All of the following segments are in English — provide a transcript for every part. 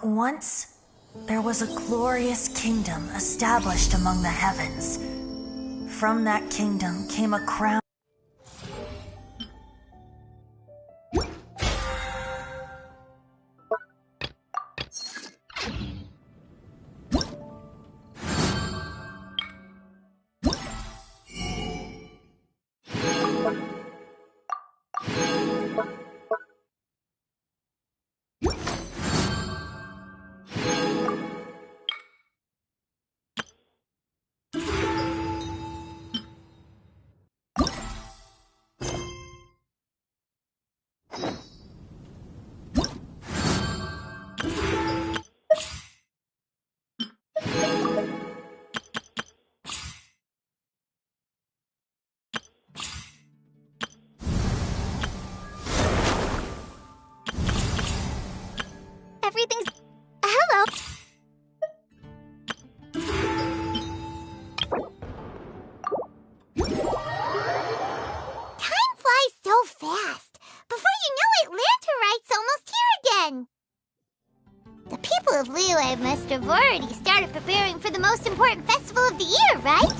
Once, there was a glorious kingdom established among the heavens. From that kingdom came a crown. Everything's... Hello! Time flies so fast. Before you know it, Lanterite's almost here again. The people of Liyue must have already started preparing for the most important festival of the year, right?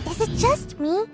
Is it just me?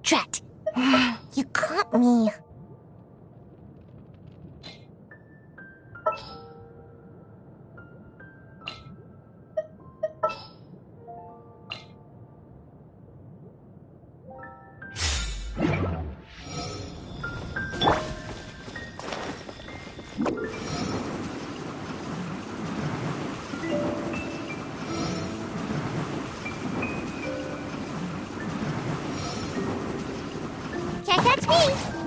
Drat! You caught me. Can't catch me!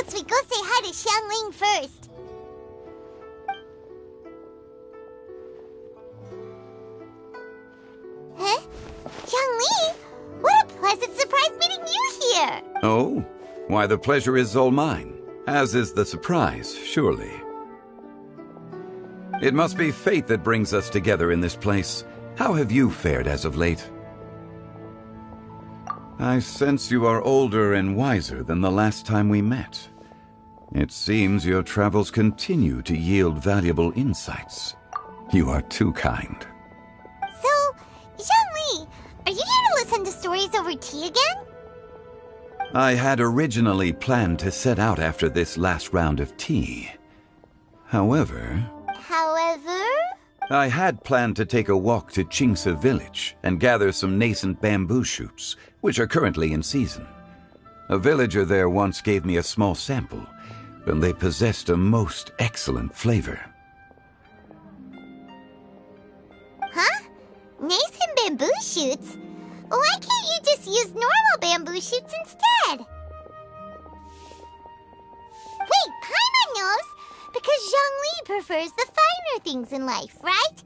suggest we go say hi to Xiangling first. Huh? Xiangling? What a pleasant surprise meeting you here! Oh? Why, the pleasure is all mine, as is the surprise, surely. It must be fate that brings us together in this place. How have you fared as of late? I sense you are older and wiser than the last time we met. It seems your travels continue to yield valuable insights. You are too kind. So, Xiangling, are you here to listen to stories over tea again? I had originally planned to set out after this last round of tea. However, I had planned to take a walk to Qingce village and gather some nascent bamboo shoots, which are currently in season. A villager there once gave me a small sample, and they possessed a most excellent flavor. Huh? Nascent bamboo shoots? Why can't you just use normal bamboo shoots instead? Wait, Paimon knows! Because Zhongli prefers the finer things in life, right?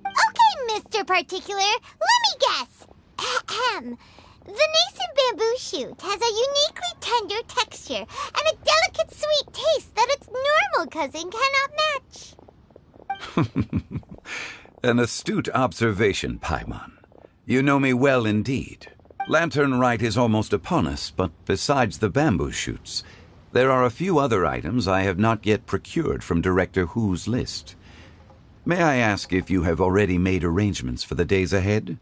Okay, Mr. Particular, let me guess. Ahem. The nascent bamboo shoot has a uniquely tender texture and a delicate sweet taste that its normal cousin cannot match. An astute observation, Paimon. You know me well indeed. Lantern Rite is almost upon us, but besides the bamboo shoots, there are a few other items I have not yet procured from Director Hu's list. May I ask if you have already made arrangements for the days ahead?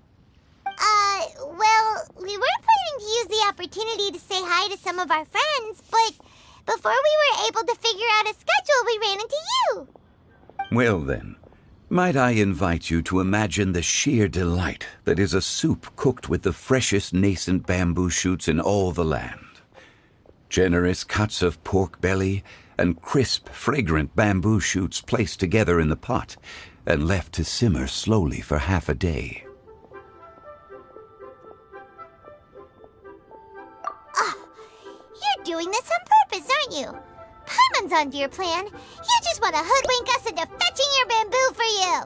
Well, we were planning to use the opportunity to say hi to some of our friends, but before we were able to figure out a schedule, we ran into you. Well then, might I invite you to imagine the sheer delight that is a soup cooked with the freshest nascent bamboo shoots in all the land. Generous cuts of pork belly and crisp, fragrant bamboo shoots placed together in the pot and left to simmer slowly for half a day. You're doing this on purpose, aren't you? Paimon's onto your plan. You just want to hoodwink us into fetching your bamboo for you.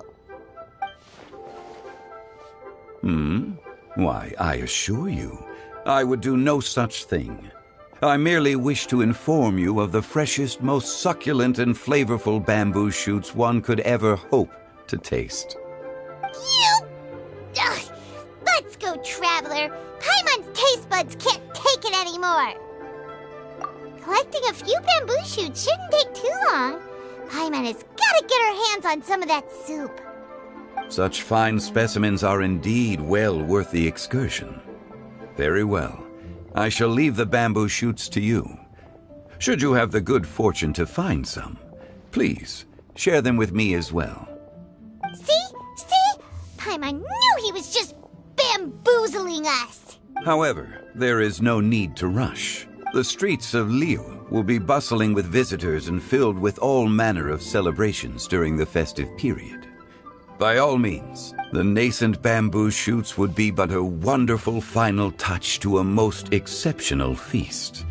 Why, I assure you, I would do no such thing. I merely wish to inform you of the freshest, most succulent and flavorful bamboo shoots one could ever hope to taste. Ugh. Let's go, Traveler. Paimon's taste buds can't take it anymore. Collecting a few bamboo shoots shouldn't take too long. Paimon has got to get her hands on some of that soup. Such fine specimens are indeed well worth the excursion. Very well. I shall leave the bamboo shoots to you. Should you have the good fortune to find some, please share them with me as well. See? Paimon knew he was just bamboozling us. However, there is no need to rush. The streets of Liu will be bustling with visitors and filled with all manner of celebrations during the festive period. By all means, the nascent bamboo shoots would be but a wonderful final touch to a most exceptional feast.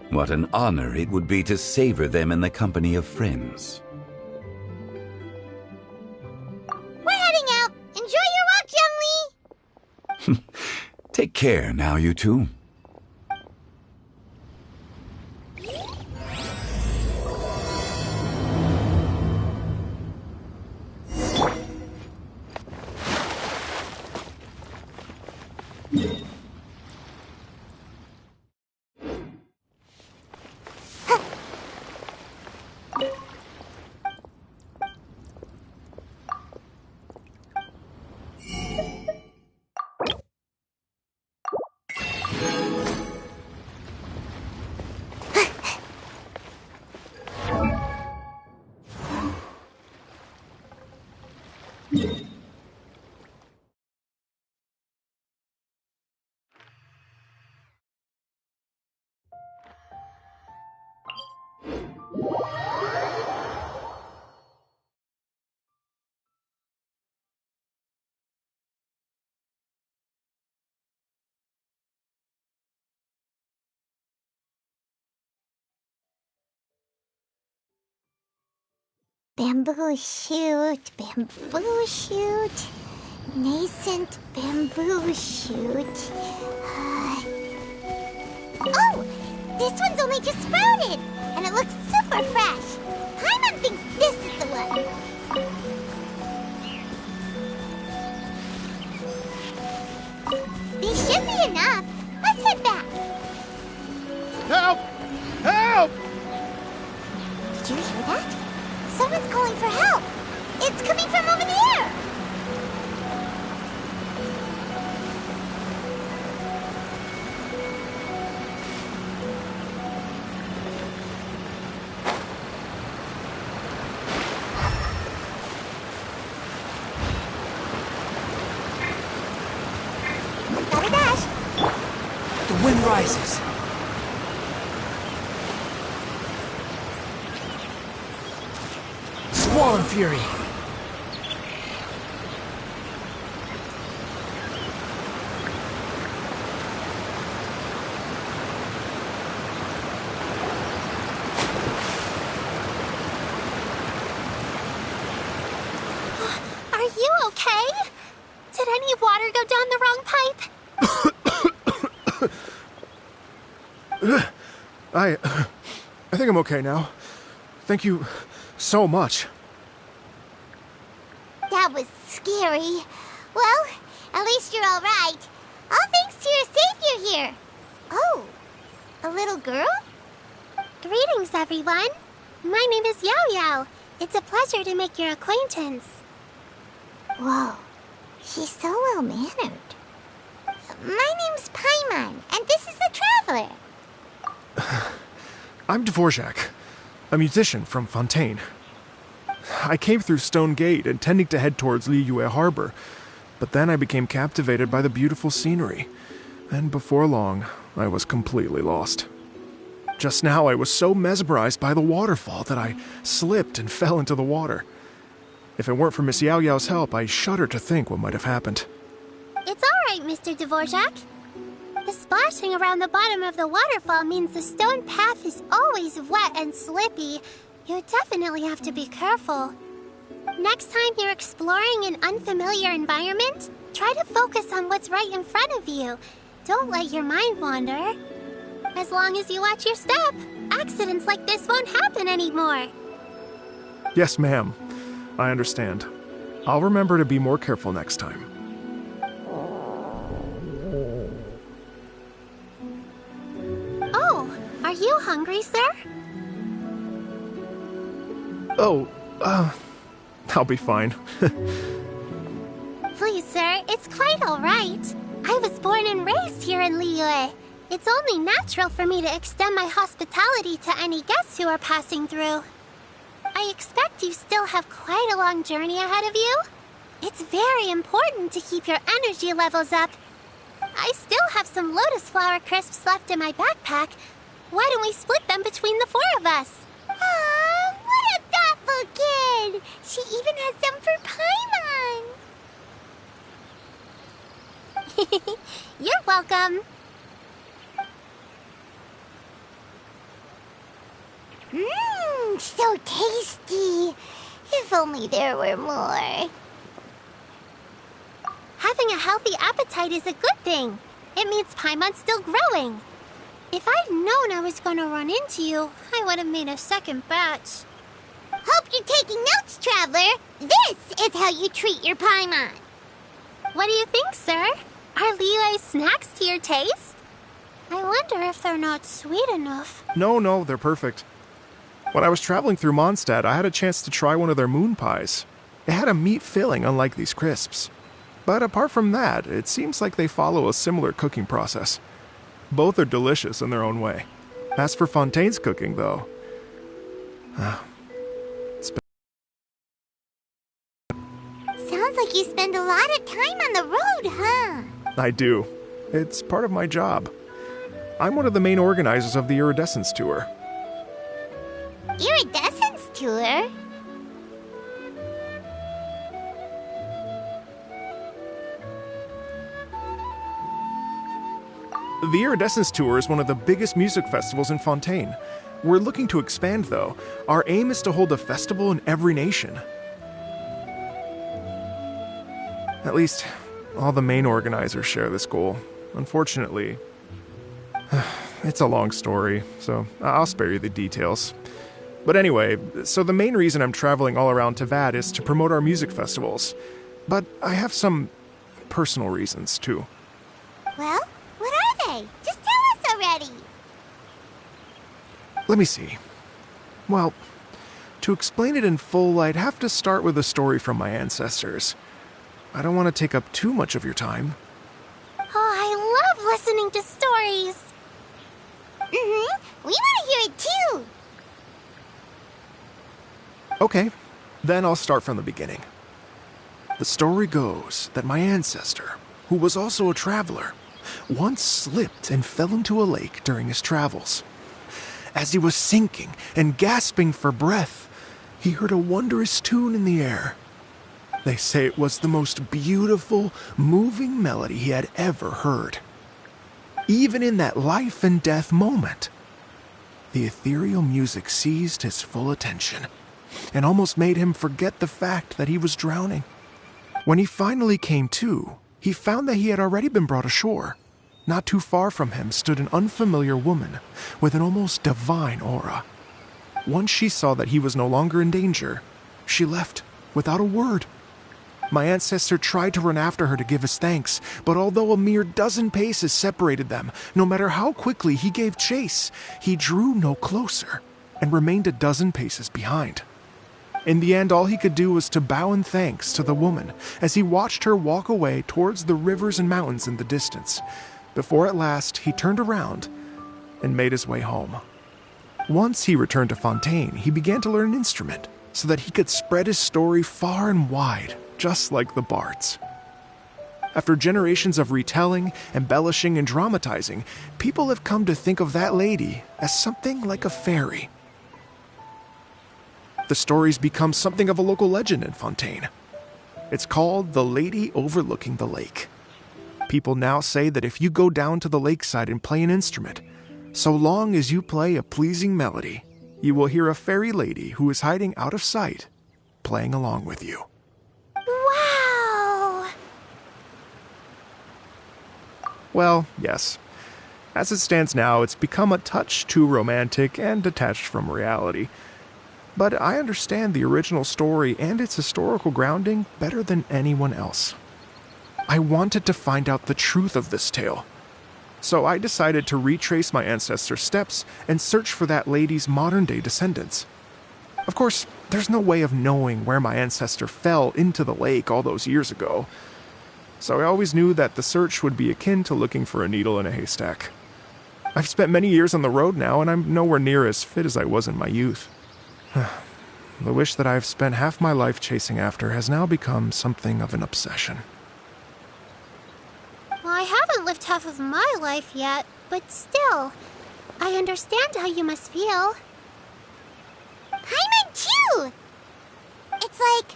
What an honor it would be to savor them in the company of friends. We're heading out. Enjoy your walk, Zhongli. Take care now, you two. Bamboo shoot, bamboo shoot. Nascent bamboo shoot. Oh! This one's only just sprouted! And it looks super fresh! Paimon thinks this is the one! These should be enough. Let's head back. Help! Help! Did you hear that? Someone's calling for help! It's coming from over there! Gotta dash! The wind rises. Squall fury. Are you okay? Did any water go down the wrong pipe? I think I'm okay now. Thank you so much. That was scary. Well, at least you're all right. All thanks to your savior here. Oh, a little girl? Greetings, everyone. My name is Yao Yao. It's a pleasure to make your acquaintance. Whoa, she's so well-mannered. My name's Paimon, and this is the Traveler. I'm Dvorak, a musician from Fontaine. I came through Stone Gate intending to head towards Liyue Harbor, but then I became captivated by the beautiful scenery, and before long, I was completely lost. Just now, I was so mesmerized by the waterfall that I slipped and fell into the water. If it weren't for Miss Yao Yao's help, I shudder to think what might have happened. It's all right, Mr. Dvorak. The splashing around the bottom of the waterfall means the stone path is always wet and slippy. You definitely have to be careful. Next time you're exploring an unfamiliar environment, try to focus on what's right in front of you. Don't let your mind wander. As long as you watch your step, accidents like this won't happen anymore. Yes, ma'am. I understand. I'll remember to be more careful next time. Oh, are you hungry, sir? Oh, I'll be fine. Please, sir, it's quite all right. I was born and raised here in Liyue. It's only natural for me to extend my hospitality to any guests who are passing through. I expect you still have quite a long journey ahead of you. It's very important to keep your energy levels up. I still have some lotus flower crisps left in my backpack. Why don't we split them between the four of us? Aw, what a thoughtful kid! She even has some for Paimon! You're welcome. Mmm, so tasty. If only there were more. Having a healthy appetite is a good thing. It means Paimon's still growing. If I'd known I was gonna run into you, I would have made a second batch. Hope you're taking notes, Traveler. This is how you treat your Paimon. What do you think, sir? Are Liyue's snacks to your taste? I wonder if they're not sweet enough. No, they're perfect. When I was traveling through Mondstadt, I had a chance to try one of their moon pies. It had a meat filling, unlike these crisps. But apart from that, it seems like they follow a similar cooking process. Both are delicious in their own way. As for Fontaine's cooking, though, Sounds like you spend a lot of time on the road, huh? I do. It's part of my job. I'm one of the main organizers of the Iridescence Tour. Iridescence tour? The Iridescence Tour is one of the biggest music festivals in Fontaine. We're looking to expand, though. Our aim is to hold a festival in every nation. At least, all the main organizers share this goal. Unfortunately, it's a long story, so I'll spare you the details. But anyway, so the main reason I'm traveling all around Tavad is to promote our music festivals. But I have some personal reasons, too. Well, what are they? Just tell us already. Let me see. Well, to explain it in full, I'd have to start with a story from my ancestors. I don't want to take up too much of your time. Oh, I love listening to stories. We want to hear it too. Okay, then I'll start from the beginning. The story goes that my ancestor, who was also a traveler, once slipped and fell into a lake during his travels. As he was sinking and gasping for breath, he heard a wondrous tune in the air. They say it was the most beautiful, moving melody he had ever heard. Even in that life and death moment, the ethereal music seized his full attention and almost made him forget the fact that he was drowning. When he finally came to, he found that he had already been brought ashore. Not too far from him stood an unfamiliar woman with an almost divine aura. Once she saw that he was no longer in danger, she left without a word. My ancestor tried to run after her to give his thanks, but although a mere dozen paces separated them, no matter how quickly he gave chase, he drew no closer and remained a dozen paces behind. In the end, all he could do was to bow in thanks to the woman as he watched her walk away towards the rivers and mountains in the distance, before at last he turned around and made his way home. Once he returned to Fontaine, he began to learn an instrument so that he could spread his story far and wide, just like the bards. After generations of retelling, embellishing, and dramatizing, people have come to think of that lady as something like a fairy. The story's become something of a local legend in Fontaine. It's called The Lady Overlooking the Lake. People now say that if you go down to the lakeside and play an instrument, so long as you play a pleasing melody, you will hear a fairy lady who is hiding out of sight, playing along with you. Wow! Well, yes. As it stands now, it's become a touch too romantic and detached from reality. But I understand the original story and its historical grounding better than anyone else. I wanted to find out the truth of this tale. So I decided to retrace my ancestors' steps and search for that lady's modern-day descendants. Of course, there's no way of knowing where my ancestor fell into the lake all those years ago. So I always knew that the search would be akin to looking for a needle in a haystack. I've spent many years on the road now, and I'm nowhere near as fit as I was in my youth. The wish that I've spent half my life chasing after has now become something of an obsession. Well, I haven't lived half of my life yet, but still, I understand how you must feel. Paimon too! It's like...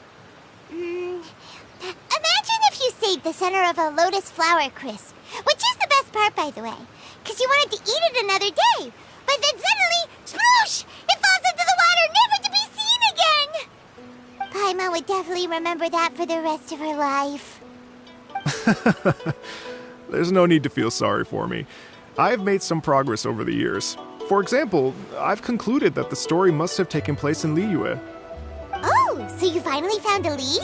imagine if you saved the center of a lotus flower crisp, which is the best part, by the way, because you wanted to eat it another day, but then suddenly, sploosh! It falls into the water, never to be seen again! Paimon would definitely remember that for the rest of her life. There's no need to feel sorry for me. I've made some progress over the years. For example, I've concluded that the story must have taken place in Liyue. Oh, so you finally found a lead?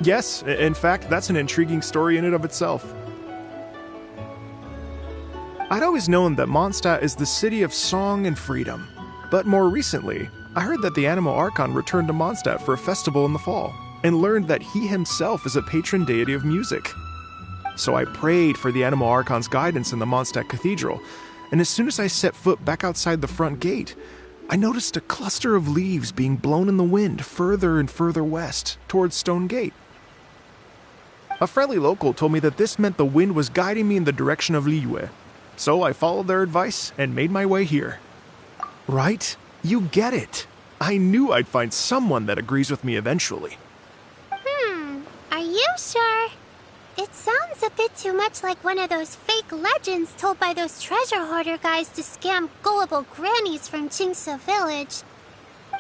Yes, in fact, that's an intriguing story in and of itself. I'd always known that Mondstadt is the city of song and freedom, but more recently, I heard that the Anemo Archon returned to Mondstadt for a festival in the fall, and learned that he himself is a patron deity of music. So I prayed for the Anemo Archon's guidance in the Mondstadt Cathedral, and as soon as I set foot back outside the front gate, I noticed a cluster of leaves being blown in the wind further and further west, towards Stone Gate. A friendly local told me that this meant the wind was guiding me in the direction of Liyue, so I followed their advice and made my way here. Right? You get it. I knew I'd find someone that agrees with me eventually. Are you sure? It sounds a bit too much like one of those fake legends told by those treasure hoarder guys to scam gullible grannies from Jingsa Village.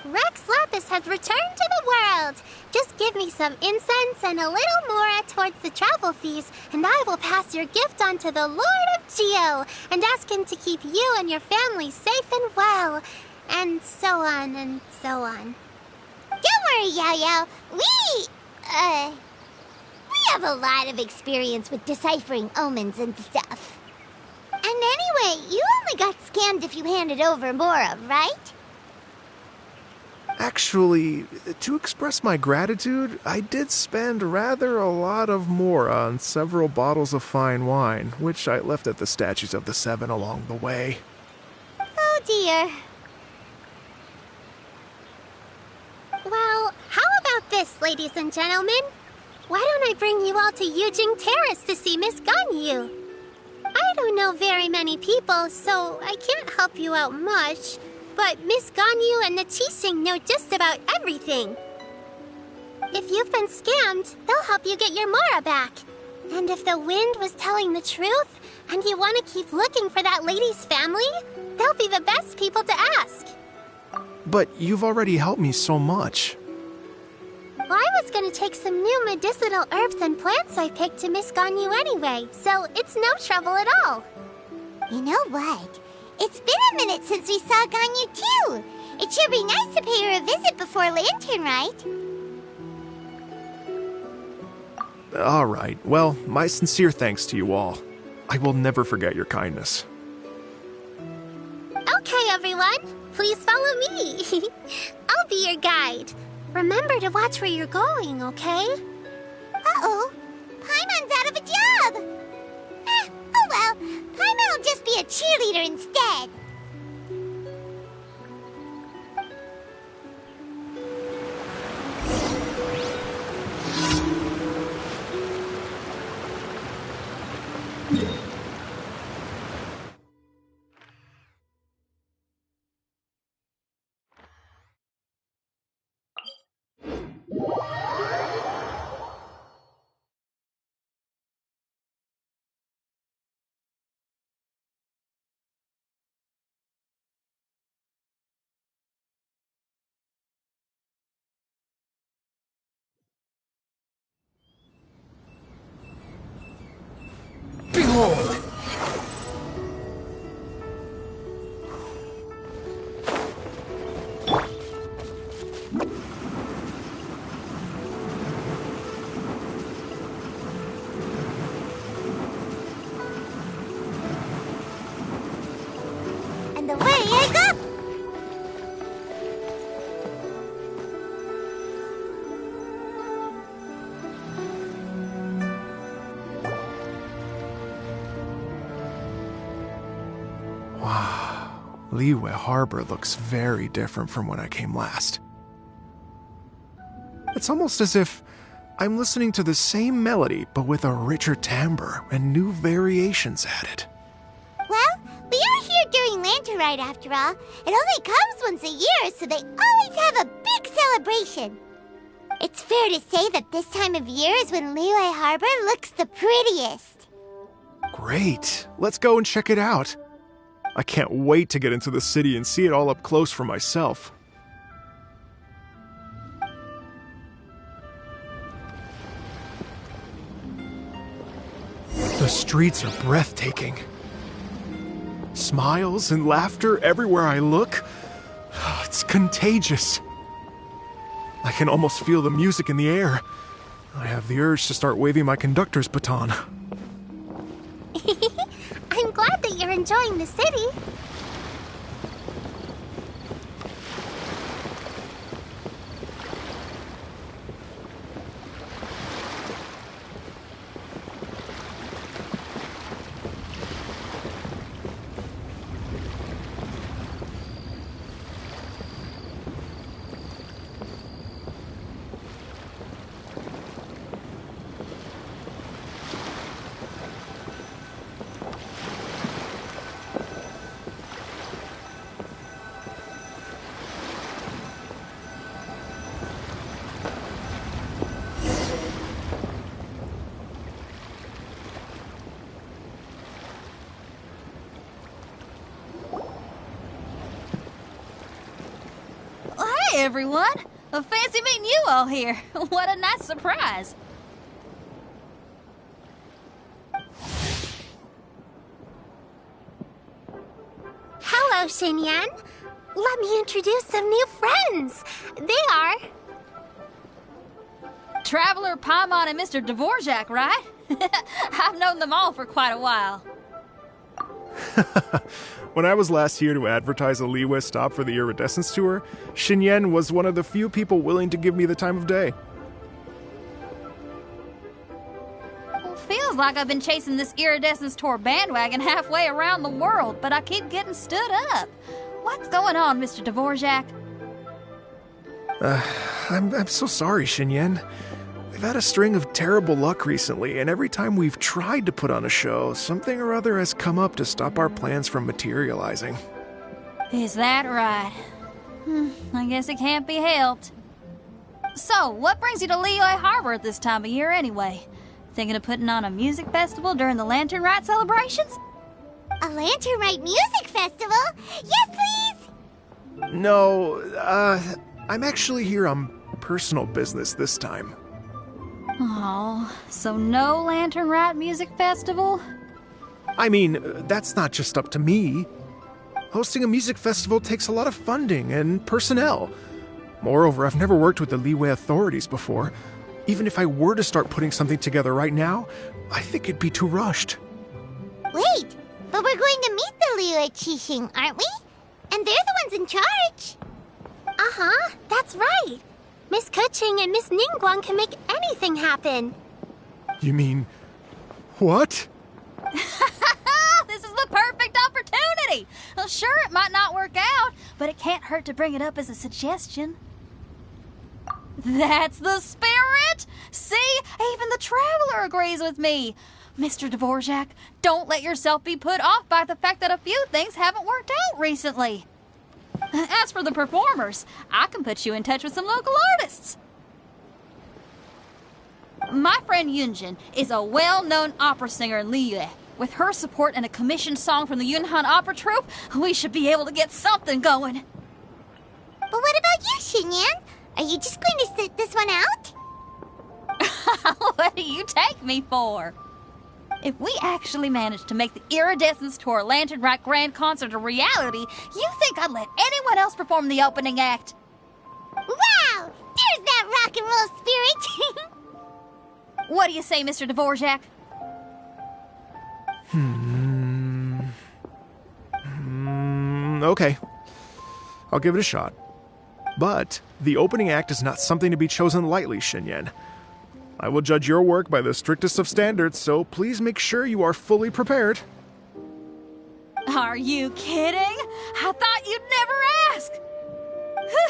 Rex Lapis has returned to the world. Just give me some incense and a little more towards the travel fees, and I will pass your gift on to the Lord of Geo and ask him to keep you and your family safe and well. And so on and so on. Don't worry, Yao Yao. We have a lot of experience with deciphering omens and stuff. And anyway, you only got scammed if you handed over Mora, right? Actually, to express my gratitude, I did spend rather a lot of more on several bottles of fine wine, which I left at the Statues of the Seven along the way. Oh dear. Well, how about this, ladies and gentlemen? Why don't I bring you all to Yujing Terrace to see Miss Ganyu? I don't know very many people, so I can't help you out much. But Miss Ganyu and the Qixing know just about everything. If you've been scammed, they'll help you get your Mora back. And if the wind was telling the truth, and you want to keep looking for that lady's family, they'll be the best people to ask. But you've already helped me so much. Well, I was going to take some new medicinal herbs and plants I picked to Miss Ganyu anyway, so it's no trouble at all. You know what? It's been a minute since we saw Ganyu too. It should be nice to pay her a visit before Lantern, right? All right. Well, my sincere thanks to you all. I will never forget your kindness. Okay, everyone. Please follow me. I'll be your guide. Remember to watch where you're going, okay? Uh-oh. Paimon's out of a job. Oh well. Paimon will just be a cheerleader instead. Behold! And away I go! Wow. Liyue Harbor looks very different from when I came last. It's almost as if I'm listening to the same melody, but with a richer timbre and new variations added. Well, we are here during Lantern Rite after all. It only comes once a year, so they always have a big celebration. It's fair to say that this time of year is when Liyue Harbor looks the prettiest. Great. Let's go and check it out. I can't wait to get into the city and see it all up close for myself. The streets are breathtaking. Smiles and laughter everywhere I look. It's contagious. I can almost feel the music in the air. I have the urge to start waving my conductor's baton. I'm glad that you're enjoying the city. everyone. Fancy meeting you all here. What a nice surprise. Hello, Xinyan. Let me introduce some new friends. They are... Traveler, Paimon, and Mr. Dvorak, right? I've known them all for quite a while. When I was last here to advertise a Liyue stop for the Iridescence Tour, Xinyan was one of the few people willing to give me the time of day. Well, feels like I've been chasing this Iridescence Tour bandwagon halfway around the world, but I keep getting stood up. What's going on, Mr. Dvorak? I'm so sorry, Xinyan. We've had a string of terrible luck recently, and every time we've tried to put on a show, something or other has come up to stop our plans from materializing. Is that right? I guess it can't be helped. So, what brings you to Liyue Harbor at this time of year anyway? Thinking of putting on a music festival during the Lantern Rite celebrations? A Lantern Rite music festival? Yes, please! No, I'm actually here on personal business this time. Oh, so no Lantern Rite music festival? I mean, that's not just up to me. Hosting a music festival takes a lot of funding and personnel. Moreover, I've never worked with the Liyue authorities before. Even if I were to start putting something together right now, I think it'd be too rushed. Wait, but we're going to meet the Liyue Qixing, aren't we? And they're the ones in charge. Uh-huh, that's right. Miss Kuching and Miss Ningguang can make anything happen. You mean... what? This is the perfect opportunity! Well, sure, it might not work out, but it can't hurt to bring it up as a suggestion. That's the spirit! See, even the Traveler agrees with me. Mr. Dvorak, don't let yourself be put off by the fact that a few things haven't worked out recently. As for the performers, I can put you in touch with some local artists. My friend Yunjin is a well-known opera singer in Liyue. With her support and a commissioned song from the Yunhan Opera Troupe, we should be able to get something going. But what about you, Xinyan? Are you just going to sit this one out? What do you take me for? If we actually manage to make the Iridescence Tour Lantern Rite Grand Concert a reality, you think I'd let anyone else perform the opening act? Wow! There's that rock and roll spirit! What do you say, Mr. Dvorak? Okay. I'll give it a shot. But the opening act is not something to be chosen lightly, Xinyan. I will judge your work by the strictest of standards, so please make sure you are fully prepared. Are you kidding? I thought you'd never ask.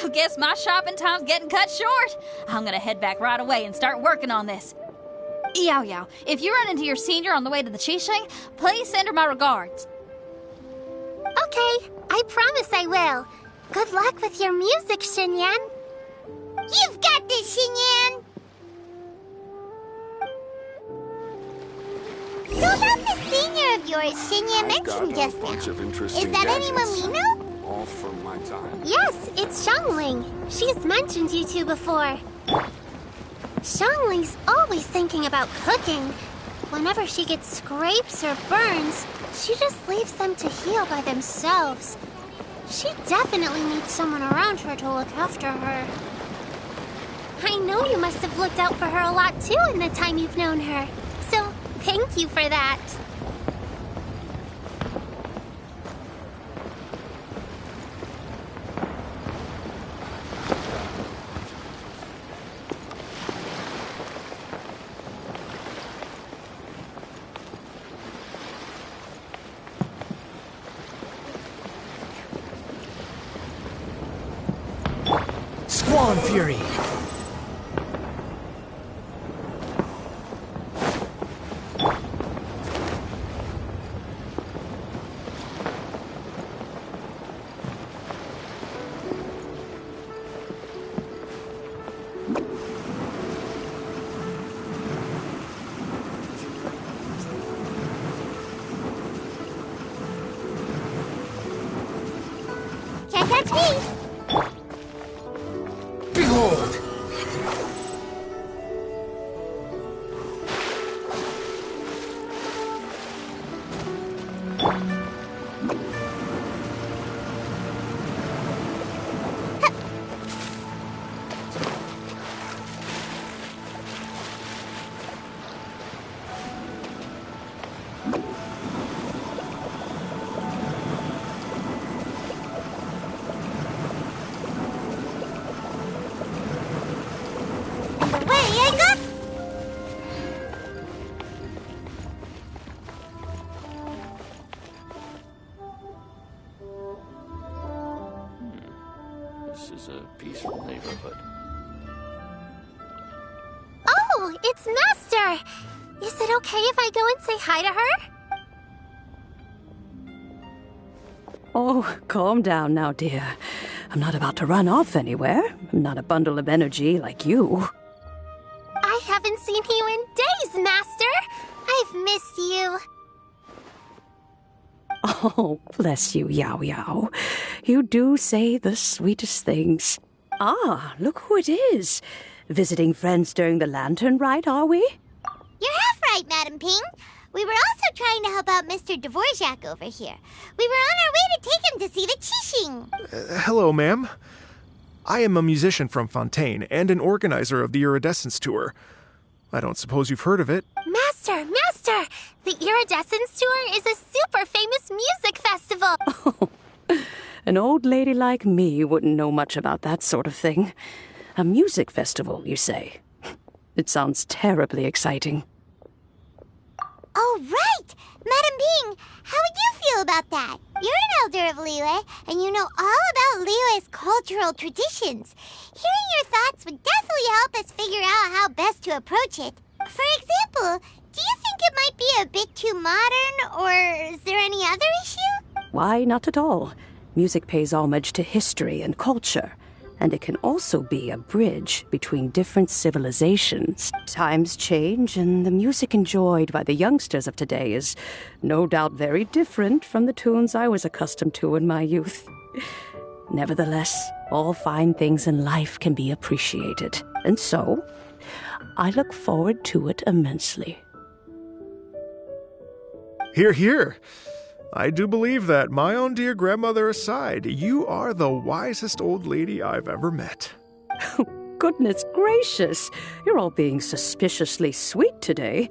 Whew, guess my shopping time's getting cut short. I'm gonna head back right away and start working on this. Yao Yao, if you run into your senior on the way to the Qixing, please send her my regards. Okay, I promise I will. Good luck with your music, Xinyan. You've got this, Xinyan! So about the senior of yours Xinyan mentioned just now. Is that anyone we know? All from my time. Yes, it's Xiangling. She's mentioned you two before. Xiangling's always thinking about cooking. Whenever she gets scrapes or burns, she just leaves them to heal by themselves. She definitely needs someone around her to look after her. I know you must have looked out for her a lot too in the time you've known her. So, thank you for that. Squall Fury! Can't touch me! is a peaceful neighborhood. Oh, it's Master! Is it okay if I go and say hi to her? Oh, calm down now, dear. I'm not about to run off anywhere. I'm not a bundle of energy like you. I haven't seen you in days, Master! I've missed you. Oh, bless you, Yao Yao. You do say the sweetest things. Ah, look who it is. Visiting friends during the lantern rite, are we? You're half right, Madam Ping. We were also trying to help out Mr. Dvorak over here. We were on our way to take him to see the Qixing. Hello, ma'am. I am a musician from Fontaine and an organizer of the Iridescence Tour. I don't suppose you've heard of it. Master! The Iridescence Tour is a super famous music festival! Oh, an old lady like me wouldn't know much about that sort of thing. A music festival, you say? It sounds terribly exciting. Oh, right! Madam Ping, how would you feel about that? You're an elder of Liyue, and you know all about Liyue's cultural traditions. Hearing your thoughts would definitely help us figure out how best to approach it. For example, do you think it might be a bit too modern, or is there any other issue? Why, not at all. Music pays homage to history and culture, and it can also be a bridge between different civilizations. Times change, and the music enjoyed by the youngsters of today is no doubt very different from the tunes I was accustomed to in my youth. Nevertheless, all fine things in life can be appreciated, and so I look forward to it immensely. Hear, hear. I do believe that, my own dear grandmother aside, you are the wisest old lady I've ever met. Goodness gracious, you're all being suspiciously sweet today.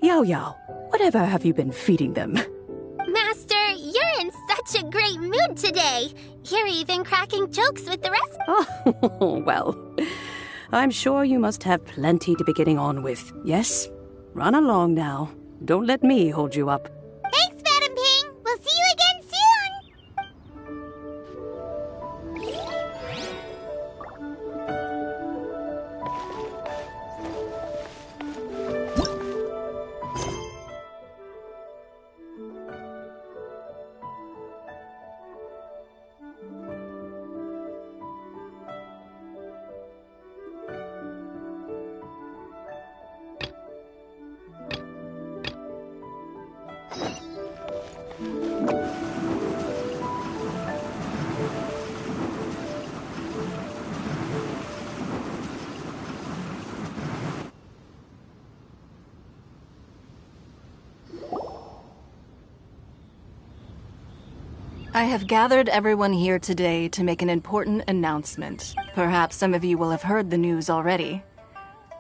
Yao Yao, whatever have you been feeding them? Master, you're in such a great mood today. You're even cracking jokes with the rest. Oh, well, I'm sure you must have plenty to be getting on with. Yes? Run along now. Don't let me hold you up. Thanks, Madam Ping. We'll see you again soon. I have gathered everyone here today to make an important announcement. Perhaps some of you will have heard the news already.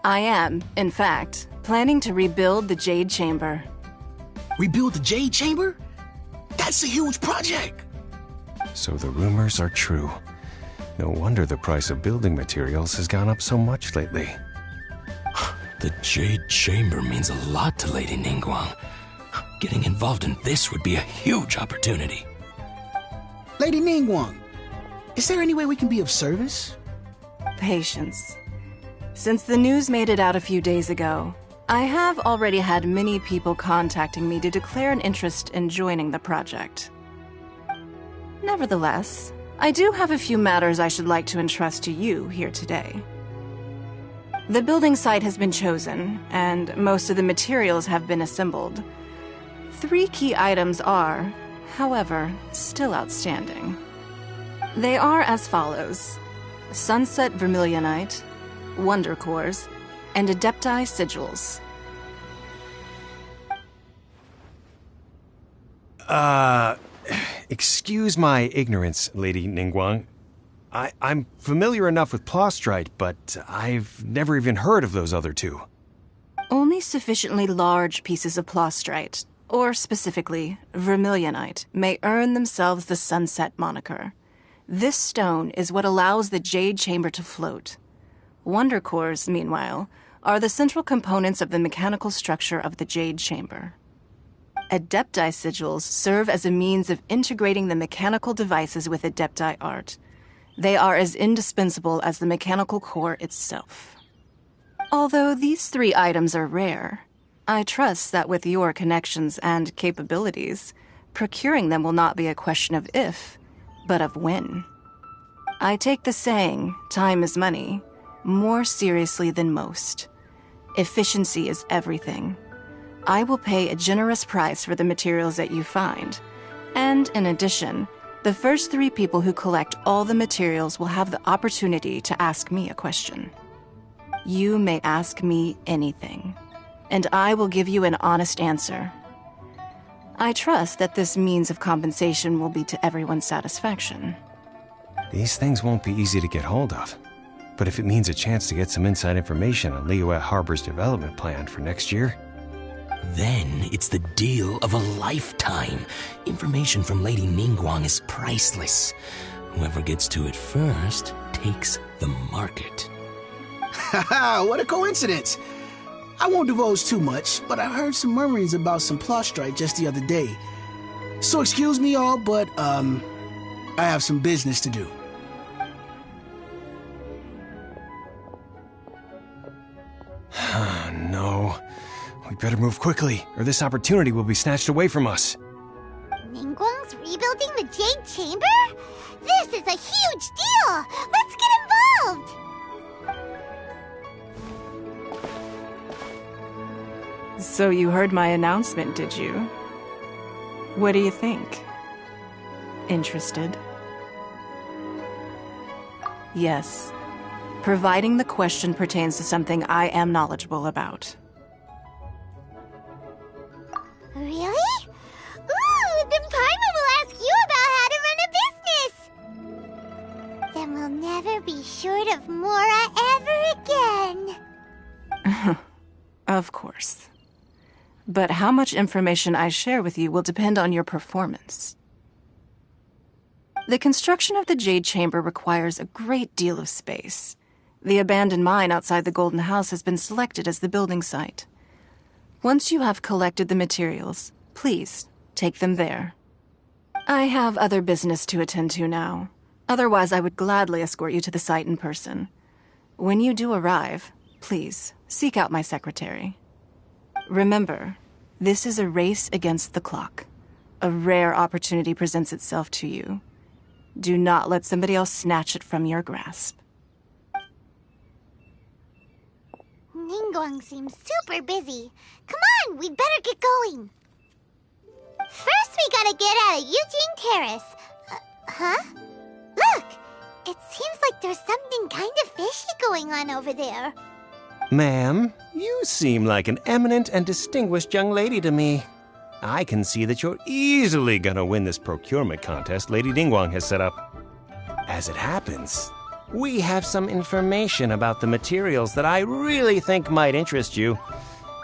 I am, in fact, planning to rebuild the Jade Chamber. Rebuild the Jade Chamber? That's a huge project! So the rumors are true. No wonder the price of building materials has gone up so much lately. The Jade Chamber means a lot to Lady Ningguang. Getting involved in this would be a huge opportunity. Lady Ningguang, is there any way we can be of service? Patience. Since the news made it out a few days ago, I have already had many people contacting me to declare an interest in joining the project. Nevertheless, I do have a few matters I should like to entrust to you here today. The building site has been chosen, and most of the materials have been assembled. 3 key items are, however, still outstanding. They are as follows: Sunset Vermilionite, Wonder Cores, and Adepti Sigils. Excuse my ignorance, Lady Ningguang. I'm familiar enough with Plostrite, but I've never even heard of those other 2. Only sufficiently large pieces of Plostrite, or specifically Vermilionite, may earn themselves the Sunset moniker. This stone is what allows the Jade Chamber to float. Wonder Cores, meanwhile, are the central components of the mechanical structure of the Jade Chamber. Adepti Sigils serve as a means of integrating the mechanical devices with Adepti art. They are as indispensable as the mechanical core itself. Although these 3 items are rare, I trust that with your connections and capabilities, procuring them will not be a question of if, but of when. I take the saying, time is money, more seriously than most. Efficiency is everything. I will pay a generous price for the materials that you find. And in addition, the first 3 people who collect all the materials will have the opportunity to ask me a question. You may ask me anything, and I will give you an honest answer. I trust that this means of compensation will be to everyone's satisfaction. These things won't be easy to get hold of. But if it means a chance to get some inside information on Liyue Harbor's development plan for next year... Then it's the deal of a lifetime. Information from Lady Ningguang is priceless. Whoever gets to it first takes the market. Haha, what a coincidence! I won't divulge too much, but I heard some murmurings about some Plostrite just the other day. So excuse me all, but, I have some business to do. No. We better move quickly, or this opportunity will be snatched away from us. Ningguang's rebuilding the Jade Chamber? This is a huge deal! Let's get involved! So you heard my announcement, did you? What do you think? Interested? Yes. Providing the question pertains to something I am knowledgeable about. Really? Ooh, then Paimon will ask you about how to run a business! Then we'll never be short of Mora ever again. Of course. But how much information I share with you will depend on your performance. The construction of the Jade Chamber requires a great deal of space. The abandoned mine outside the Golden House has been selected as the building site. Once you have collected the materials, please take them there. I have other business to attend to now. Otherwise, I would gladly escort you to the site in person. When you do arrive, please seek out my secretary. Remember, this is a race against the clock. A rare opportunity presents itself to you. Do not let somebody else snatch it from your grasp. Ningguang seems super busy. Come on, we'd better get going. First, we gotta get out of Eugene Terrace. Huh? Look! It seems like there's something kind of fishy going on over there. Ma'am, you seem like an eminent and distinguished young lady to me. I can see that you're easily gonna win this procurement contest Lady Ningguang has set up. As it happens, we have some information about the materials that I really think might interest you.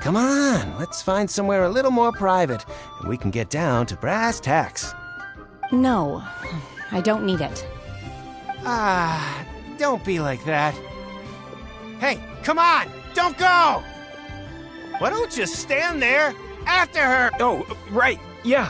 Come on, let's find somewhere a little more private, and we can get down to brass tacks. No, I don't need it. Don't be like that. Hey, come on, don't go! Why don't you stand there after her? Oh, right, yeah.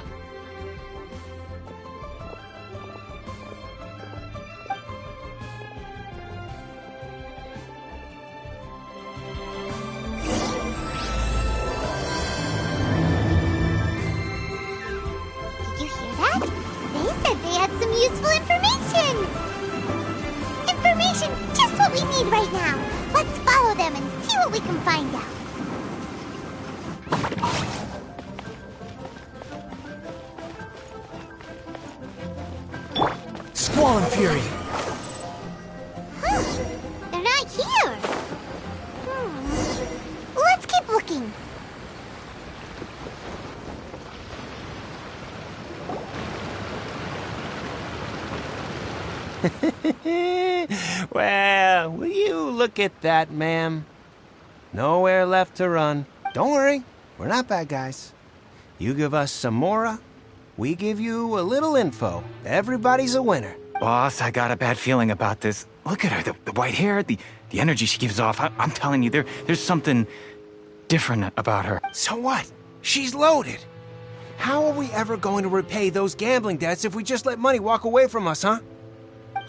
Did you hear that? They said they had some useful information! Information's just what we need right now. Let's follow them and see what we can find out. Squall and Fury! Huh. They're not here. Let's keep looking. Well, will you look at that, ma'am? Nowhere left to run. Don't worry, we're not bad guys. You give us some Mora, we give you a little info. Everybody's a winner. Boss, I got a bad feeling about this. Look at her, the white hair, the energy she gives off. I'm telling you, there's something different about her. So what? She's loaded. How are we ever going to repay those gambling debts if we just let money walk away from us, huh?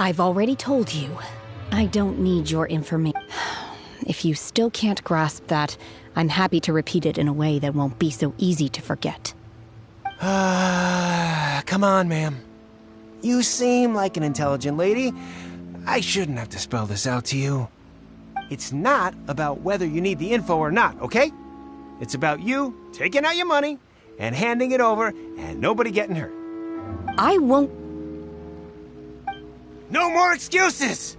I've already told you. I don't need your information. If you still can't grasp that, I'm happy to repeat it in a way that won't be so easy to forget. Come on, ma'am. You seem like an intelligent lady. I shouldn't have to spell this out to you. It's not about whether you need the info or not, okay? It's about you taking out your money and handing it over and nobody getting hurt. I won't... No more excuses!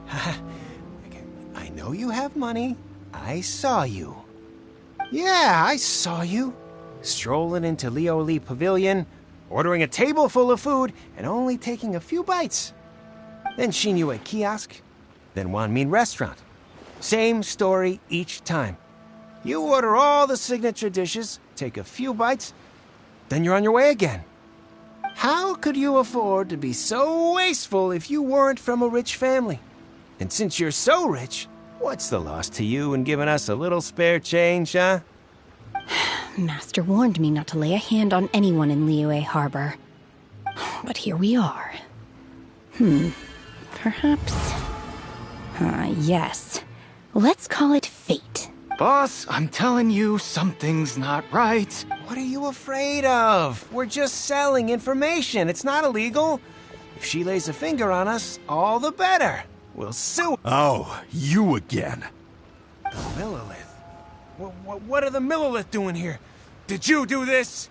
I know you have money. I saw you. Yeah, I saw you. Strolling into Leo Lee Pavilion, ordering a table full of food, and only taking a few bites. Then Shinyue Kiosk, then Wanmin Restaurant. Same story each time. You order all the signature dishes, take a few bites, then you're on your way again. How could you afford to be so wasteful if you weren't from a rich family? And since you're so rich, what's the loss to you in giving us a little spare change, huh? Master warned me not to lay a hand on anyone in Liyue Harbor. But here we are. Perhaps... yes. Let's call it fate. Boss, I'm telling you, something's not right. What are you afraid of? We're just selling information. It's not illegal. If she lays a finger on us, all the better. We'll sue. Oh, you again. The Millilith. What are the Millilith doing here? Did you do this?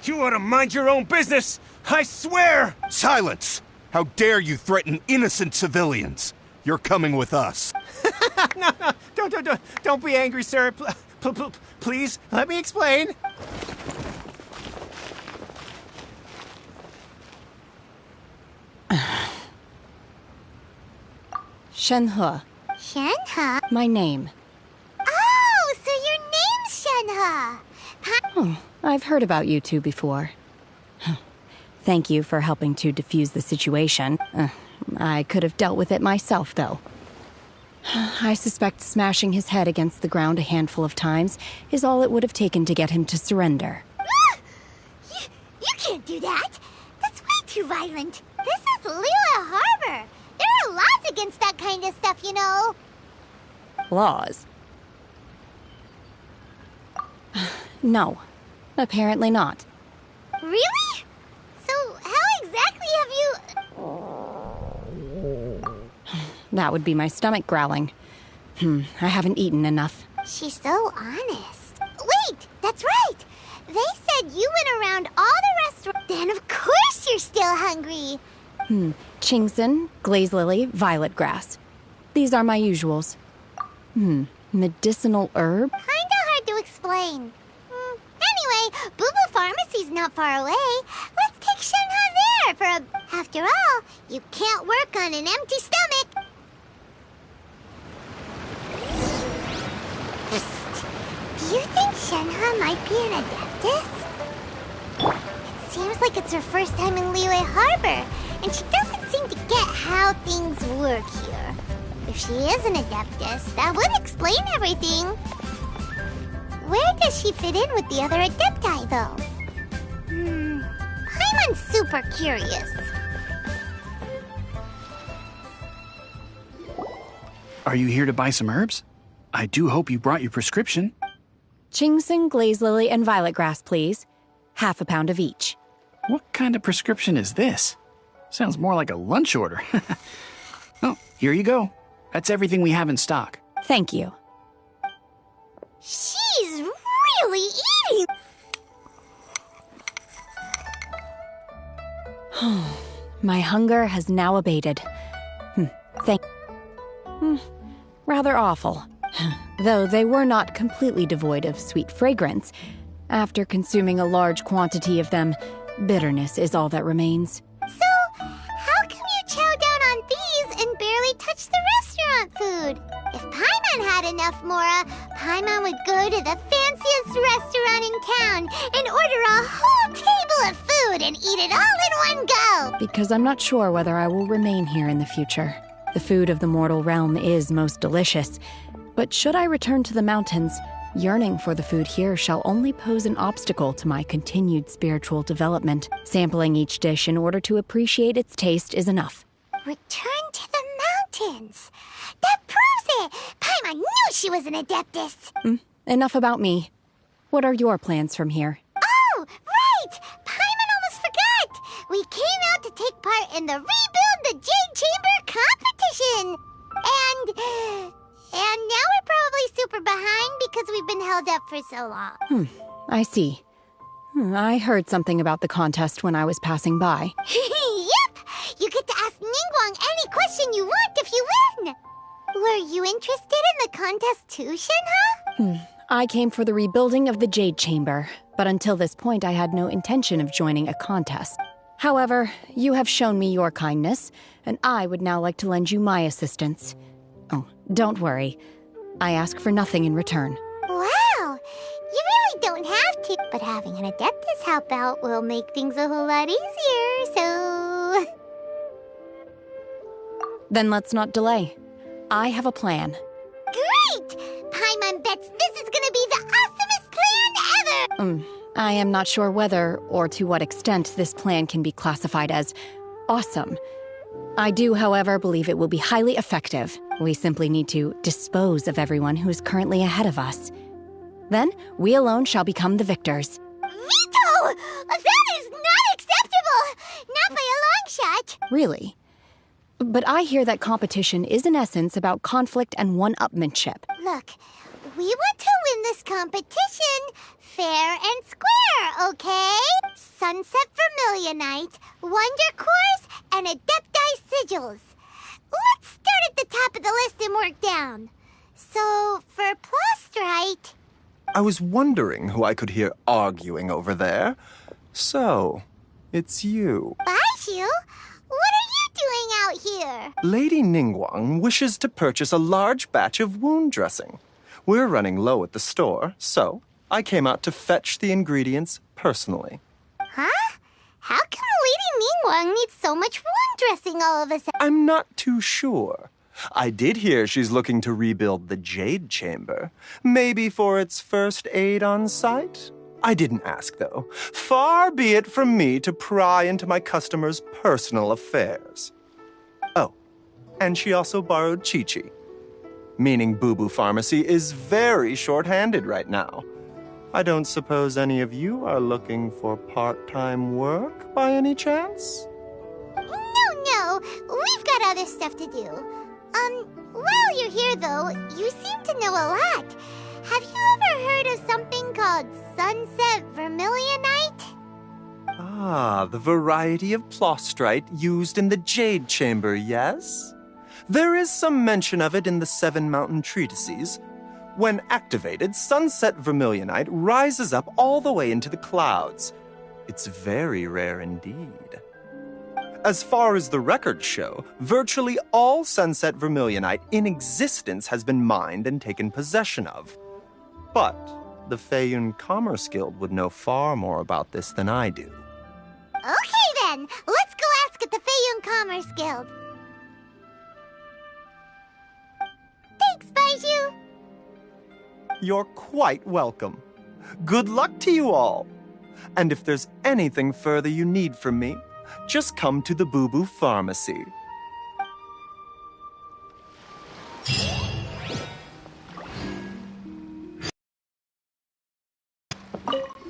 You ought to mind your own business. I swear! Silence! How dare you threaten innocent civilians? You're coming with us. No, don't be angry, sir. Please, let me explain. Shenhe. Shenhe? My name. Oh, so your name's Shenhe. I've heard about you two before. Thank you for helping to defuse the situation. I could have dealt with it myself, though. I suspect smashing his head against the ground a handful of times is all it would have taken to get him to surrender. You can't do that. That's way too violent. This is Liyue Harbor. There are laws against that kind of stuff, you know. Laws? No. Apparently not. Really? So how exactly have you... That would be my stomach growling. I haven't eaten enough. She's so honest. Wait, that's right. They said you went around all the restaurants. Then of course you're still hungry. Chingson, glaze lily, violet grass. These are my usuals. Medicinal herb? Kinda hard to explain. Anyway, Boo Boo Pharmacy's not far away. Let's take Shenhe there for a... After all, you can't work on an empty stomach. Do you think Shenhe might be an Adeptus? It seems like it's her first time in Liyue Harbor, and she doesn't seem to get how things work here. If she is an Adeptus, that would explain everything. Where does she fit in with the other Adepti, though? Paimon's super curious. Are you here to buy some herbs? I do hope you brought your prescription. Chingson, glaze lily, and violet grass, please. Half a pound of each. What kind of prescription is this? Sounds more like a lunch order. Oh, here you go. That's everything we have in stock. Thank you. She's really eating! My hunger has now abated. Rather awful. Though they were not completely devoid of sweet fragrance. After consuming a large quantity of them, bitterness is all that remains. So, how come you chow down on these and barely touch the restaurant food? If Paimon had enough Mora, Paimon would go to the fanciest restaurant in town and order a whole table of food and eat it all in one go! Because I'm not sure whether I will remain here in the future. The food of the mortal realm is most delicious, but should I return to the mountains, Yearning for the food here shall only pose an obstacle to my continued spiritual development. Sampling each dish in order to appreciate its taste is enough. Return to the mountains. That proves it. Paimon knew she was an Adeptus. Enough about me. What are your plans from here? Oh, right! Paimon almost forgot! We came out to take part in the Rebuild the Jade Chamber competition! And now we're probably super behind because we've been held up for so long. I see. I heard something about the contest when I was passing by. Yep! You get to ask Ningguang any question you want if you win! Were you interested in the contest too, Shenhe? I came for the rebuilding of the Jade Chamber, but until this point I had no intention of joining a contest. However, you have shown me your kindness, and I would now like to lend you my assistance. Oh, don't worry. I ask for nothing in return. Wow! You really don't have to, but having an Adeptus help out will make things a whole lot easier, so... Then let's not delay. I have a plan. Great! Paimon bets this is gonna be the awesomest plan ever! I am not sure whether or to what extent this plan can be classified as awesome. I do, however, believe it will be highly effective. We simply need to dispose of everyone who is currently ahead of us. Then, we alone shall become the victors. Veto! That is not acceptable! Not by a long shot! Really? But I hear that competition is in essence about conflict and one-upmanship. Look, we want to win this competition fair and square, okay? Sunset Vermilionite, Wonder Cores, and Adepti Sigils. Let's start at the top of the list and work down. So, for Plostrite... I was wondering who I could hear arguing over there. So, it's you. Baishu? What are you doing out here? Lady Ningguang wishes to purchase a large batch of wound dressing. We're running low at the store, so I came out to fetch the ingredients personally. Huh? How come Lady Ningguang needs so much wound dressing all of a sudden? I'm not too sure. I did hear she's looking to rebuild the Jade Chamber. Maybe for its first aid on site? I didn't ask, though. Far be it from me to pry into my customers' personal affairs. Oh, and she also borrowed Chi-Chi. Meaning Boo Boo Pharmacy is very short-handed right now. I don't suppose any of you are looking for part-time work by any chance? No, we've got other stuff to do. While you're here though, you seem to know a lot. Have you ever heard of something called Sunset Vermilionite? Ah, the variety of Plostrite used in the Jade Chamber, yes? There is some mention of it in the Seven Mountain Treatises. When activated, Sunset Vermilionite rises up all the way into the clouds. It's very rare indeed. As far as the records show, virtually all Sunset Vermilionite in existence has been mined and taken possession of. But the Feiyun Commerce Guild would know far more about this than I do. Okay then, let's go ask at the Feiyun Commerce Guild. Thanks, Baiju. You're quite welcome. Good luck to you all. And if there's anything further you need from me, just come to the Boo Boo Pharmacy.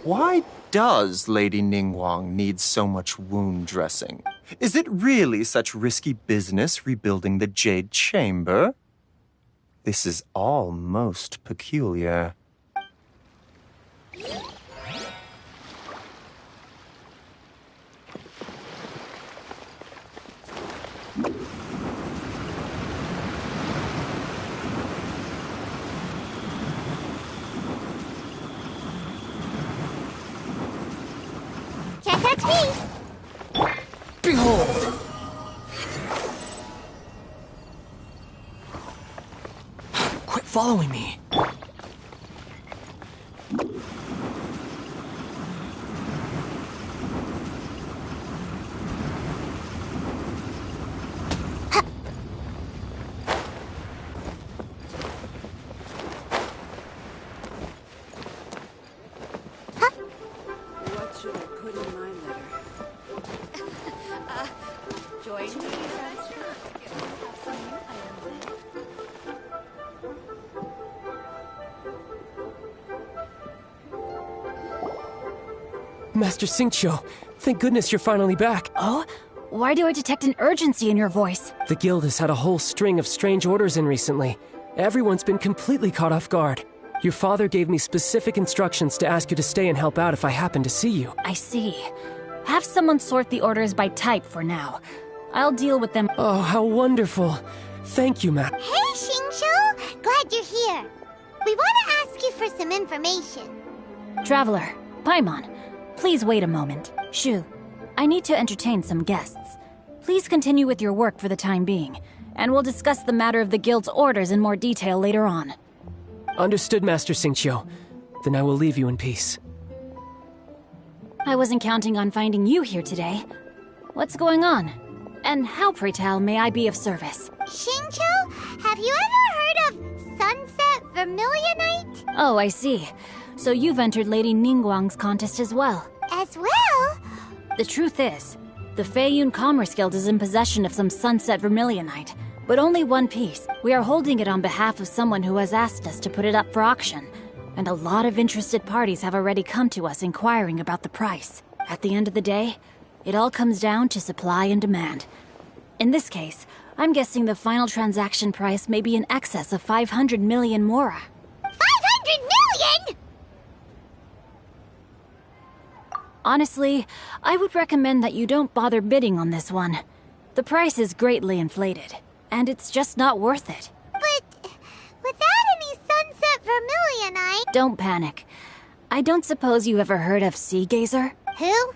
Why does Lady Ningguang need so much wound dressing? Is it really such risky business rebuilding the Jade Chamber? This is all most peculiar. Can't touch me! Behold! Quit following me. should I put in my letter? Join me, friends. Have some new items in. Master Xingqiu, thank goodness you're finally back. Oh? Why do I detect an urgency in your voice? The guild has had a whole string of strange orders in recently. Everyone's been completely caught off guard. Your father gave me specific instructions to ask you to stay and help out if I happen to see you. I see. Have someone sort the orders by type for now. I'll deal with them. Oh, how wonderful. Thank you, Matt. Hey, Xingqiu! Glad you're here. We want to ask you for some information. Traveler, Paimon, please wait a moment. Shu, I need to entertain some guests. Please continue with your work for the time being, and we'll discuss the matter of the guild's orders in more detail later on. Understood, Master Xingqiu. Then I will leave you in peace. I wasn't counting on finding you here today. What's going on? And how, pray tell, may I be of service? Xingqiu, have you ever heard of Sunset Vermilionite? Oh, I see. So you've entered Lady Ningguang's contest as well. As well? The truth is, the Feiyun Commerce Guild is in possession of some Sunset Vermilionite, but only one piece. We are holding it on behalf of someone who has asked us to put it up for auction, and a lot of interested parties have already come to us inquiring about the price. At the end of the day, it all comes down to supply and demand. In this case, I'm guessing the final transaction price may be in excess of 500 million mora. 500 million?! Honestly, I would recommend that you don't bother bidding on this one. The price is greatly inflated, and it's just not worth it. But without any Sunset Vermilionite... Don't panic. I don't suppose you ever heard of Sea Gazer? Who?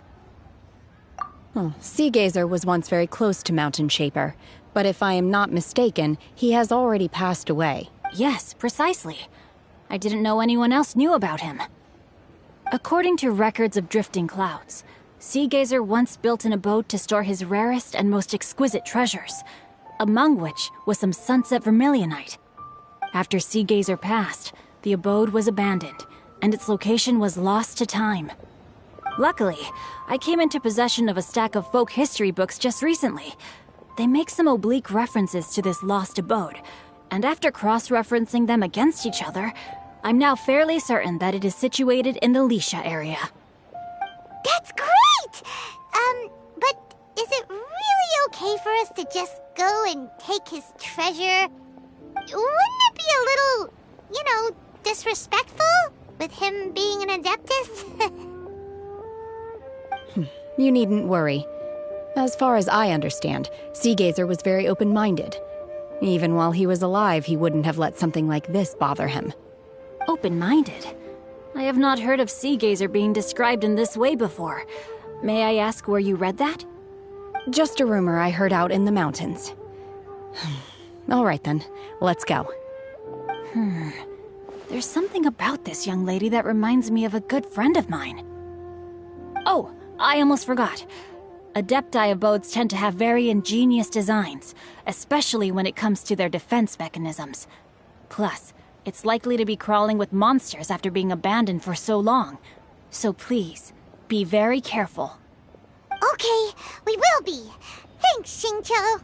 Sea Gazer was once very close to Mountain Shaper, but if I am not mistaken, he has already passed away. Yes, precisely. I didn't know anyone else knew about him. According to records of drifting clouds, Sea Gazer once built an abode to store his rarest and most exquisite treasures, among which was some Sunset Vermilionite. After Sea Gazer passed, the abode was abandoned, and its location was lost to time. Luckily, I came into possession of a stack of folk history books just recently. They make some oblique references to this lost abode, and after cross-referencing them against each other, I'm now fairly certain that it is situated in the Lisha area. That's great! But is it really okay for us to just go and take his treasure? Wouldn't it be a little, disrespectful? With him being an Adeptus? You needn't worry. As far as I understand, Sea Gazer was very open-minded. Even while he was alive, he wouldn't have let something like this bother him. Open-minded? I have not heard of Sea Gazer being described in this way before. May I ask where you read that? Just a rumor I heard out in the mountains. All right then, let's go. There's something about this young lady that reminds me of a good friend of mine. Oh, I almost forgot. Adepti abodes tend to have very ingenious designs, especially when it comes to their defense mechanisms. Plus, it's likely to be crawling with monsters after being abandoned for so long. So please, be very careful. Okay, we will be. Thanks, Xingqiu.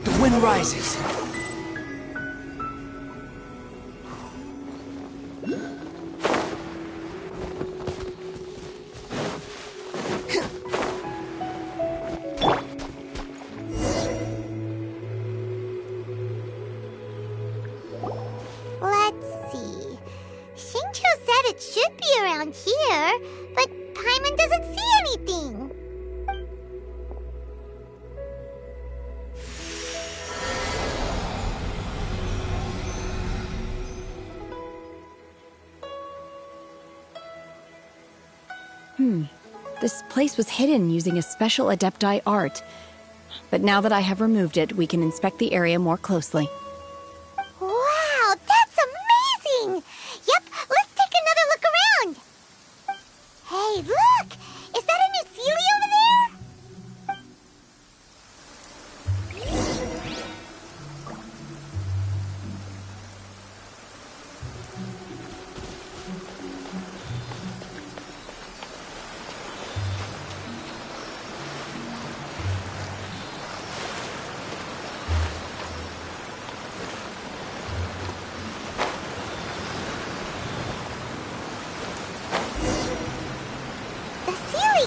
The wind rises. around here, but Paimon doesn't see anything. This place was hidden using a special Adepti art. But now that I have removed it, we can inspect the area more closely. Wow, that's amazing! Yep, let's take another look around. Hey, look! Is that a new Sealy over there?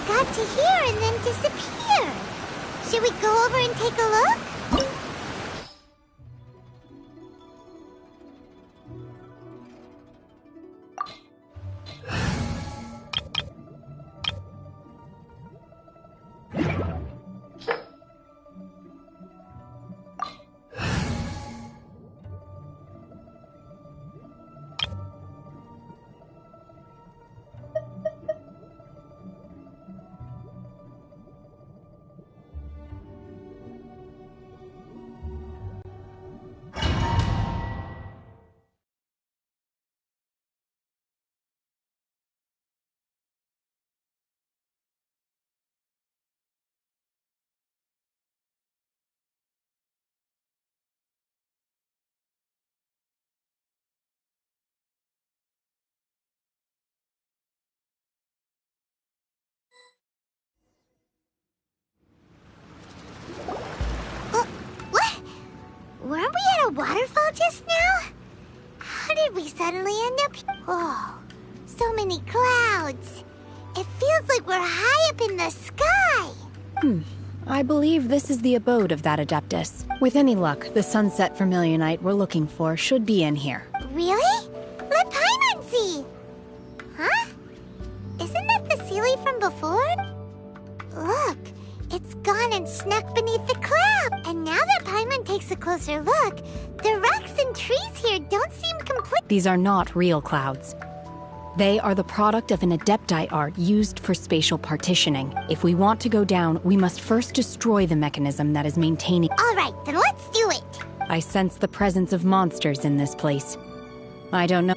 Got to here and then disappeared. Should we go over and take a look? Weren't we at a waterfall just now? How did we suddenly end up here? Oh, so many clouds. It feels like we're high up in the sky. I believe this is the abode of that Adeptus. With any luck, the sunset vermilionite we're looking for should be in here. Really? Let Paimon see. Huh? Isn't that the Sealy from before? Look, it's gone and snuck beneath the cloud. And now that Paimon takes a closer look, the rocks and trees here don't seem complete. These are not real clouds. They are the product of an Adepti art used for spatial partitioning. If we want to go down, we must first destroy the mechanism that is maintaining. All right, then let's do it. I sense the presence of monsters in this place. I don't know.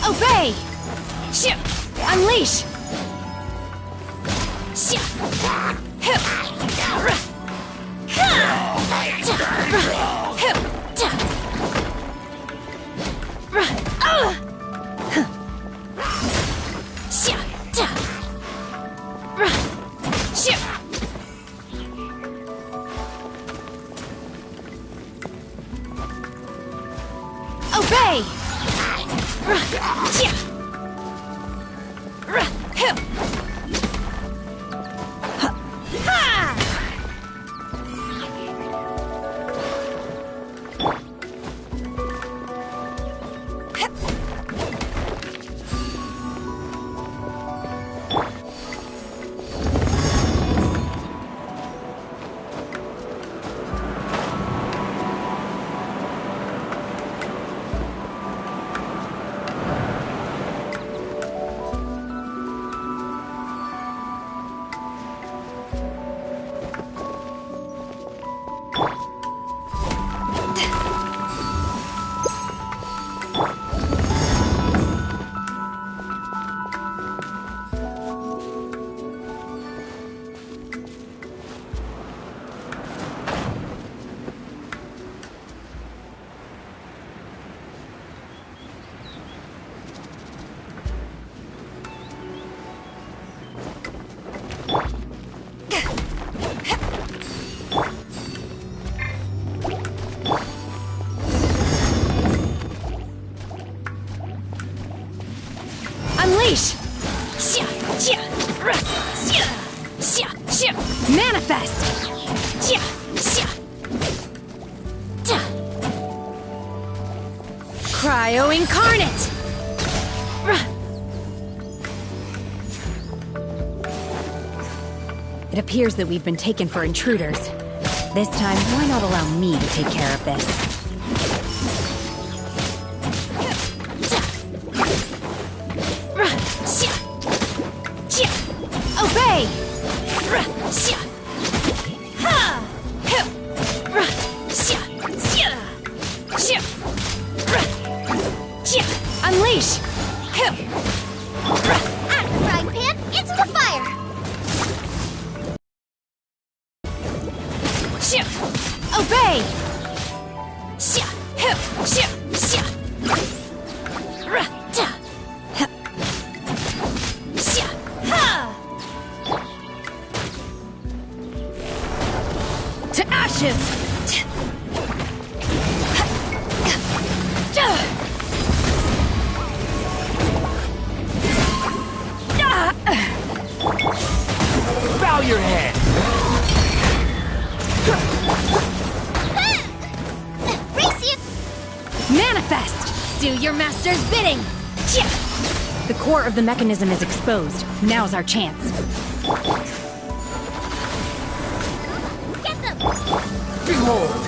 Obey! Unleash! Obey! Manifest! Cryo incarnate! It appears that we've been taken for intruders. This time, why not allow me to take care of this? Obey! Unleash! Out of the frying pan, into the fire! Obey! To ashes! Bow your head! Manifest! Do your master's bidding! The core of the mechanism is exposed. Now's our chance. Get them! Behold!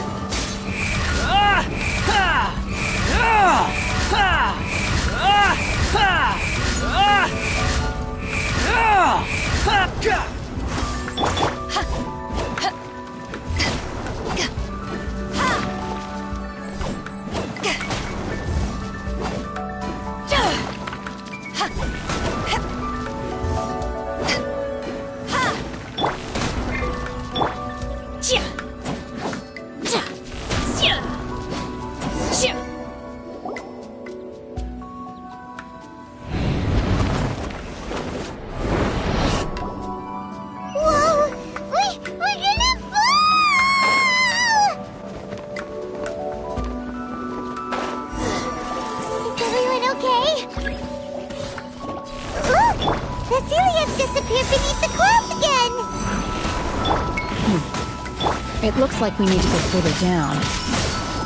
It looks like we need to go further down.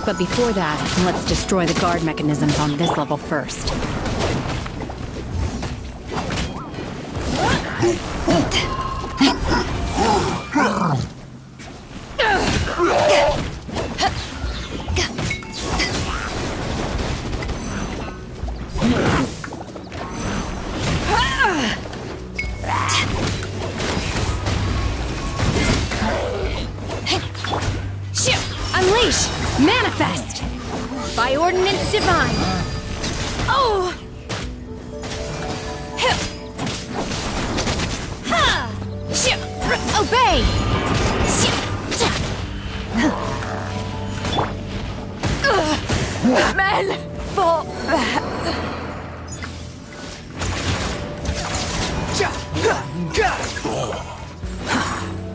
But before that, let's destroy the guard mechanisms on this level first. Unleash! Manifest! By ordinance divine! Oh! Obey! Men! Fall back!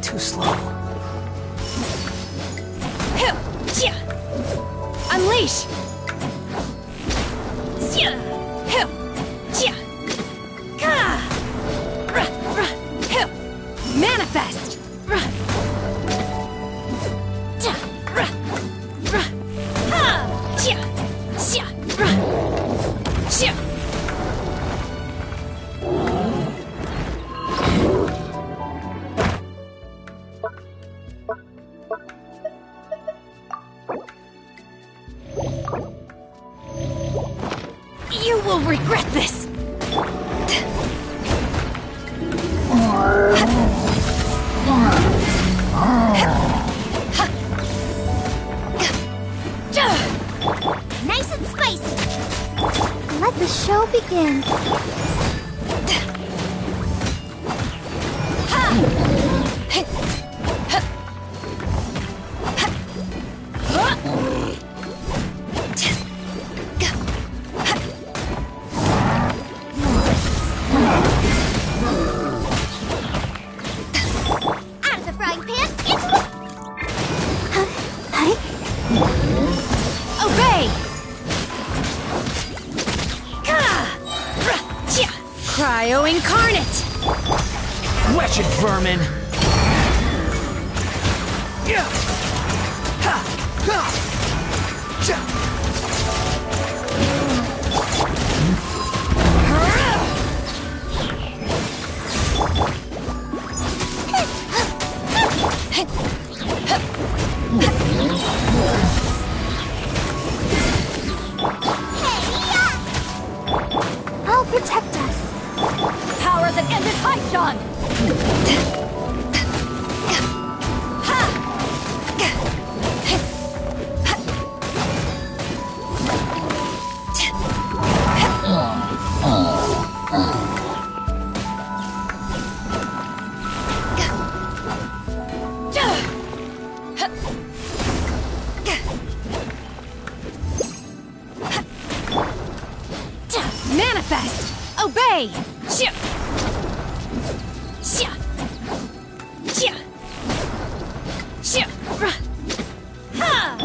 Too slow. Unleash! Manifest! You will regret this! Nice and spicy! Let the show begin. Out of the frying pan, into the... Obey! Cryo incarnate! Wretched vermin! Obey! Shia! Shia! Shia! Shia! Ha!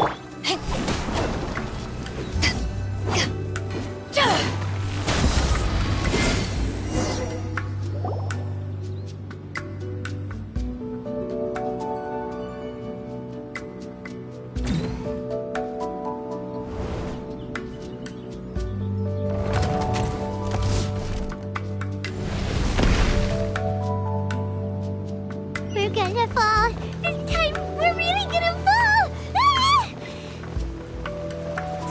We're gonna fall. This time, we're really gonna fall. Ah!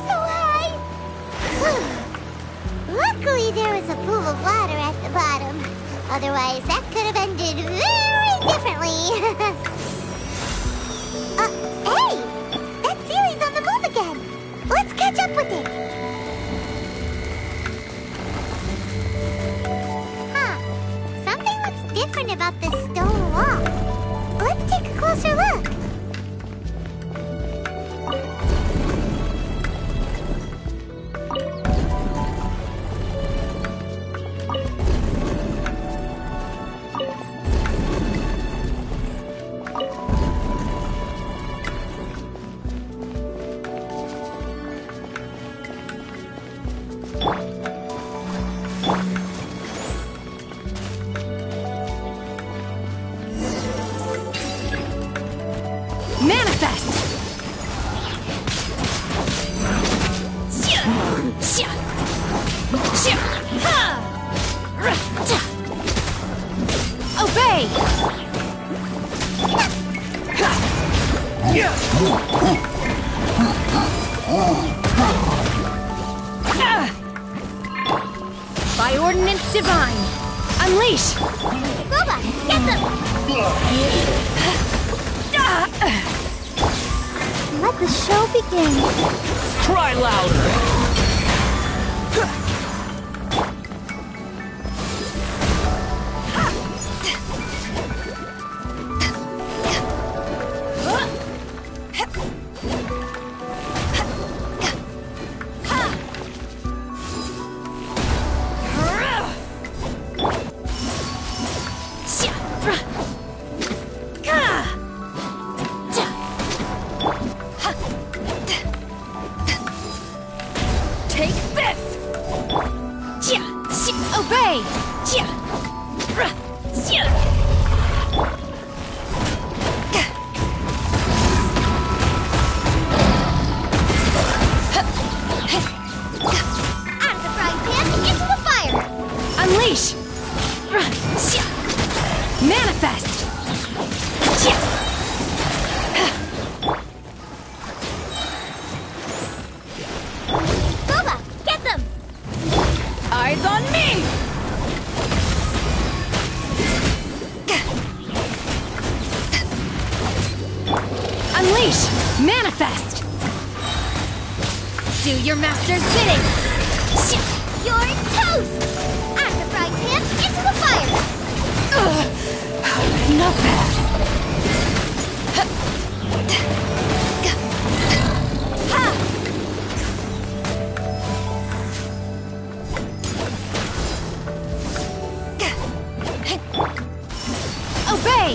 So high. Luckily, there was a pool of water at the bottom. Otherwise, that could have ended very differently. Hey! That Sealy's on the move again. Let's catch up with it. Huh. Something looks different about this stone wall. Let's take a closer look. Manifest! Shia! Shia! Shia! Ha! Ta! Obey! By ordinance divine, unleash! Boba, get them! Let the show begin. Try louder! Take this! Chia! Obey! Chia! Chia! Out of the frying pan, into the fire! Unleash! Chia! Manifest! Chia! Boba, get them! Eyes on me! Unleash! Manifest! Do your master's bidding! You're toast! Out of the frying pan, into the fire! Not bad. Obey!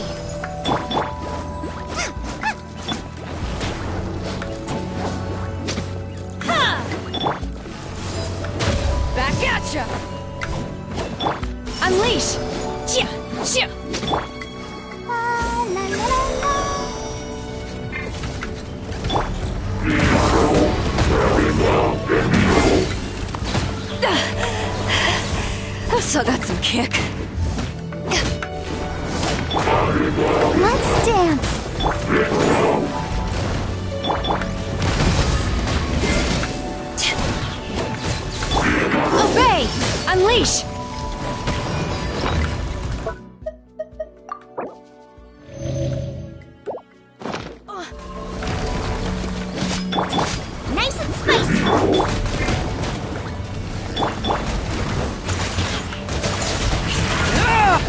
Back at ya! Unleash! Chia! Chia! La, la, la, la. I still got some kick. Let's dance. Obey! Unleash! Nice and spicy.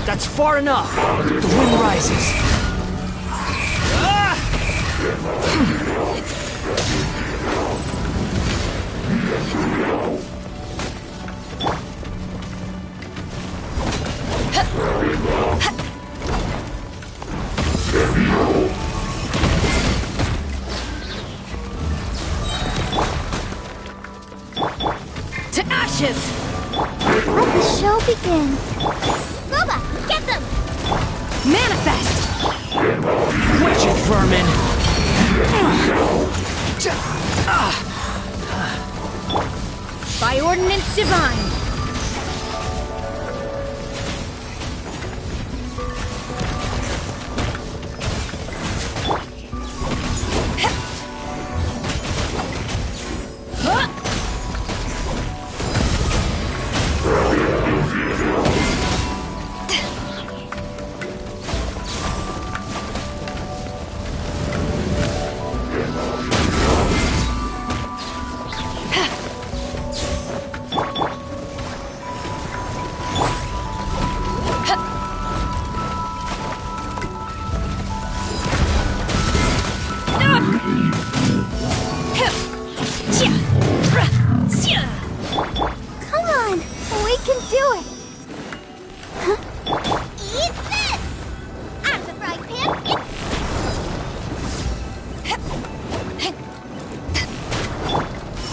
That's far enough! The wind rises. To ashes! Let the show begin. Boba, get them! Manifest! Wretched vermin! By ordinance divine! Come on, we can do it. Eat this! Out of the frying pan.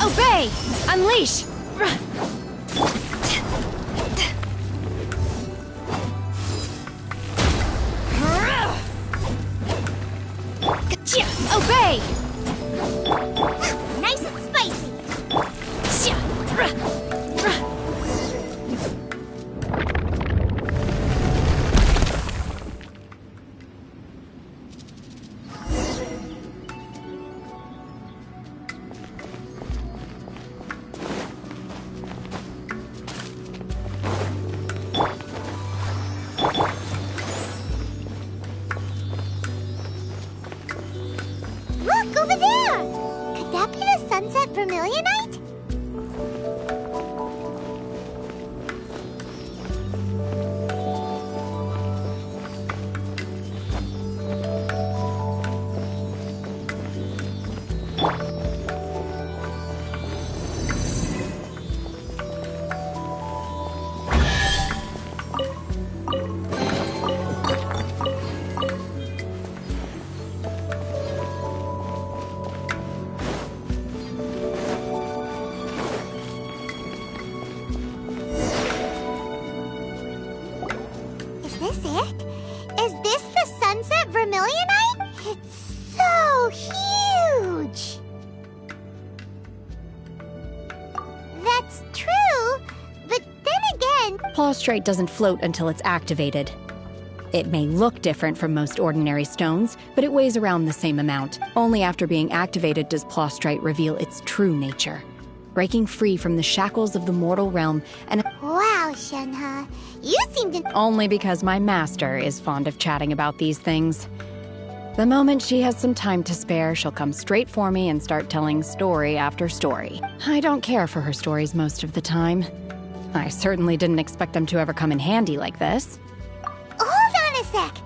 Obey! Unleash! Obey! Nice and spicy. Look, over there! Could that be the sunset vermilionite? Is this it? Is this the sunset vermilionite? It's so huge! That's true, but then again... Plaustrite doesn't float until it's activated. It may look different from most ordinary stones, but it weighs around the same amount. Only after being activated does Plaustrite reveal its true nature, breaking free from the shackles of the mortal realm and... Wow, Shenhe, you seem to... Only because my master is fond of chatting about these things. The moment she has some time to spare, she'll come straight for me and start telling story after story. I don't care for her stories most of the time. I certainly didn't expect them to ever come in handy like this. Hold on a sec.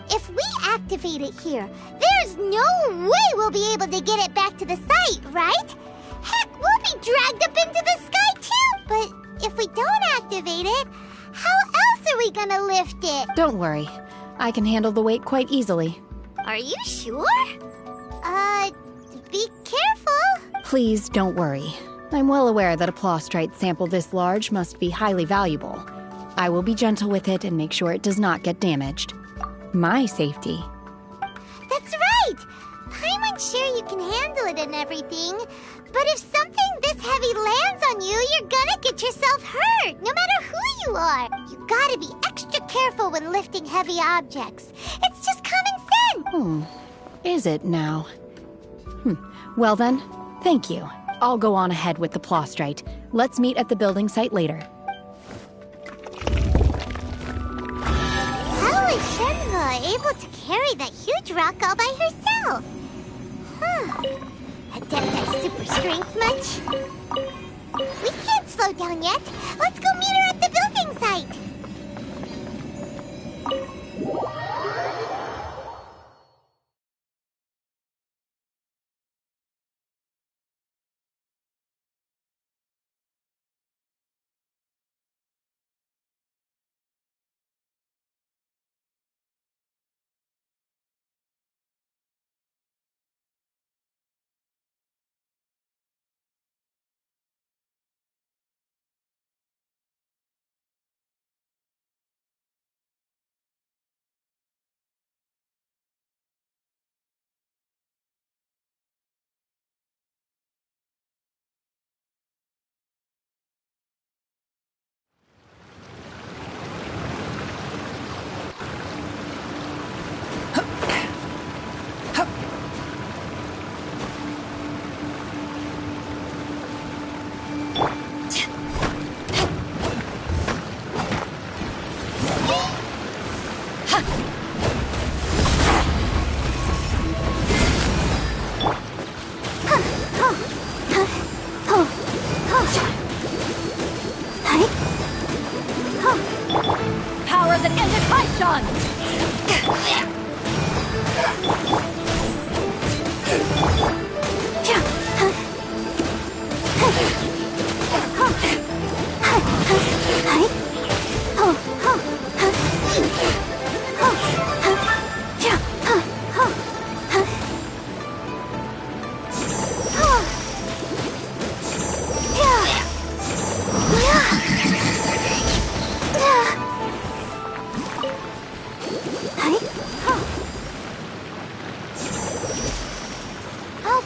If we activate it here, there's no way we'll be able to get it back to the site, right? Heck, we'll be dragged up into the sky too! But if we don't activate it, how else are we gonna lift it? Don't worry. I can handle the weight quite easily. Are you sure? Be careful. Please don't worry. I'm well aware that a Plaustrite sample this large must be highly valuable. I will be gentle with it and make sure it does not get damaged. My safety. That's right! Paimon's sure you can handle it and everything, but if something this heavy lands on you, you're gonna get yourself hurt, no matter who you are. You gotta be extra careful when lifting heavy objects. It's just common sense. Is it now? Well then, thank you. I'll go on ahead with the Plaustrite. Let's meet at the building site later. How is Shenhe able to carry that huge rock all by herself? Adepti super strength much? We can't slow down yet. Let's go meet her at the building site.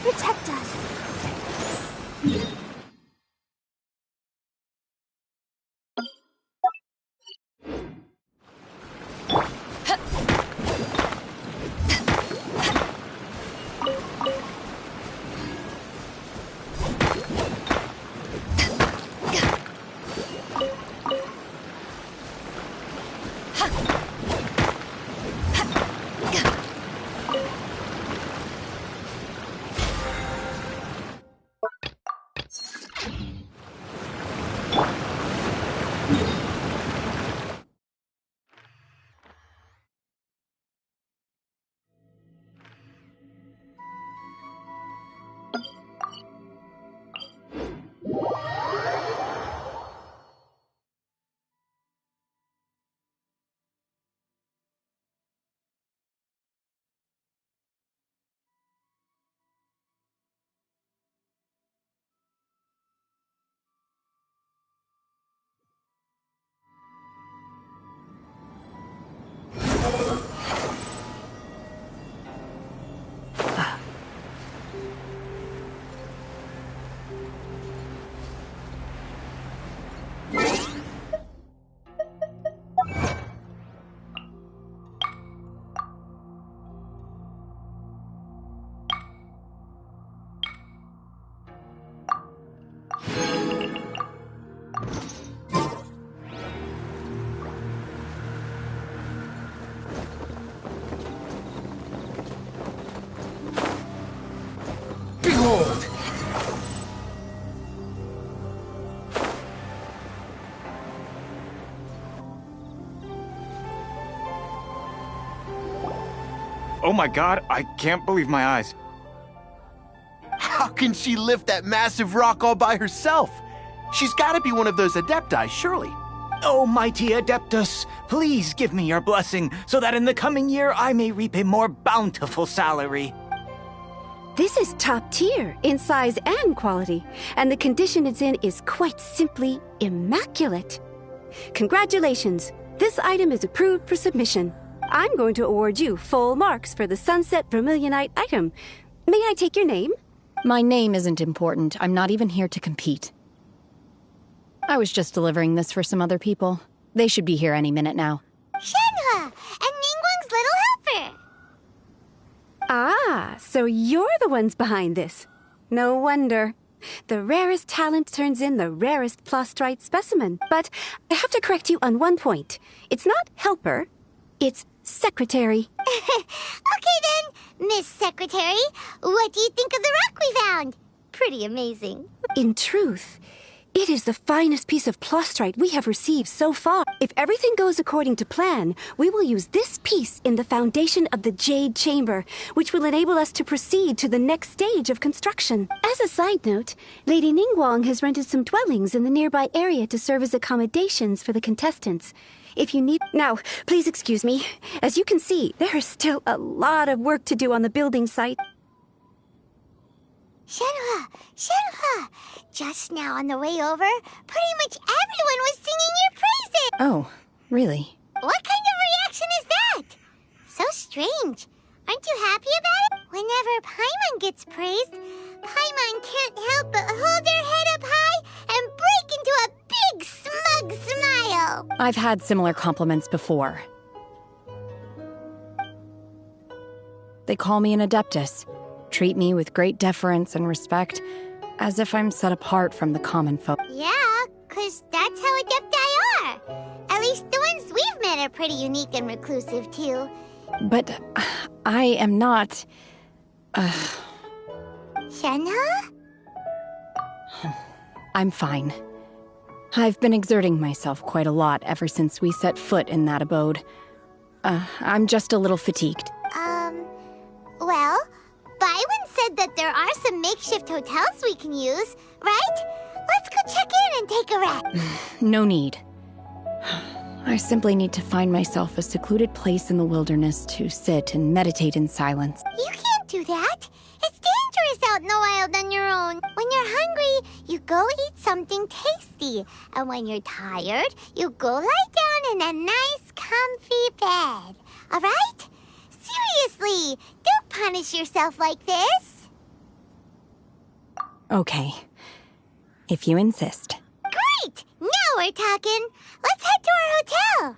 protect us. Behold! Oh my god, I can't believe my eyes. How can she lift that massive rock all by herself? She's gotta be one of those Adepti, surely. Oh, mighty Adeptus, please give me your blessing so that in the coming year I may reap a more bountiful salary. This is top tier in size and quality, and the condition it's in is quite simply immaculate. Congratulations! This item is approved for submission. I'm going to award you full marks for the Sunset Vermilionite item. May I take your name? My name isn't important. I'm not even here to compete. I was just delivering this for some other people. They should be here any minute now. Shenhua, and Ningguang's little helper. Ah, so you're the ones behind this. No wonder. The rarest talent turns in the rarest plastrite specimen. But I have to correct you on one point. It's not helper, it's secretary. Okay then, Miss Secretary, what do you think of the rock we found? Pretty amazing. In truth, it is the finest piece of plastrite we have received so far. If everything goes according to plan, we will use this piece in the foundation of the Jade Chamber, which will enable us to proceed to the next stage of construction. As a side note, Lady Ningguang has rented some dwellings in the nearby area to serve as accommodations for the contestants. If you need... Now, please excuse me. As you can see, there is still a lot of work to do on the building site. Shenhua! Just now on the way over, pretty much everyone was singing your praises! Oh, really? What kind of reaction is that? So strange. Aren't you happy about it? Whenever Paimon gets praised, Paimon can't help but hold their head up high and break into a big smug smile. I've had similar compliments before. They call me an Adeptus, treat me with great deference and respect, as if I'm set apart from the common folk. Yeah, 'cause that's how Adepti are. At least the ones we've met are pretty unique and reclusive, too. But I am not... Shenhua? I'm fine. I've been exerting myself quite a lot ever since we set foot in that abode. I'm just a little fatigued. Well, Byron said that there are some makeshift hotels we can use, right? Let's go check in and take a rest. No need. I simply need to find myself a secluded place in the wilderness to sit and meditate in silence. You can't do that. It's dangerous out in the wild on your own. When you're hungry, you go eat something tasty. And when you're tired, you go lie down in a nice, comfy bed. All right? Seriously, don't punish yourself like this. Okay. If you insist. Great! Now we're talking. Let's head to our hotel.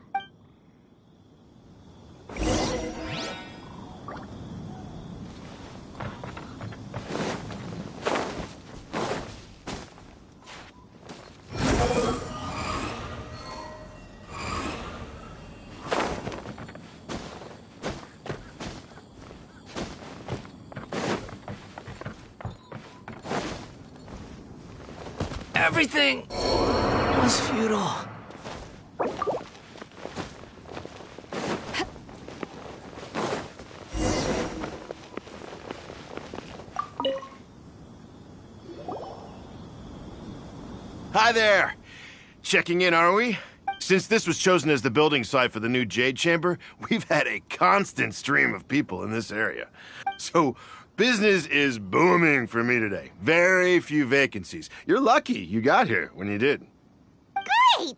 Everything was futile. Hi there! Checking in, are we? Since this was chosen as the building site for the new Jade Chamber, we've had a constant stream of people in this area. So, business is booming for me today. Very few vacancies. You're lucky you got here when you did. Great!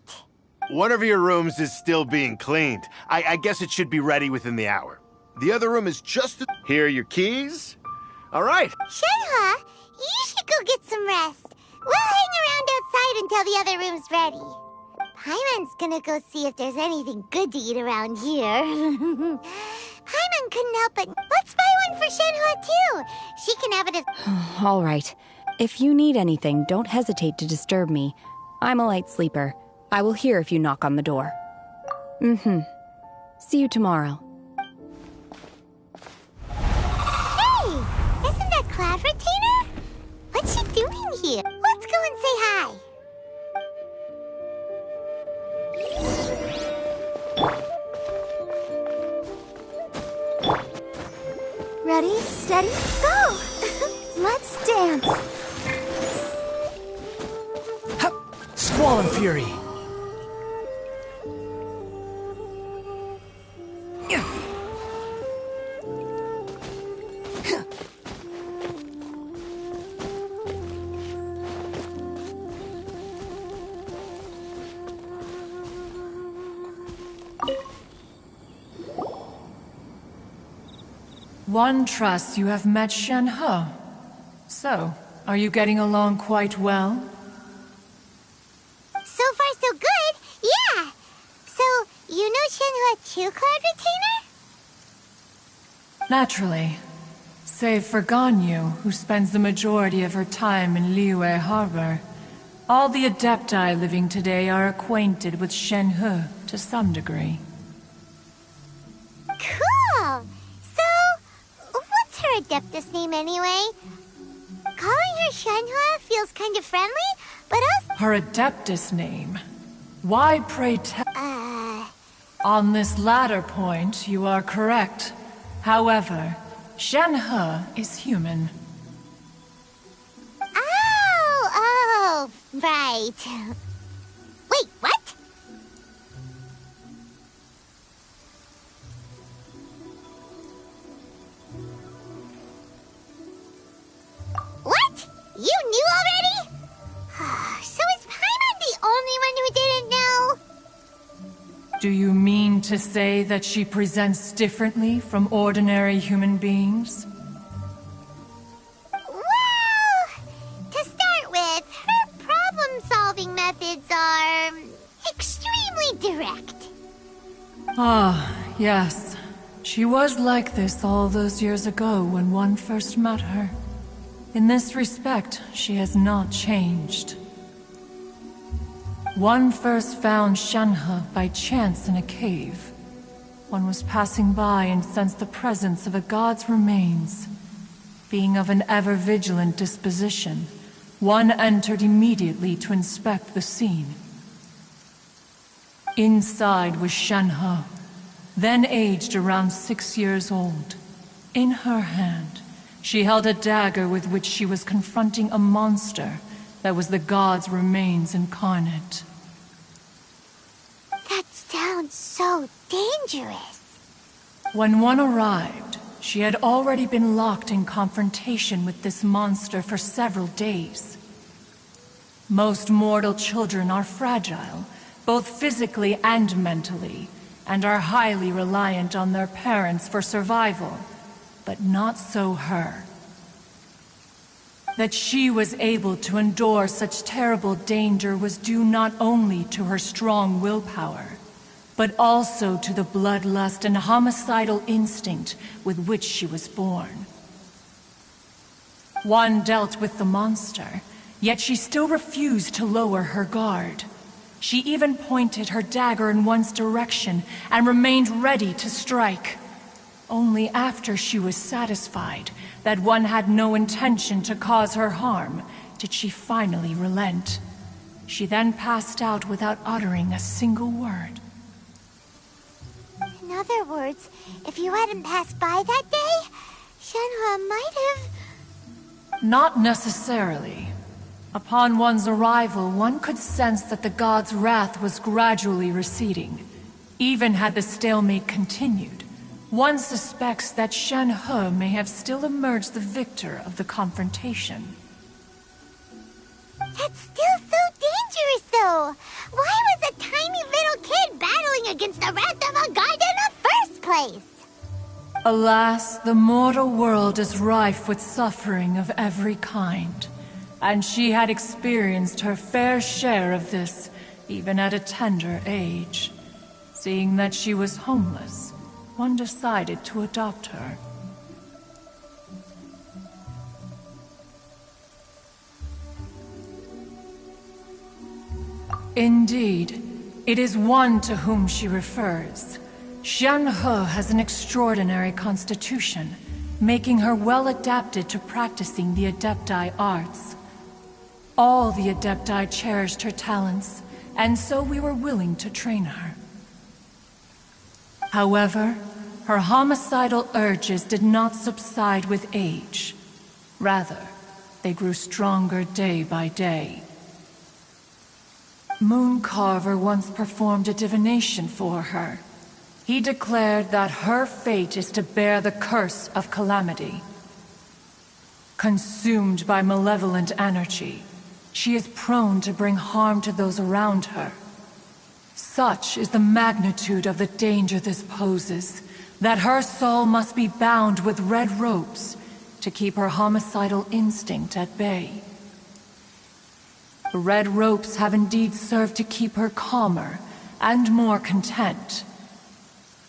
One of your rooms is still being cleaned. I guess it should be ready within the hour. The other room is just... Here are your keys. All right. Shenhua, you should go get some rest. We'll hang around outside until the other room's ready. Paimon's gonna go see if there's anything good to eat around here. Paimon couldn't help it. Let's buy one for Shenhua, too. She can have it as... All right. If you need anything, don't hesitate to disturb me. I'm a light sleeper. I will hear if you knock on the door. See you tomorrow. Hey! Isn't that Cloud Retainer? What's she doing here? Let's go and say hi. Ready, steady, go! Let's dance. Squall and Fury. One trusts you have met Shenhe. So, are you getting along quite well? So far, so good. Yeah. So, you know Shenhua too, Cloud Retainer? Naturally. Save for Ganyu, who spends the majority of her time in Liyue Harbor. All the Adepti living today are acquainted with Shenhe to some degree. Cool! So, what's her Adeptus name anyway? Calling her Shenhua feels kind of friendly, but also... Her Adeptus name? Why pray tell? On this latter point, you are correct. However, Shenhe is human. Oh, right. Wait, what? What? You knew already? So is Paimon the only one who didn't know? Do you mean to say that she presents differently from ordinary human beings? Well, to start with, her problem-solving methods are extremely direct. Ah, yes. She was like this all those years ago when one first met her. In this respect, she has not changed. One first found Shenhe by chance in a cave. One was passing by and sensed the presence of a god's remains. Being of an ever-vigilant disposition, one entered immediately to inspect the scene. Inside was Shenhe, then aged around 6 years old. In her hand, she held a dagger with which she was confronting a monster that was the god's remains incarnate. That sounds so dangerous. When one arrived, she had already been locked in confrontation with this monster for several days. Most mortal children are fragile, both physically and mentally, and are highly reliant on their parents for survival. But not so her. That she was able to endure such terrible danger was due not only to her strong willpower, but also to the bloodlust and homicidal instinct with which she was born. One dealt with the monster, yet she still refused to lower her guard. She even pointed her dagger in one's direction and remained ready to strike. Only after she was satisfied that one had no intention to cause her harm did she finally relent. She then passed out without uttering a single word. In other words, if you hadn't passed by that day, Shenhe might have... Not necessarily. Upon one's arrival, one could sense that the god's wrath was gradually receding. Even had the stalemate continued, one suspects that Shenhe may have still emerged the victor of the confrontation. That's still so dangerous, though! Why was a tiny little kid battling against the wrath of a god in the first place? Alas, the mortal world is rife with suffering of every kind, and she had experienced her fair share of this, even at a tender age. Seeing that she was homeless, one decided to adopt her. Indeed, it is one to whom she refers. Shenhe has an extraordinary constitution, making her well adapted to practicing the Adepti arts. All the Adepti cherished her talents, and so we were willing to train her. However, her homicidal urges did not subside with age. Rather, they grew stronger day by day. Mooncarver once performed a divination for her. He declared that her fate is to bear the curse of calamity. Consumed by malevolent energy, she is prone to bring harm to those around her. Such is the magnitude of the danger this poses, that her soul must be bound with red ropes to keep her homicidal instinct at bay. The red ropes have indeed served to keep her calmer and more content.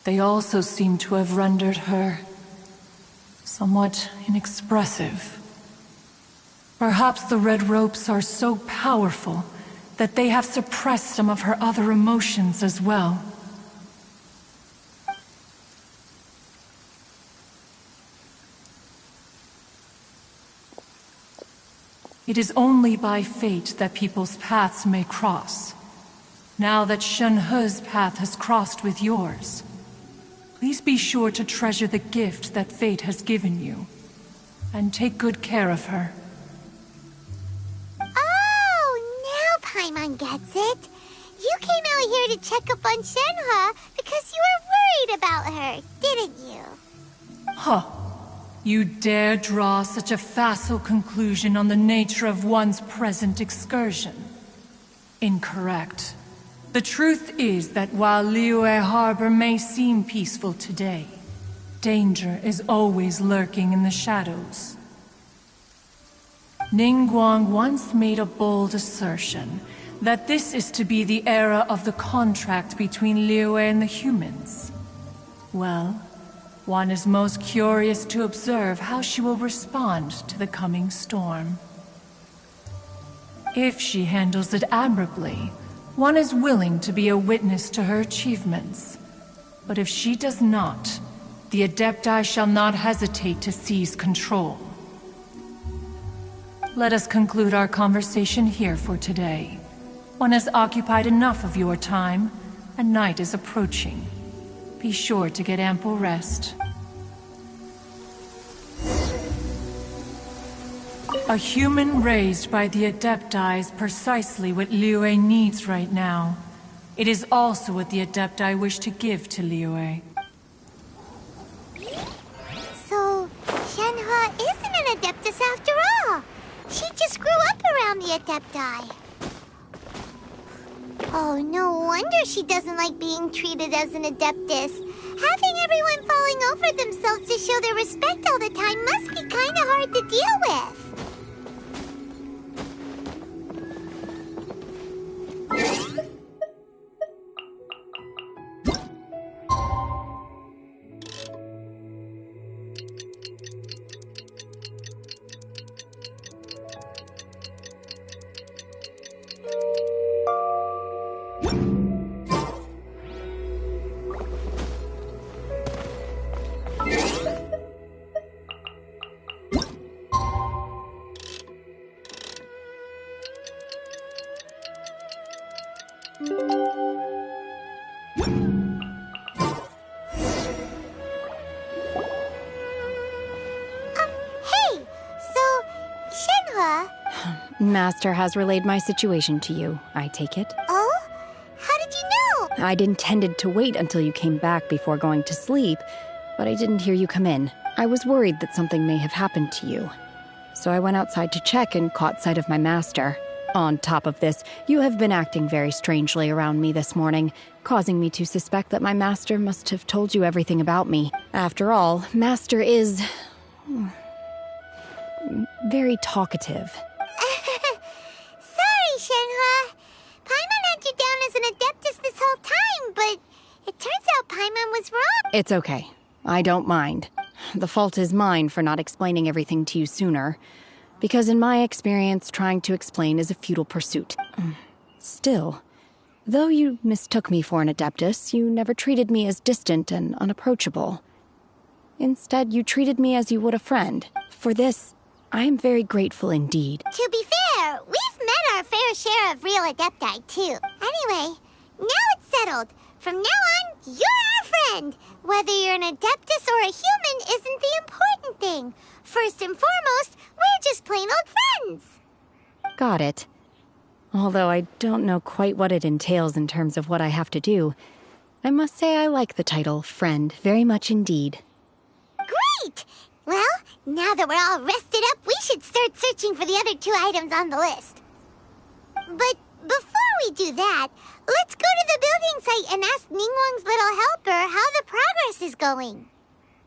They also seem to have rendered her somewhat inexpressive. Perhaps the red ropes are so powerful that they have suppressed some of her other emotions as well. It is only by fate that people's paths may cross. Now that Shenhe's path has crossed with yours, please be sure to treasure the gift that fate has given you, and take good care of her. Oh, now Paimon gets it. You came out here to check up on Shenhe because you were worried about her, didn't you? Huh. You dare draw such a facile conclusion on the nature of one's present excursion? Incorrect. The truth is that while Liyue Harbor may seem peaceful today, danger is always lurking in the shadows. Ningguang once made a bold assertion that this is to be the era of the contract between Liyue and the humans. Well, one is most curious to observe how she will respond to the coming storm. If she handles it admirably, one is willing to be a witness to her achievements. But if she does not, the Adepti shall not hesitate to seize control. Let us conclude our conversation here for today. One has occupied enough of your time, and night is approaching. Be sure to get ample rest. A human raised by the Adepti is precisely what Liyue needs right now. It is also what the Adepti wish to give to Liyue. So, Shenhe isn't an Adeptus after all. She just grew up around the Adepti. Oh, no wonder she doesn't like being treated as an Adeptus. Having everyone falling over themselves to show their respect all the time must be kinda hard to deal with. Hey! So, Shenhua... Master has relayed my situation to you, I take it. Oh? How did you know? I'd intended to wait until you came back before going to sleep, but I didn't hear you come in. I was worried that something may have happened to you. So I went outside to check and caught sight of my master. On top of this, you have been acting very strangely around me this morning, causing me to suspect that my master must have told you everything about me. After all, master is... very talkative. Sorry, Shenhua. Paimon had you down as an Adeptus this whole time, but it turns out Paimon was wrong. It's okay. I don't mind. The fault is mine for not explaining everything to you sooner, because in my experience, trying to explain is a futile pursuit. Still, though you mistook me for an Adeptus, you never treated me as distant and unapproachable. Instead, you treated me as you would a friend. For this, I am very grateful indeed. To be fair, we've met our fair share of real Adepti, too. Anyway, now it's settled. From now on, you're our friend. Whether you're an Adeptus or a human isn't the important thing. First and foremost, we're just plain old friends. Got it. Although I don't know quite what it entails in terms of what I have to do, I must say I like the title, Friend, very much indeed. Great! Well, now that we're all rested up, we should start searching for the other 2 items on the list. But before we do that, let's go to the building site and ask Ningguang's little helper how the progress is going.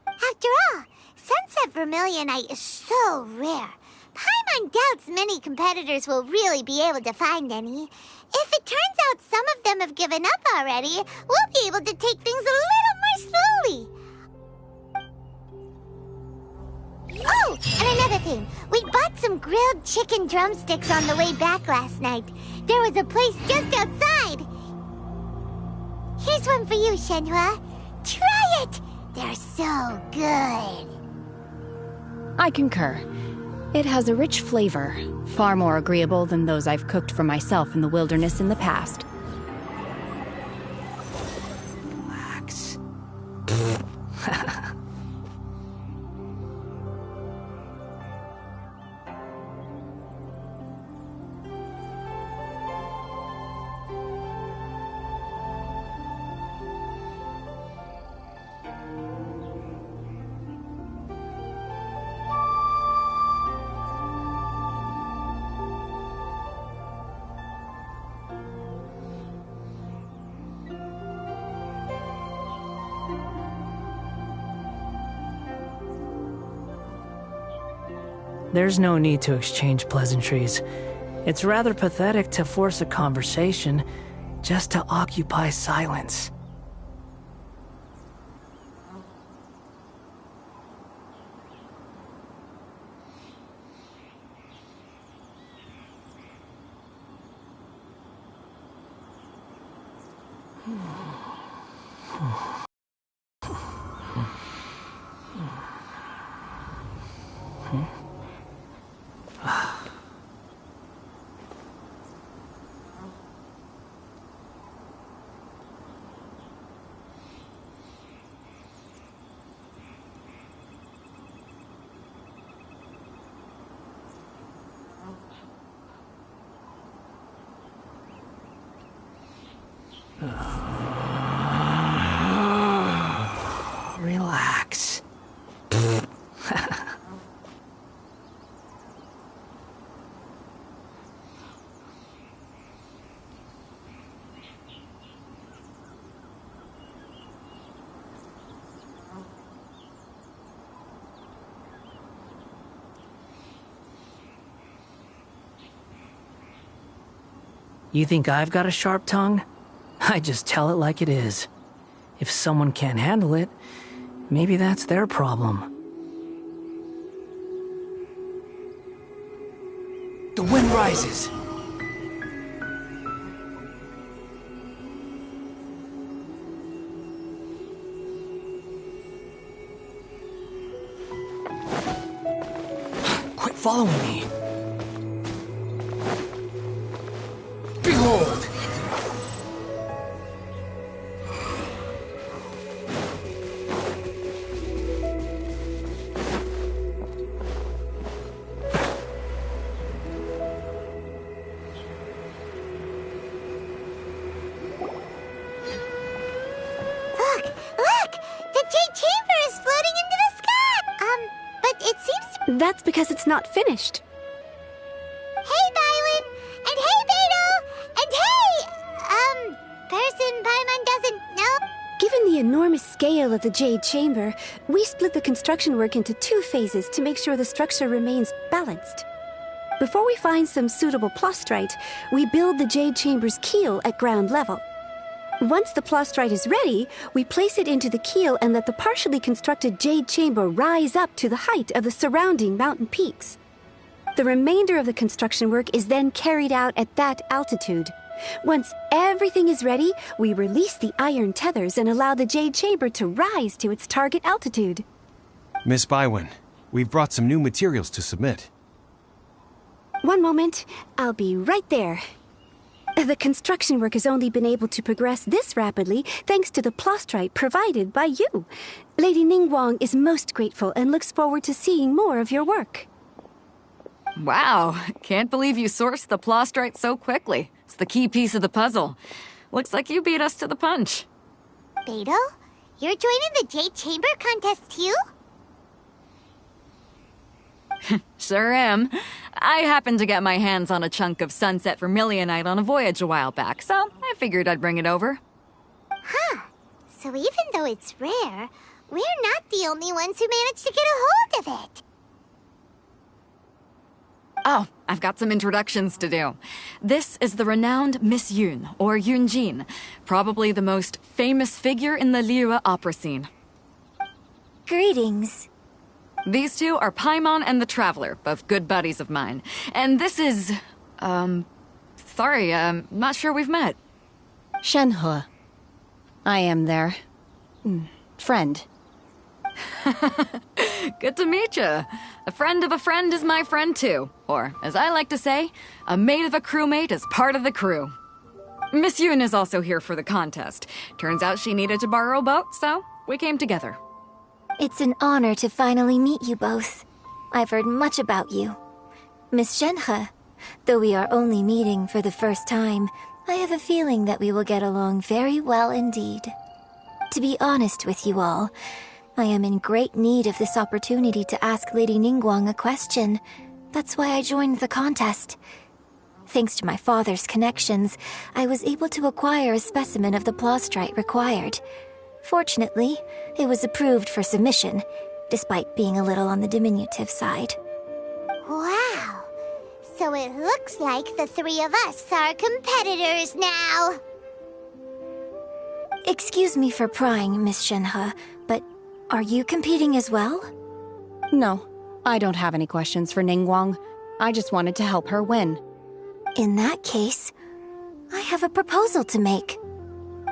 After all, Sunset Vermilionite is so rare. Paimon doubts many competitors will really be able to find any. If it turns out some of them have given up already, we'll be able to take things a little more slowly. Oh, and another thing. We bought some grilled chicken drumsticks on the way back last night. There was a place just outside. Here's one for you, Shenhua. Try it! They're so good. I concur. It has a rich flavor, far more agreeable than those I've cooked for myself in the wilderness in the past. Relax. There's no need to exchange pleasantries. It's rather pathetic to force a conversation just to occupy silence. Relax. You think I've got a sharp tongue? I just tell it like it is. If someone can't handle it, maybe that's their problem. The wind rises. Quit following me. Behold! That's because it's not finished. Hey, Bywin! And hey, Beto! And hey, person Paimon doesn't know? Given the enormous scale of the Jade Chamber, we split the construction work into 2 phases to make sure the structure remains balanced. Before we find some suitable plastrite, we build the Jade Chamber's keel at ground level. Once the plastrite is ready, we place it into the keel and let the partially constructed Jade Chamber rise up to the height of the surrounding mountain peaks. The remainder of the construction work is then carried out at that altitude. Once everything is ready, we release the iron tethers and allow the Jade Chamber to rise to its target altitude. Miss Bywin, we've brought some new materials to submit. One moment, I'll be right there. The construction work has only been able to progress this rapidly thanks to the plastrite provided by you. Lady Ningguang is most grateful and looks forward to seeing more of your work. Wow, can't believe you sourced the plastrite so quickly. It's the key piece of the puzzle. Looks like you beat us to the punch. Beto, you're joining the Jade Chamber contest too? Sure am. I happened to get my hands on a chunk of sunset vermilionite on a voyage a while back, so I figured I'd bring it over. Huh. So even though it's rare, we're not the only ones who managed to get a hold of it. Oh, I've got some introductions to do. This is the renowned Miss Yun, or Yunjin, probably the most famous figure in the Liyue opera scene. Greetings. These two are Paimon and the Traveler, both good buddies of mine. And this is... sorry, not sure we've met. Shenhe. I am their... friend. Good to meet you. A friend of a friend is my friend too. Or, as I like to say, a mate of a crewmate is part of the crew. Miss Yun is also here for the contest. Turns out she needed to borrow a boat, so we came together. It's an honor to finally meet you both. I've heard much about you. Miss Shenhe, though we are only meeting for the first time, I have a feeling that we will get along very well indeed. To be honest with you all, I am in great need of this opportunity to ask Lady Ningguang a question. That's why I joined the contest. Thanks to my father's connections, I was able to acquire a specimen of the plastrite required. Fortunately, it was approved for submission, despite being a little on the diminutive side. Wow. So it looks like the 3 of us are competitors now. Excuse me for prying, Miss Shenhe, but are you competing as well? No, I don't have any questions for Ningguang. I just wanted to help her win. In that case, I have a proposal to make.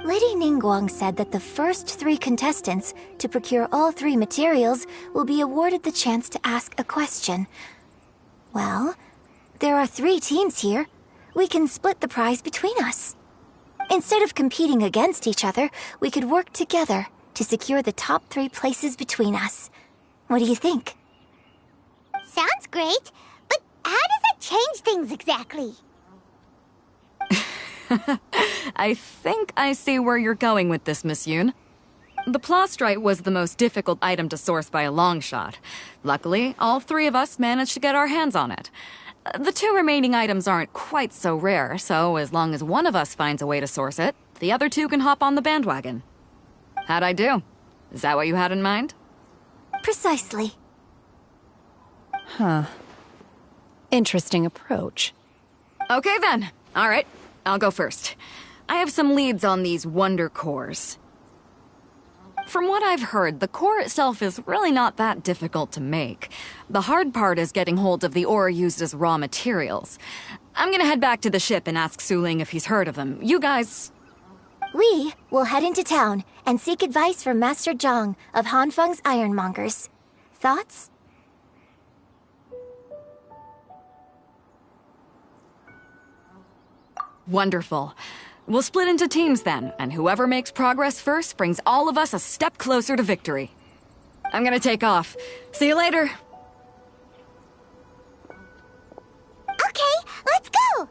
Lady Ningguang said that the first 3 contestants to procure all 3 materials will be awarded the chance to ask a question. Well, there are 3 teams here. We can split the prize between us. Instead of competing against each other, we could work together to secure the top 3 places between us. What do you think? Sounds great, but how does it change things exactly? I think I see where you're going with this, Miss Yun. The plastrite was the most difficult item to source by a long shot. Luckily, all 3 of us managed to get our hands on it. The 2 remaining items aren't quite so rare, so as long as one of us finds a way to source it, the other 2 can hop on the bandwagon. How'd I do? Is that what you had in mind? Precisely. Huh. Interesting approach. Okay then. All right. I'll go first. I have some leads on these wonder cores. From what I've heard, the core itself is really not that difficult to make. The hard part is getting hold of the ore used as raw materials. I'm gonna head back to the ship and ask Su Ling if he's heard of them. You guys... We will head into town and seek advice from Master Zhang of Hanfeng's Ironmongers. Thoughts? Wonderful. We'll split into teams then, and whoever makes progress first brings all of us a step closer to victory. I'm gonna take off. See you later. Okay, let's go!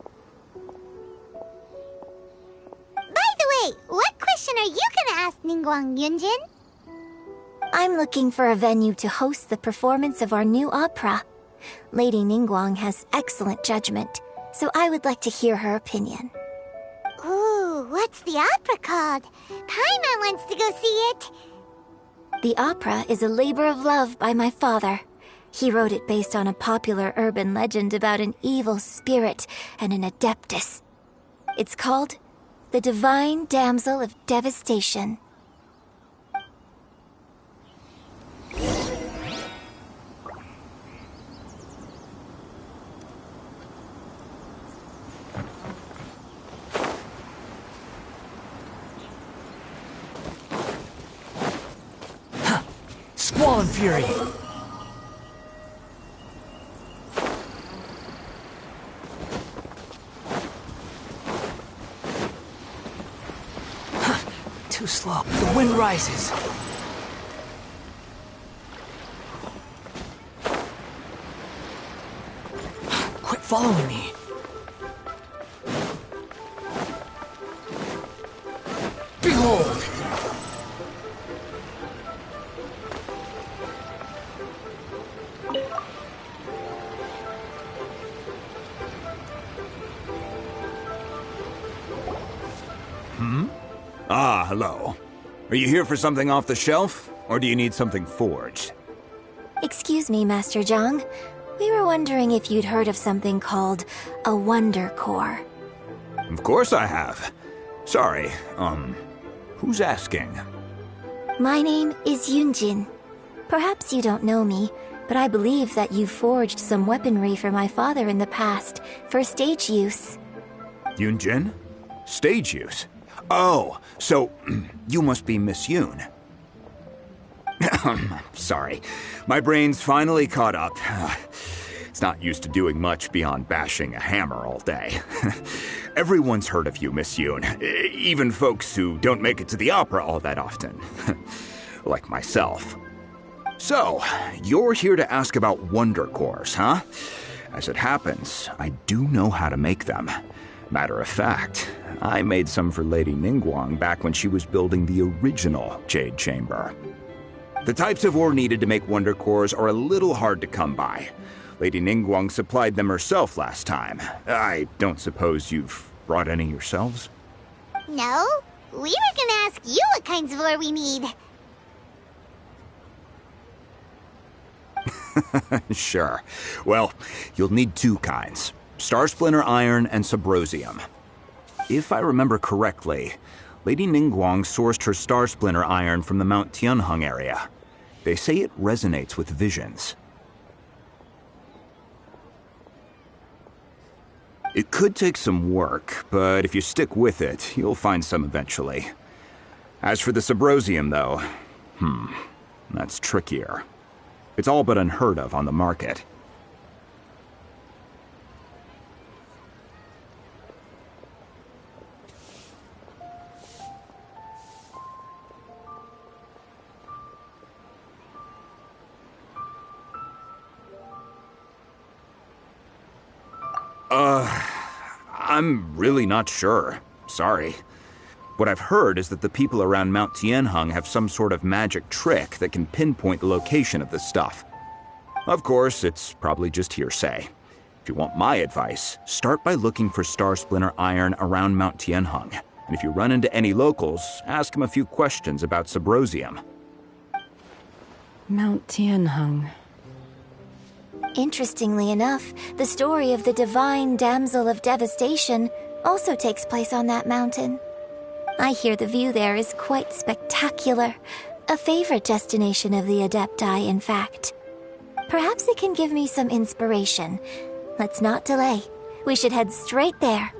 By the way, what question are you gonna ask Ningguang, Yunjin? I'm looking for a venue to host the performance of our new opera. Lady Ningguang has excellent judgment, so I would like to hear her opinion. Ooh, what's the opera called? Paimon wants to go see it. The opera is a labor of love by my father. He wrote it based on a popular urban legend about an evil spirit and an adeptus. It's called The Divine Damsel of Devastation. Squall and Fury! Too slow. The wind rises. Quit following me. Behold! Ah, hello. Are you here for something off the shelf, or do you need something forged? Excuse me, Master Zhang. We were wondering if you'd heard of something called a Wonder Core. Of course I have. Sorry, who's asking? My name is Yunjin. Perhaps you don't know me, but I believe that you forged some weaponry for my father in the past, for stage use. Yunjin? Stage use? Oh, so you must be Miss Yoon. Sorry, my brain's finally caught up. It's not used to doing much beyond bashing a hammer all day. Everyone's heard of you, Miss Yoon, even folks who don't make it to the opera all that often. Like myself. So, you're here to ask about Wonder Cores, huh? As it happens, I do know how to make them. Matter of fact, I made some for Lady Ningguang back when she was building the original Jade Chamber. The types of ore needed to make Wonder Cores are a little hard to come by. Lady Ningguang supplied them herself last time. I don't suppose you've brought any yourselves? No, we were gonna ask you what kinds of ore we need. Sure. Well, you'll need two kinds. Star Splinter Iron and Subrosium. If I remember correctly, Lady Ningguang sourced her Star Splinter Iron from the Mount Tianheng area. They say it resonates with visions. It could take some work, but if you stick with it, you'll find some eventually. As for the Subrosium, though, that's trickier. It's all but unheard of on the market. I'm really not sure. Sorry. What I've heard is that the people around Mount Tianheng have some sort of magic trick that can pinpoint the location of the stuff. Of course, it's probably just hearsay. If you want my advice, start by looking for Star Splinter Iron around Mount Tianheng. And if you run into any locals, ask them a few questions about Subrosium. Mount Tianheng. Interestingly enough, the story of the Divine Damsel of Devastation also takes place on that mountain. I hear the view there is quite spectacular. A favorite destination of the Adepti, in fact. Perhaps it can give me some inspiration. Let's not delay. We should head straight there.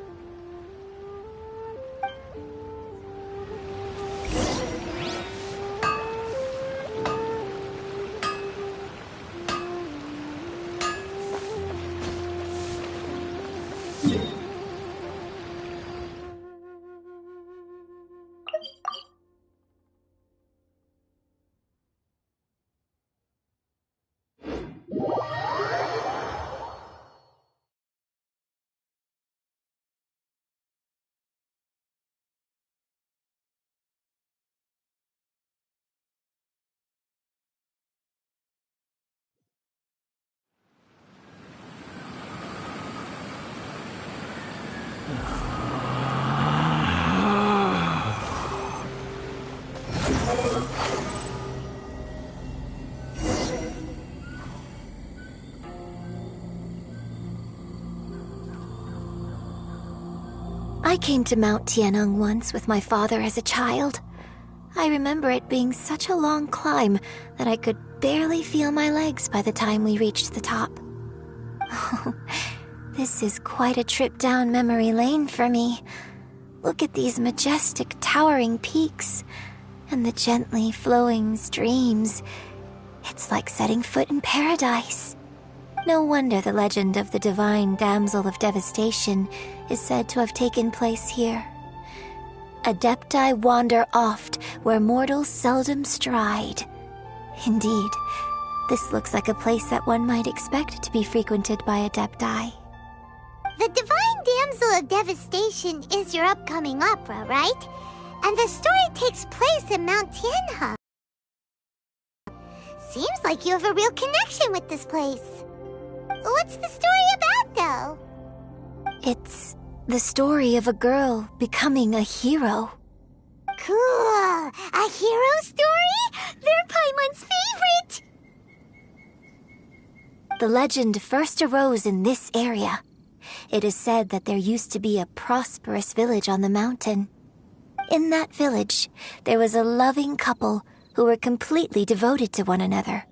I came to Mount Tianeng once with my father as a child. I remember it being such a long climb that I could barely feel my legs by the time we reached the top. Oh, this is quite a trip down memory lane for me. Look at these majestic, towering peaks and the gently flowing streams. It's like setting foot in paradise. No wonder the legend of the divine damsel of devastation is said to have taken place here. Adepti wander oft where mortals seldom stride. Indeed, this looks like a place that one might expect to be frequented by Adepti. The Divine Damsel of Devastation is your upcoming opera, right? And the story takes place in Mount Tianhe. Seems like you have a real connection with this place. What's the story about, though? It's the story of a girl becoming a hero. Cool! A hero story? They're Paimon's favorite! The legend first arose in this area. It is said that there used to be a prosperous village on the mountain. In that village, there was a loving couple who were completely devoted to one another.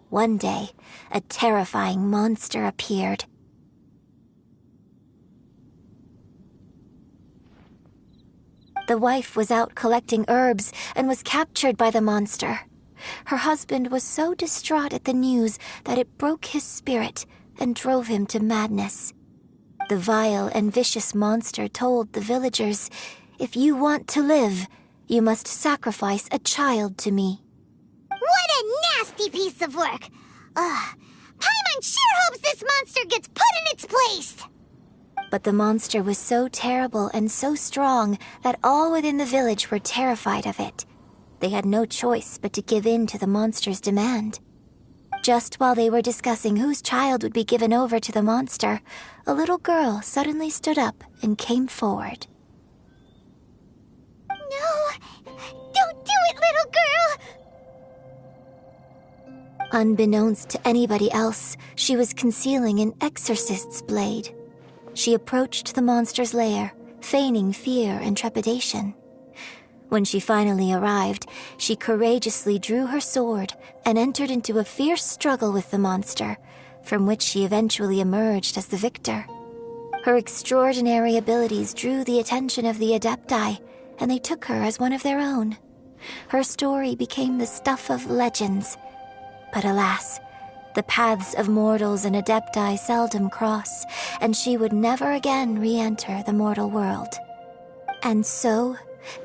One day, a terrifying monster appeared. The wife was out collecting herbs and was captured by the monster. Her husband was so distraught at the news that it broke his spirit and drove him to madness. The vile and vicious monster told the villagers, "If you want to live, you must sacrifice a child to me." What a nasty piece of work! Paimon sure hopes this monster gets put in its place! But the monster was so terrible and so strong that all within the village were terrified of it. They had no choice but to give in to the monster's demand. Just while they were discussing whose child would be given over to the monster, a little girl suddenly stood up and came forward. No! Don't do it, little girl! Unbeknownst to anybody else, she was concealing an exorcist's blade. She approached the monster's lair, feigning fear and trepidation. When she finally arrived, she courageously drew her sword and entered into a fierce struggle with the monster, from which she eventually emerged as the victor. Her extraordinary abilities drew the attention of the Adepti, and they took her as one of their own. Her story became the stuff of legends. But alas, the paths of mortals and Adepti seldom cross, and she would never again re-enter the mortal world. And so,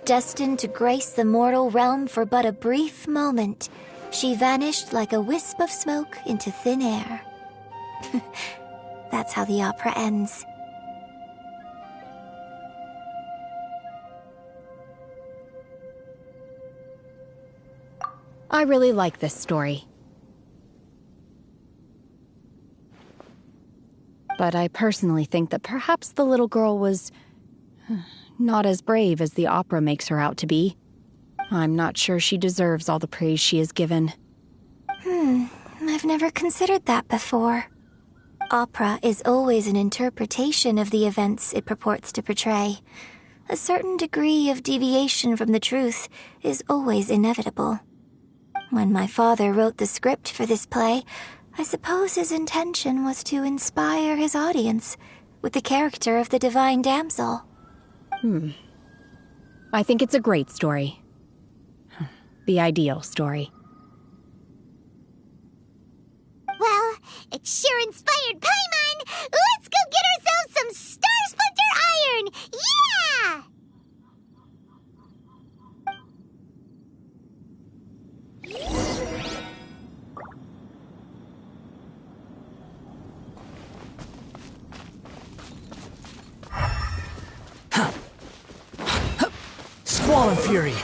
destined to grace the mortal realm for but a brief moment, she vanished like a wisp of smoke into thin air. That's how the opera ends. I really like this story. But I personally think that perhaps the little girl was not as brave as the opera makes her out to be. I'm not sure she deserves all the praise she is given. I've never considered that before. Opera is always an interpretation of the events it purports to portray. A certain degree of deviation from the truth is always inevitable. When my father wrote the script for this play, I suppose his intention was to inspire his audience with the character of the Divine Damsel. I think it's a great story. The ideal story. Well, it sure inspired Paimon! Let's go get ourselves some Star Splinter Iron! Yeah! Squall and Fury.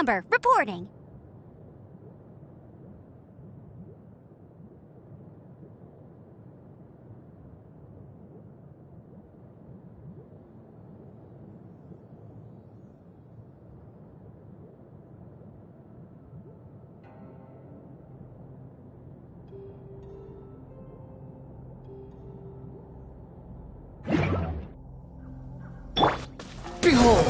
Amber, reporting. Behold!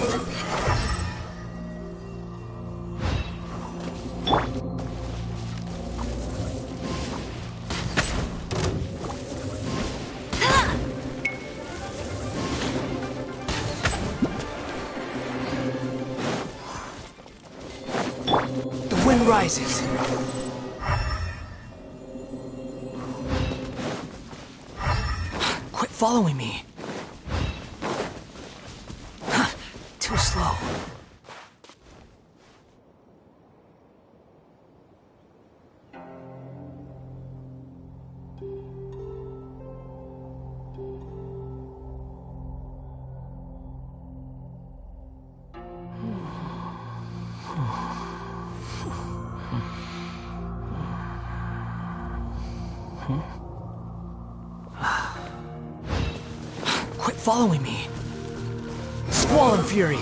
The wind rises. Quit following me. Too slow. Quit following me. Squall and fury.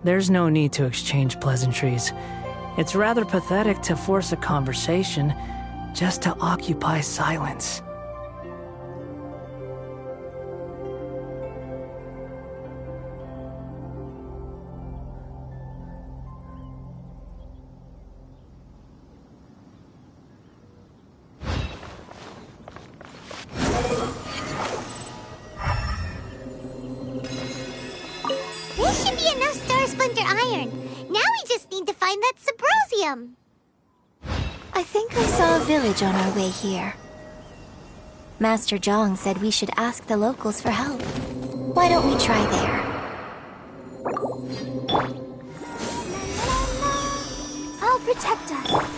There's no need to exchange pleasantries. It's rather pathetic to force a conversation just to occupy silence. This should be enough Star Splinter iron. Now we just need to find that Subrosium. I think I saw a village on our way here. Master Zhang said we should ask the locals for help. Why don't we try there? I'll protect us.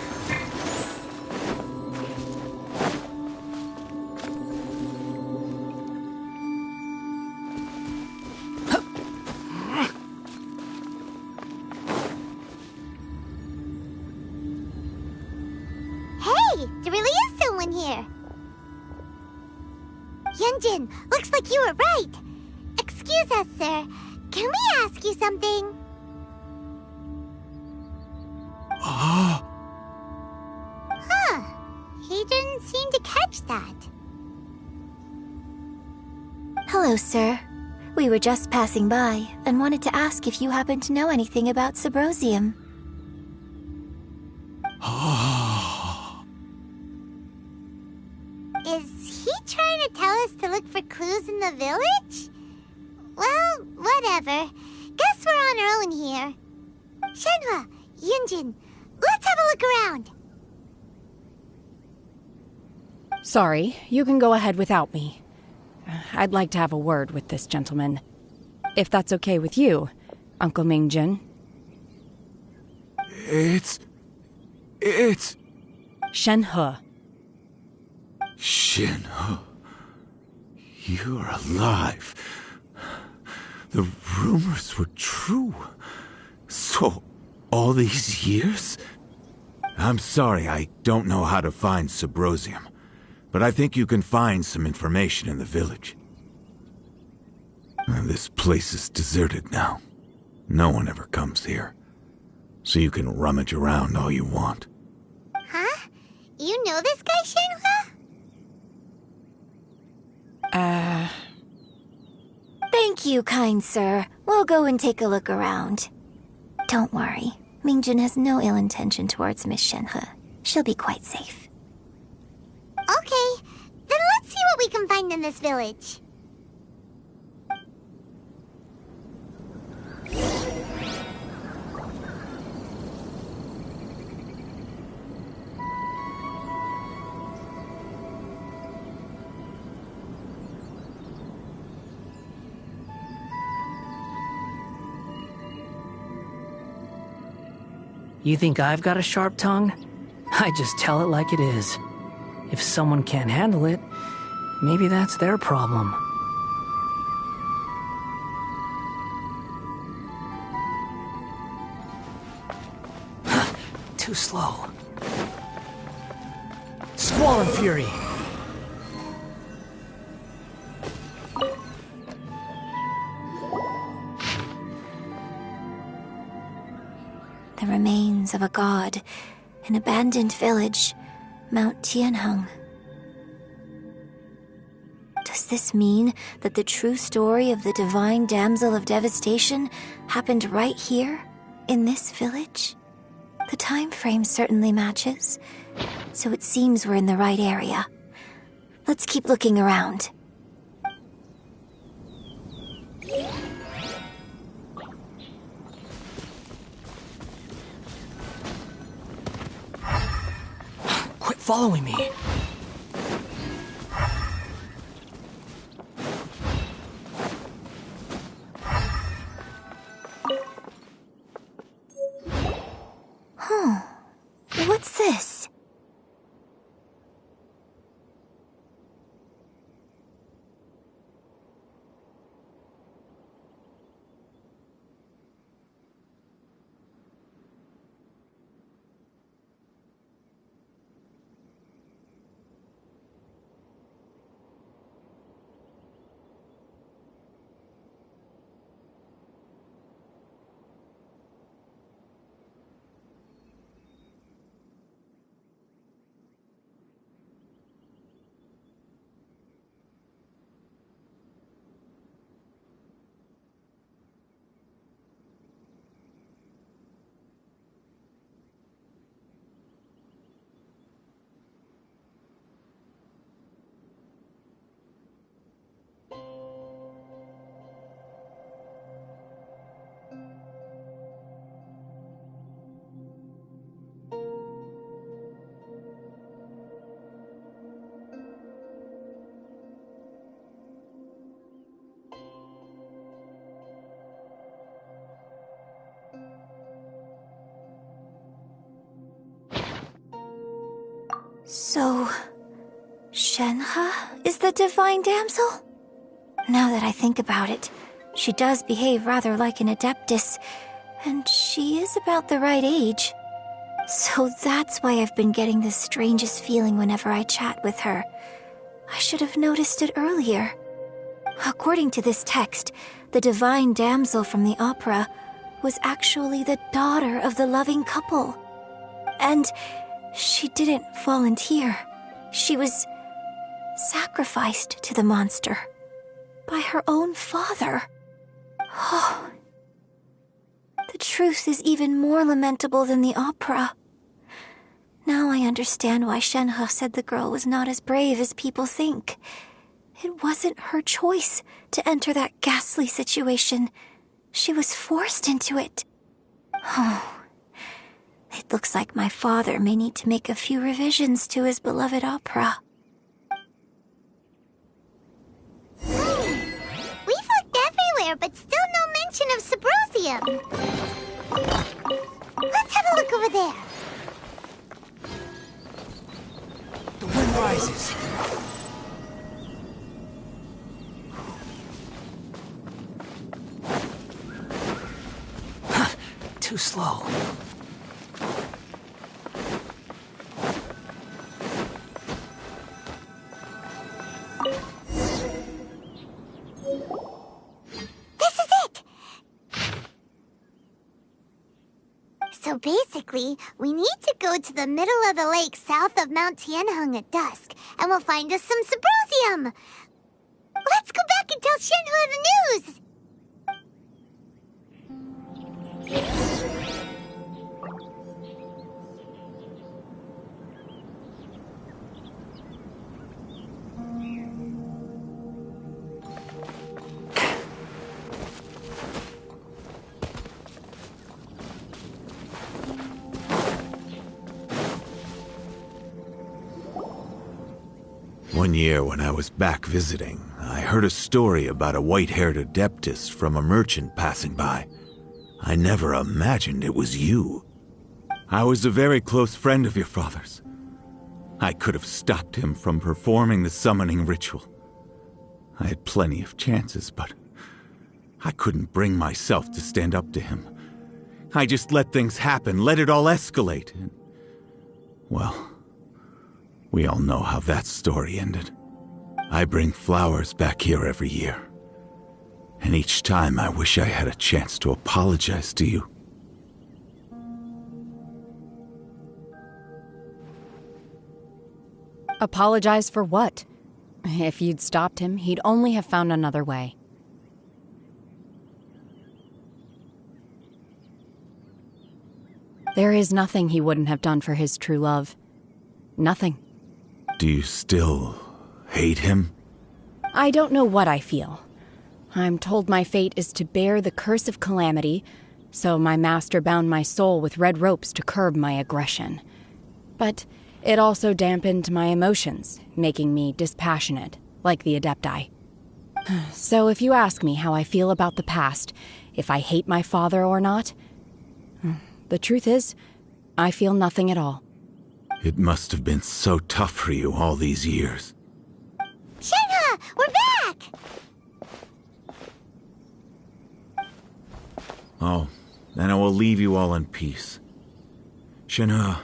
Hey, there really is someone here. Yunjin, looks like you were right. Excuse us, sir. Can we ask you something? Huh. He didn't seem to catch that. Hello, sir. We were just passing by and wanted to ask if you happen to know anything about Subrosium. Is he trying to tell us to look for clues in the village? Well, whatever. Guess we're on our own here. Shenhua, Yunjin, let's have a look around. Sorry, you can go ahead without me. I'd like to have a word with this gentleman. If that's okay with you, Uncle Mingjin. It's... Shenhe. Shenhe. You're alive. The rumors were true. So, all these years? I'm sorry, I don't know how to find Subrosium. But I think you can find some information in the village. And this place is deserted now. No one ever comes here. So you can rummage around all you want. Huh? You know this guy, Shenhua? Thank you, kind sir. We'll go and take a look around. Don't worry. Mingjin has no ill intention towards Miss Shenhe. She'll be quite safe. Okay, then let's see what we can find in this village. You think I've got a sharp tongue? I just tell it like it is. If someone can't handle it, maybe that's their problem. Too slow. Squall and Fury! The remains of a god, an abandoned village, Mount Tianheng. Does this mean that the true story of the divine damsel of devastation happened right here, in this village? The time frame certainly matches, so it seems we're in the right area. Let's keep looking around. Quit following me. Huh. What's this? So, Shenhe is the divine damsel? Now that I think about it, she does behave rather like an adeptus, and she is about the right age. So that's why I've been getting the strangest feeling whenever I chat with her. I should have noticed it earlier. According to this text, the divine damsel from the opera was actually the daughter of the loving couple. And she didn't volunteer. She was sacrificed to the monster by her own father. Oh, the truth is even more lamentable than the opera. Now I understand why Shenhe said the girl was not as brave as people think. It wasn't her choice to enter that ghastly situation. She was forced into it. Oh, it looks like my father may need to make a few revisions to his beloved opera. We've looked everywhere, but still no mention of Subrosium. Let's have a look over there. The wind rises. Too slow. This is it! So basically, we need to go to the middle of the lake south of Mount Tianheng at dusk, and we'll find us some Subrosium! Let's go back and tell Shenhe the news! One year when I was back visiting, I heard a story about a white-haired adeptus from a merchant passing by. I never imagined it was you. I was a very close friend of your father's. I could have stopped him from performing the summoning ritual. I had plenty of chances, but I couldn't bring myself to stand up to him. I just let things happen, let it all escalate. And, well, we all know how that story ended. I bring flowers back here every year. And each time I wish I had a chance to apologize to you. Apologize for what? If you'd stopped him, he'd only have found another way. There is nothing he wouldn't have done for his true love. Nothing. Do you still hate him? I don't know what I feel. I'm told my fate is to bear the curse of calamity, so my master bound my soul with red ropes to curb my aggression. But it also dampened my emotions, making me dispassionate, like the Adepti. So if you ask me how I feel about the past, if I hate my father or not, the truth is, I feel nothing at all. It must have been so tough for you all these years. Shenhe, we're back! Oh, then I will leave you all in peace. Shenhe,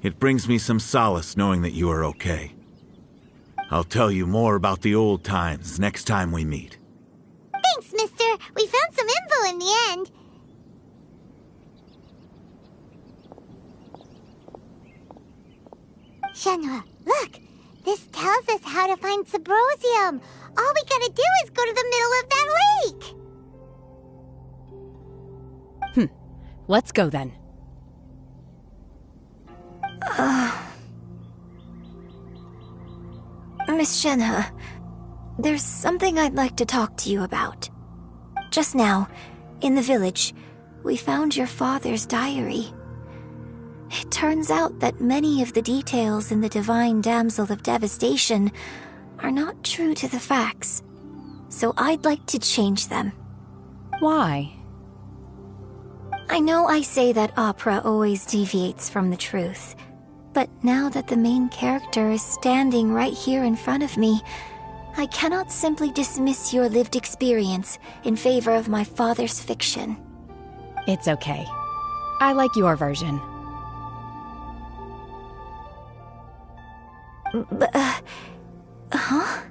it brings me some solace knowing that you are okay. I'll tell you more about the old times next time we meet. Thanks, mister. We found some info in the end. Shenhe, look! This tells us how to find Subrosium. All we gotta do is go to the middle of that lake! Let's go then. Miss Shenhe, there's something I'd like to talk to you about. Just now, in the village, we found your father's diary. It turns out that many of the details in the Divine Damsel of Devastation are not true to the facts, so I'd like to change them. Why? I know I say that opera always deviates from the truth, but now that the main character is standing right here in front of me, I cannot simply dismiss your lived experience in favor of my father's fiction. It's okay. I like your version. Huh?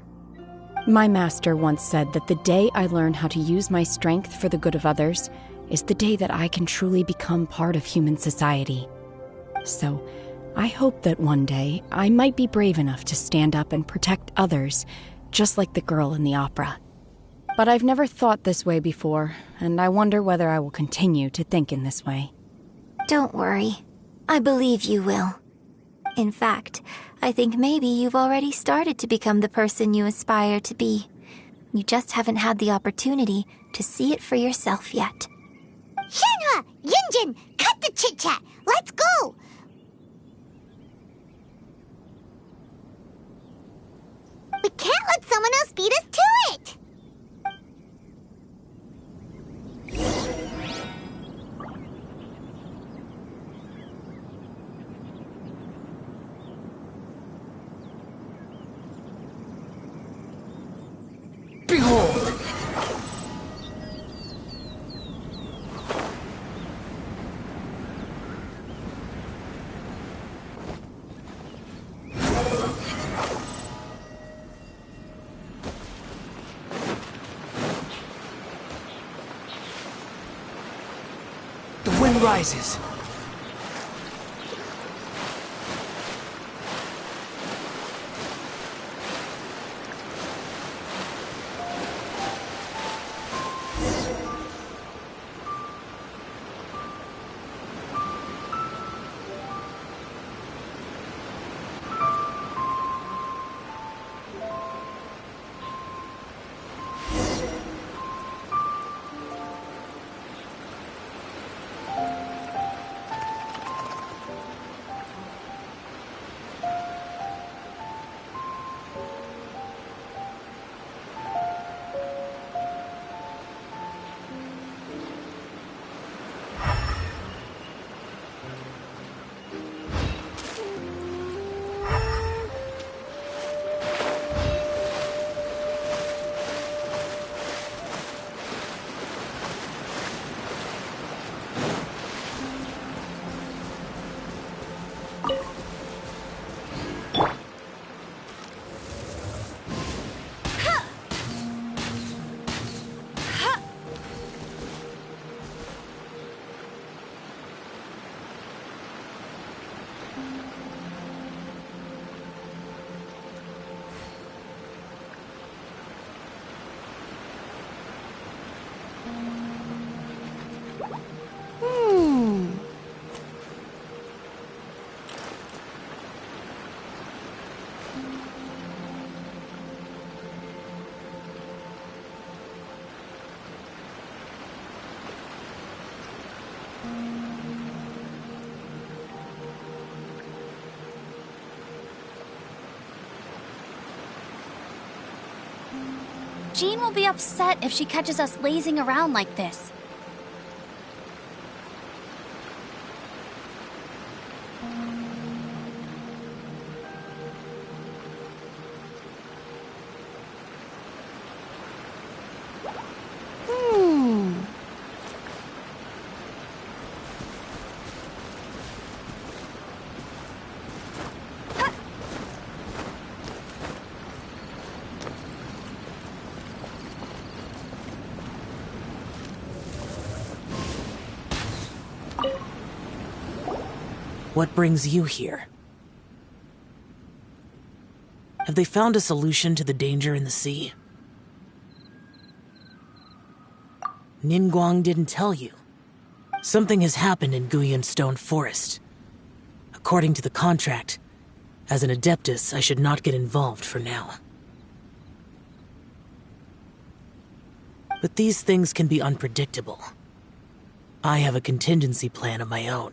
My master once said that the day I learn how to use my strength for the good of others is the day that I can truly become part of human society. So, I hope that one day I might be brave enough to stand up and protect others, just like the girl in the opera. But I've never thought this way before, and I wonder whether I will continue to think in this way. Don't worry. I believe you will. In fact, I think maybe you've already started to become the person you aspire to be. You just haven't had the opportunity to see it for yourself yet. Shenhe! Yunjin! Cut the chit-chat! Let's go! We can't let someone else beat us to it! Behold! The wind rises. Jean will be upset if she catches us lazing around like this. What brings you here? Have they found a solution to the danger in the sea? Ningguang didn't tell you. Something has happened in Guyan Stone Forest. According to the contract, as an Adeptus, I should not get involved for now. But these things can be unpredictable. I have a contingency plan of my own.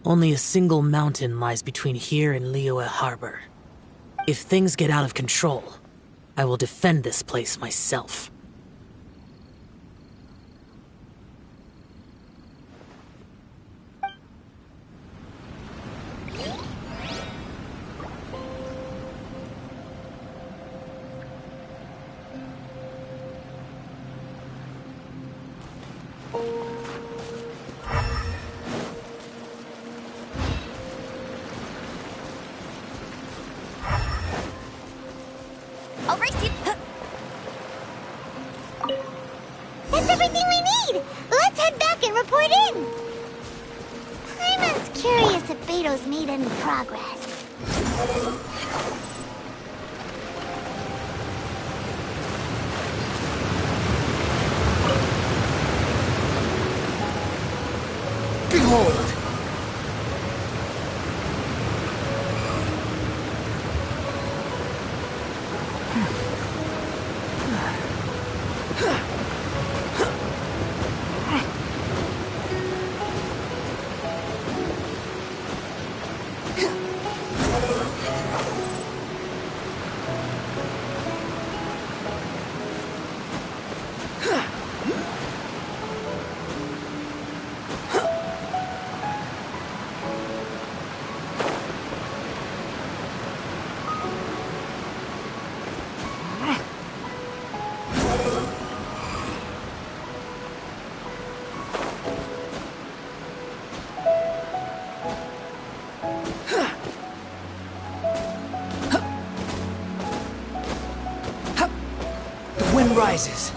Only a single mountain lies between here and Liyue Harbor. If things get out of control, I will defend this place myself. I'll race you. That's everything we need! Let's head back and report in! Paimon's curious if Beto's made any progress. Behold! The wind rises.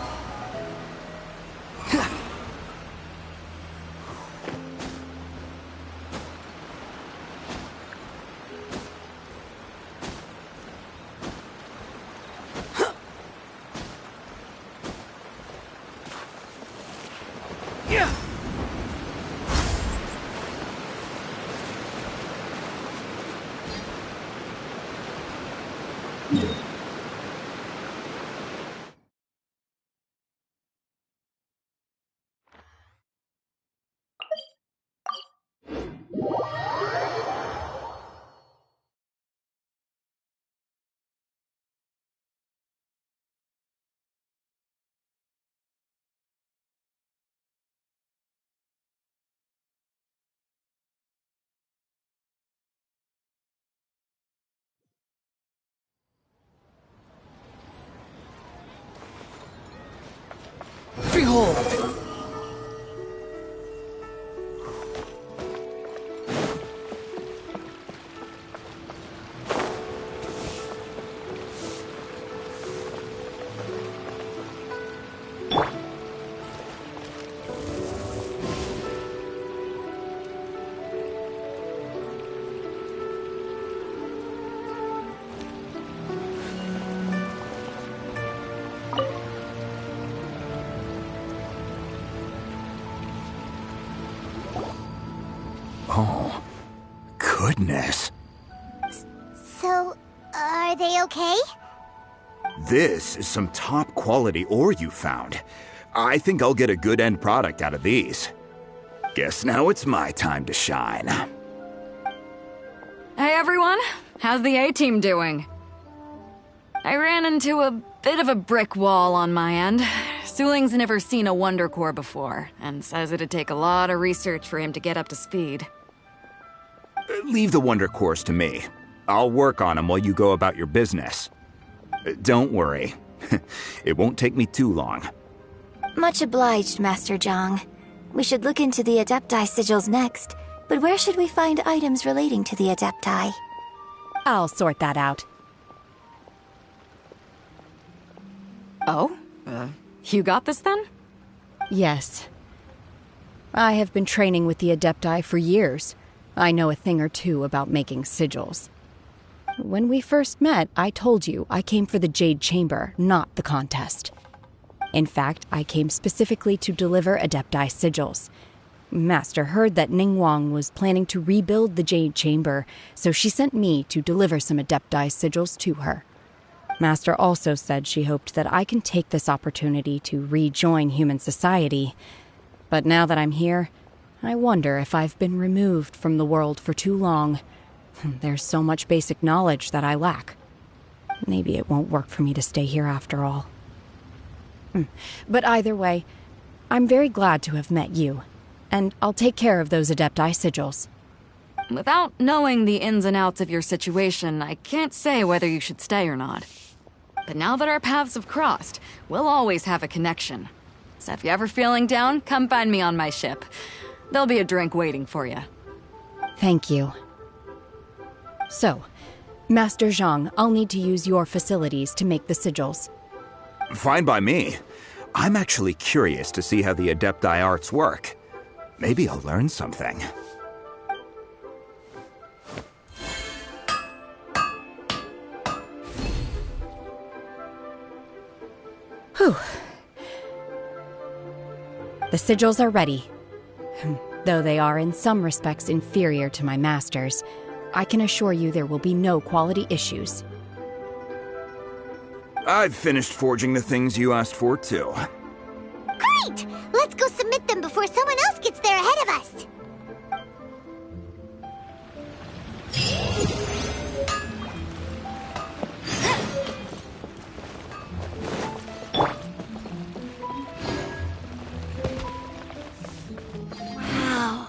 Behold! Oh, goodness. So, are they okay? This is some top quality ore you found. I think I'll get a good end product out of these. Guess now it's my time to shine. how's the A-team doing? I ran into a bit of a brick wall on my end. Suling's never seen a Wonder Core before, and says it'd take a lot of research for him to get up to speed. Leave the Wonder Cores to me. I'll work on them while you go about your business. Don't worry. It won't take me too long. Much obliged, Master Zhang. We should look into the Adepti sigils next, but where should we find items relating to the Adepti? I'll sort that out. Oh? You got this then? Yes. I have been training with the Adepti for years. I know a thing or two about making sigils. When we first met, I told you I came for the Jade Chamber, not the contest. In fact, I came specifically to deliver Adepti sigils. Master heard that Ningguang was planning to rebuild the Jade Chamber, so she sent me to deliver some Adepti sigils to her. Master also said she hoped that I can take this opportunity to rejoin human society. But now that I'm here, I wonder if I've been removed from the world for too long. There's so much basic knowledge that I lack. Maybe it won't work for me to stay here after all. But either way, I'm very glad to have met you, and I'll take care of those Adepti sigils. Without knowing the ins and outs of your situation, I can't say whether you should stay or not. But now that our paths have crossed, we'll always have a connection. So if you're ever feeling down, come find me on my ship. There'll be a drink waiting for you. Thank you. So, Master Zhang, I'll need to use your facilities to make the sigils. Fine by me. I'm actually curious to see how the Adepti arts work. Maybe I'll learn something. Whew. The sigils are ready. Though they are in some respects inferior to my master's, I can assure you there will be no quality issues. I've finished forging the things you asked for, too. Great! Let's go submit them before someone else gets there ahead of us. Wow.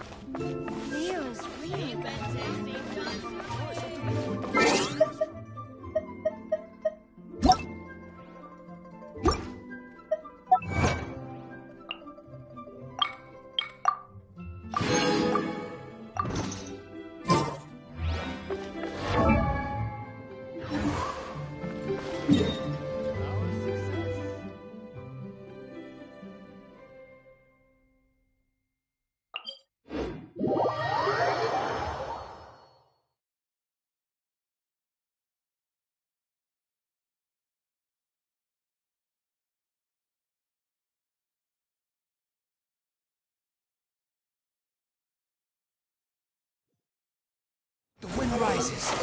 Leo's really The wind rises.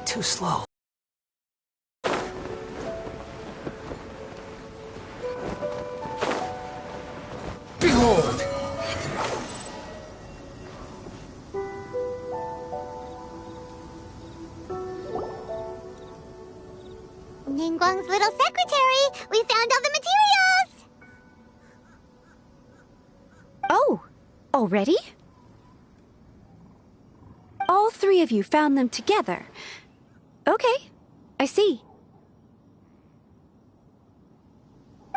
Too slow. Behold! Ningguang's little secretary! We found all the materials! Oh, already? All three of you found them together. Okay, I see.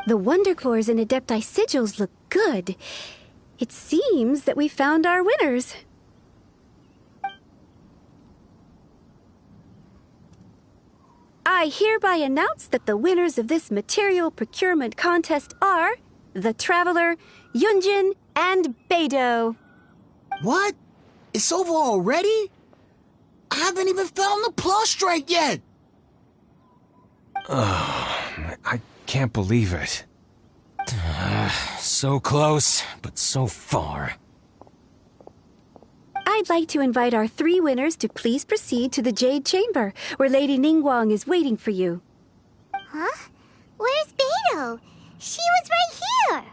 The Wonder Cores and Adepti sigils look good. It seems that we found our winners. I hereby announce that the winners of this material procurement contest are the Traveler, Yunjin, and Beidou. What? It's over already? I haven't even found the plus strike yet! I can't believe it. So close, but so far. I'd like to invite our 3 winners to please proceed to the Jade Chamber, where Lady Ningguang is waiting for you. Huh? Where's Beidou? She was right here.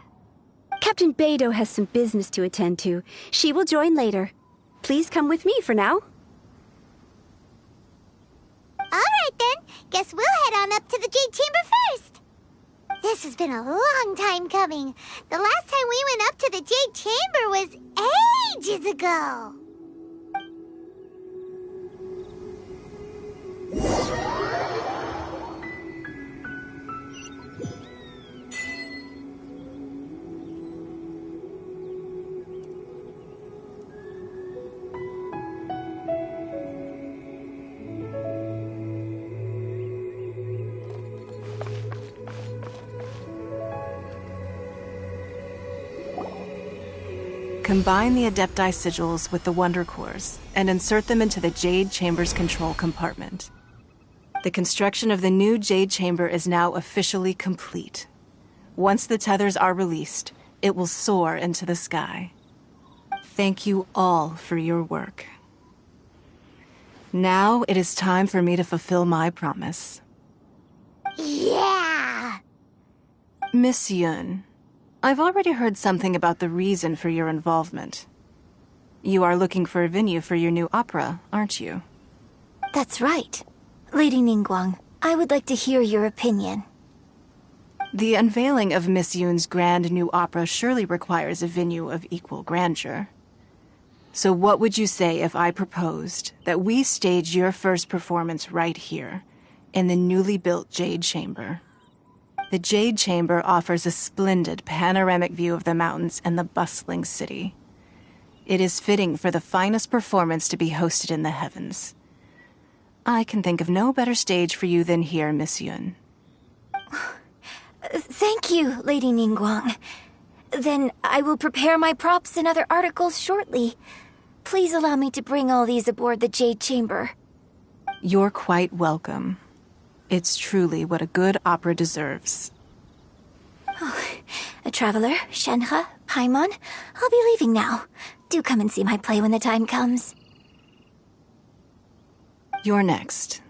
Captain Beidou has some business to attend to. She will join later. Please come with me for now. Alright then, guess we'll head on up to the Jade Chamber first. This has been a long time coming. The last time we went up to the Jade Chamber was ages ago. Combine the Adepti sigils with the Wonder Cores and insert them into the Jade Chamber's control compartment. The construction of the new Jade Chamber is now officially complete. Once the tethers are released, it will soar into the sky. Thank you all for your work. Now it is time for me to fulfill my promise. Yeah! Miss Yun, I've already heard something about the reason for your involvement. You are looking for a venue for your new opera, aren't you? That's right. Lady Ningguang, I would like to hear your opinion. The unveiling of Miss Yun's grand new opera surely requires a venue of equal grandeur. So what would you say if I proposed that we stage your first performance right here, in the newly built Jade Chamber? The Jade Chamber offers a splendid panoramic view of the mountains and the bustling city. It is fitting for the finest performance to be hosted in the heavens. I can think of no better stage for you than here, Miss Yun. Thank you, Lady Ningguang. Then I will prepare my props and other articles shortly. Please allow me to bring all these aboard the Jade Chamber. You're quite welcome. It's truly what a good opera deserves. A traveler, Shenhe, Paimon, I'll be leaving now. Do come and see my play when the time comes. You're next.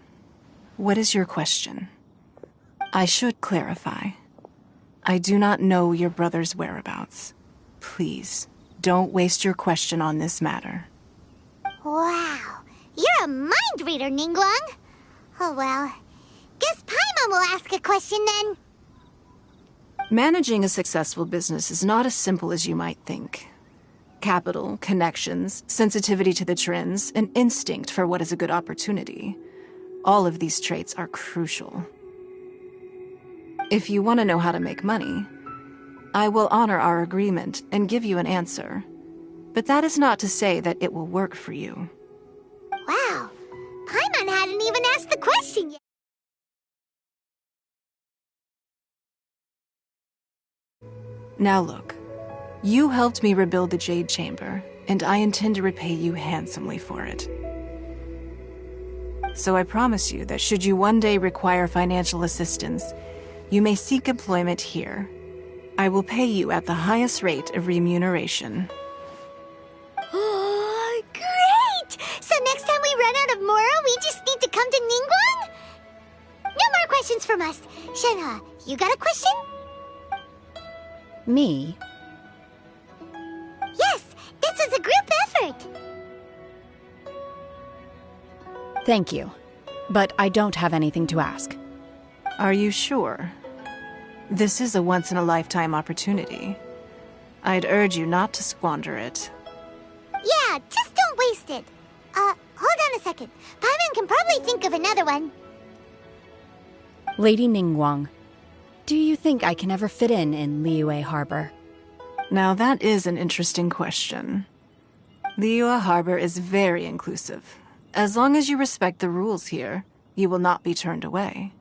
What is your question? I should clarify. I do not know your brother's whereabouts. Please, don't waste your question on this matter. Wow, you're a mind reader, Ningguang. Oh well, guess Paimon will ask a question then. Managing a successful business is not as simple as you might think. Capital, connections, sensitivity to the trends, and instinct for what is a good opportunity. All of these traits are crucial. If you want to know how to make money, I will honor our agreement and give you an answer. But that is not to say that it will work for you. Wow, Paimon hadn't even asked the question yet. Now look, you helped me rebuild the Jade Chamber, and I intend to repay you handsomely for it. So I promise you that should you one day require financial assistance, you may seek employment here. I will pay you at the highest rate of remuneration. Oh, great! So next time we run out of Moro, we just need to come to Ningguang? No more questions from us. Shenhe, you got a question? Me? Yes, this is a group effort. Thank you. But I don't have anything to ask. Are you sure? This is a once-in-a-lifetime opportunity. I'd urge you not to squander it. Yeah, just don't waste it. Hold on a second. Paimon can probably think of another one. Lady Ningguang, do you think I can ever fit in Liyue Harbor? Now that is an interesting question. Liyue Harbor is very inclusive. As long as you respect the rules here, you will not be turned away.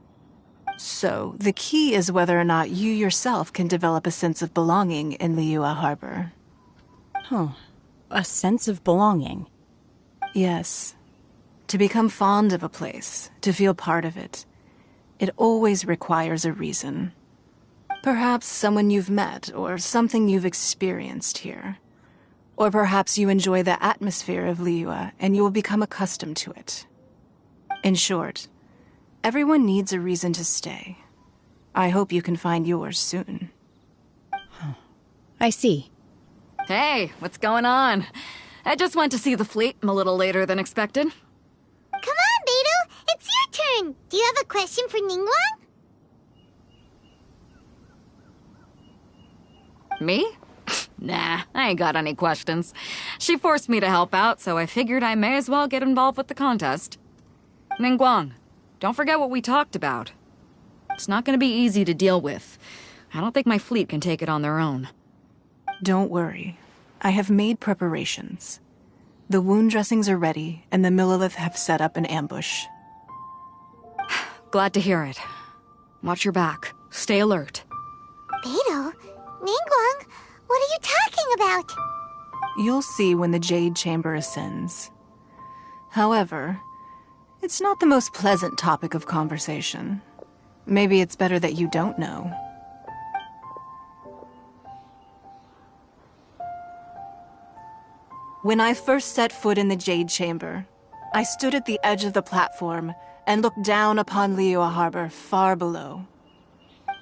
So, the key is whether or not you yourself can develop a sense of belonging in Liyue Harbor. Huh. A sense of belonging? Yes. To become fond of a place, to feel part of it, it always requires a reason. Perhaps someone you've met, or something you've experienced here. Or perhaps you enjoy the atmosphere of Liyue, and you will become accustomed to it. In short, everyone needs a reason to stay. I hope you can find yours soon. I see. Hey, what's going on? I just went to see the fleet a little later than expected. Come on, Beidou! It's your turn! Do you have a question for Ningguang? Me? Nah, I ain't got any questions. She forced me to help out, so I figured I may as well get involved with the contest. Ningguang, don't forget what we talked about. It's not gonna be easy to deal with. I don't think my fleet can take it on their own. Don't worry. I have made preparations. The wound dressings are ready, and the Millelith have set up an ambush. Glad to hear it. Watch your back. Stay alert. Beidou? Ningguang? What are you talking about? You'll see when the Jade Chamber ascends. However, it's not the most pleasant topic of conversation. Maybe it's better that you don't know. When I first set foot in the Jade Chamber, I stood at the edge of the platform and looked down upon Liyue Harbor far below.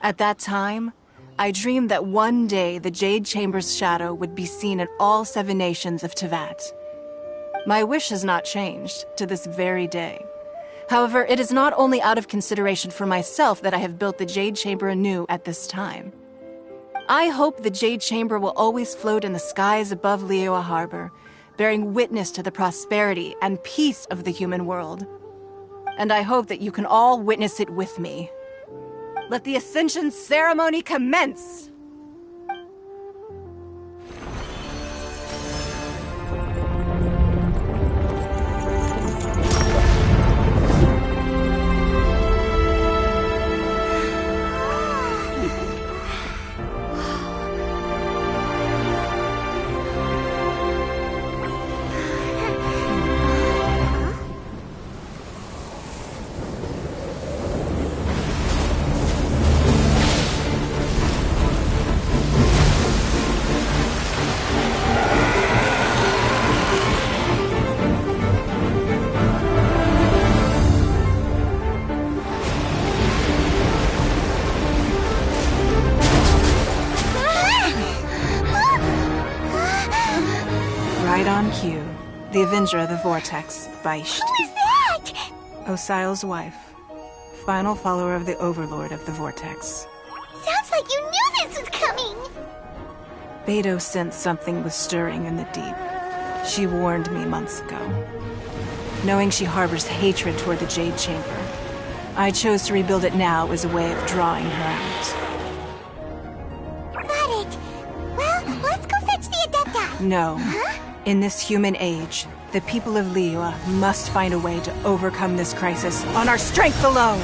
At that time, I dreamed that one day the Jade Chamber's shadow would be seen in all 7 nations of Teyvat. My wish has not changed to this very day. However, it is not only out of consideration for myself that I have built the Jade Chamber anew at this time. I hope the Jade Chamber will always float in the skies above Liyue Harbor, bearing witness to the prosperity and peace of the human world. And I hope that you can all witness it with me. Let the Ascension ceremony commence! Right on cue. The Avenger of the Vortex, Beisht. Who is that? Osial's wife. Final follower of the Overlord of the Vortex. Sounds like you knew this was coming! Beidou sensed something was stirring in the deep. She warned me months ago. Knowing she harbors hatred toward the Jade Chamber, I chose to rebuild it now as a way of drawing her out. Got it. Well, let's go fetch the Adepta. No. Huh? In this human age, the people of Liyue must find a way to overcome this crisis on our strength alone!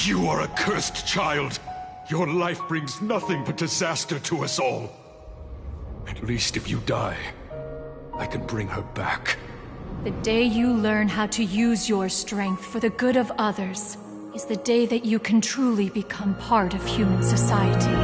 You are a cursed child. Your life brings nothing but disaster to us all. At least if you die, I can bring her back. The day you learn how to use your strength for the good of others is the day that you can truly become part of human society.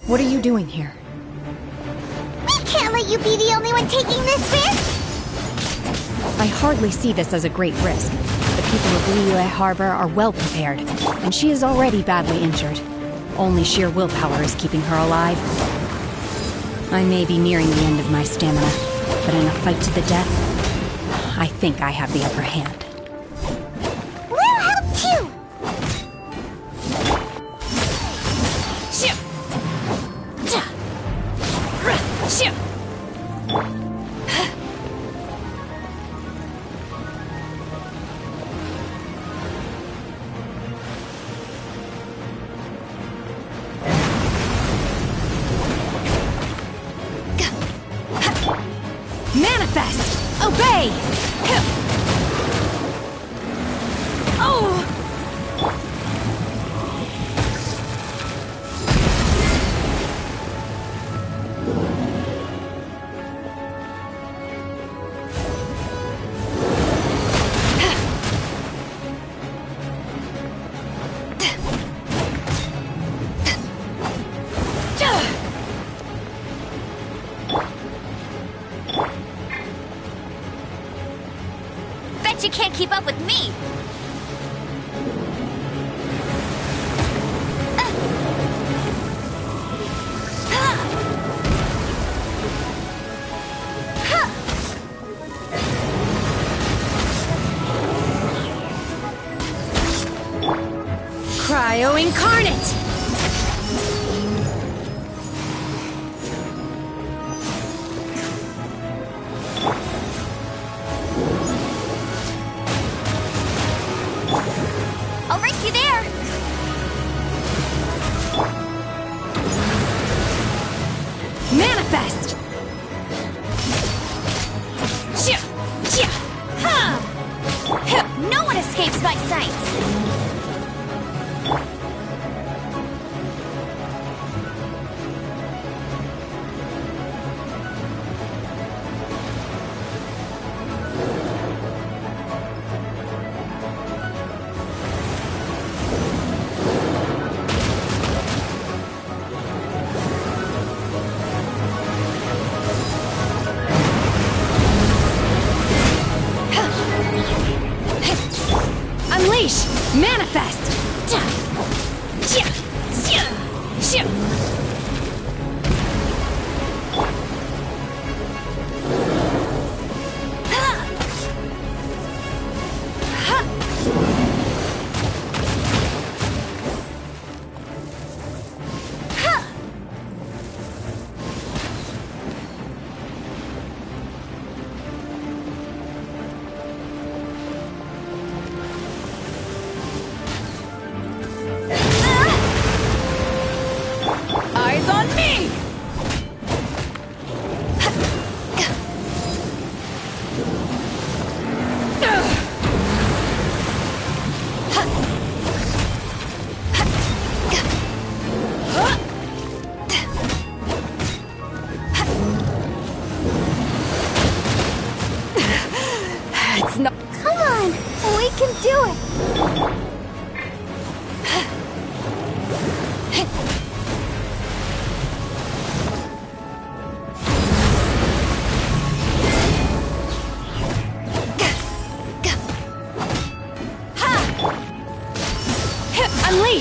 What are you doing here? We can't let you be the only one taking this risk! I hardly see this as a great risk. The people of Liyue Harbor are well prepared, and she is already badly injured. Only sheer willpower is keeping her alive. I may be nearing the end of my stamina, but in a fight to the death, I think I have the upper hand. We'll help too! Manifest! Obey! Oh! Bet you can't keep up with me! Cryo Incarnate! I'll race you there! Manifest! No one escapes my sights!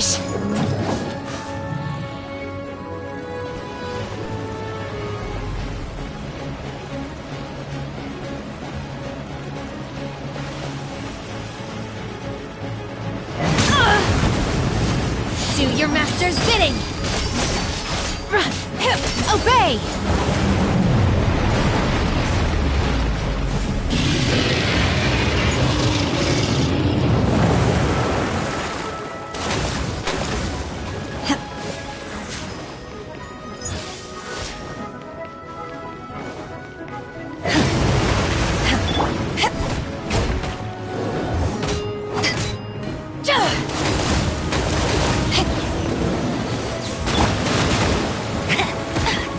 Sheesh! Do your master's bidding! Obey!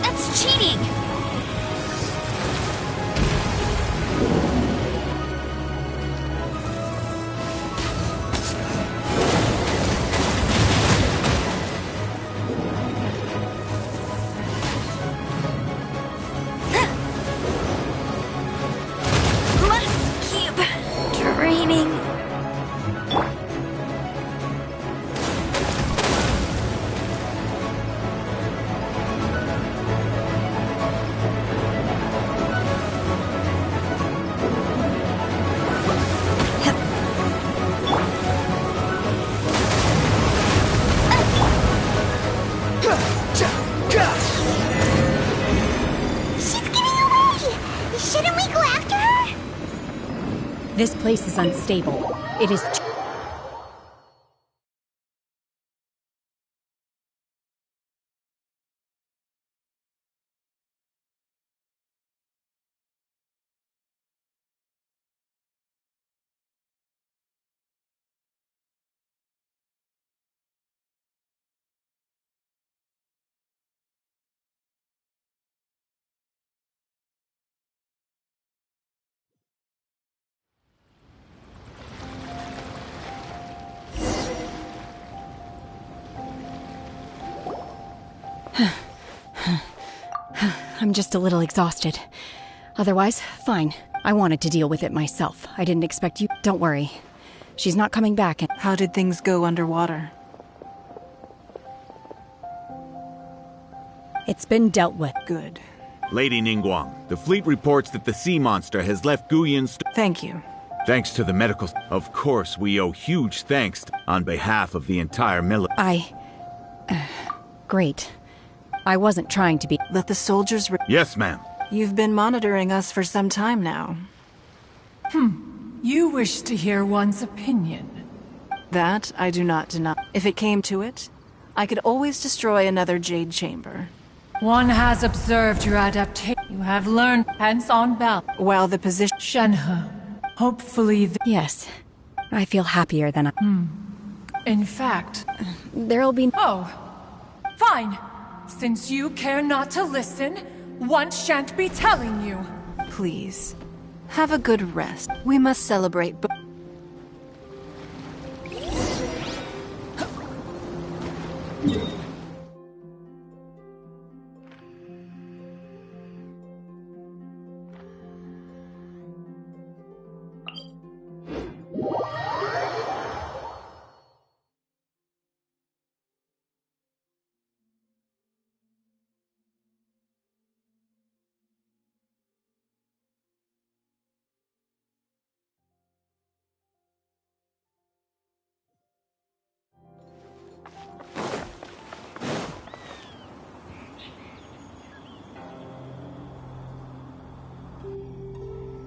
That's cheating! Must keep training. She's getting away! Shouldn't we go after her? This place is unstable. It is. I'm just a little exhausted. Otherwise, fine. I wanted to deal with it myself. I didn't expect you. Don't worry. She's not coming back. How did things go underwater? It's been dealt with. Good. Lady Ningguang, the fleet reports that the sea monster has left Guyan. Thank you. Thanks to the medical. Of course, we owe huge thanks on behalf of the entire military. Great. I wasn't trying to be. Let the soldiers. Yes, ma'am. You've been monitoring us for some time now. You wish to hear one's opinion. That I do not deny. If it came to it, I could always destroy another Jade Chamber. One has observed your adaptation. You have learned hence on balance. While the position. Shenhe, hopefully Yes. I feel happier than I. In fact... There'll be... Oh. Fine. Since you care not to listen, one shan't be telling you. Please. Have a good rest. We must celebrate.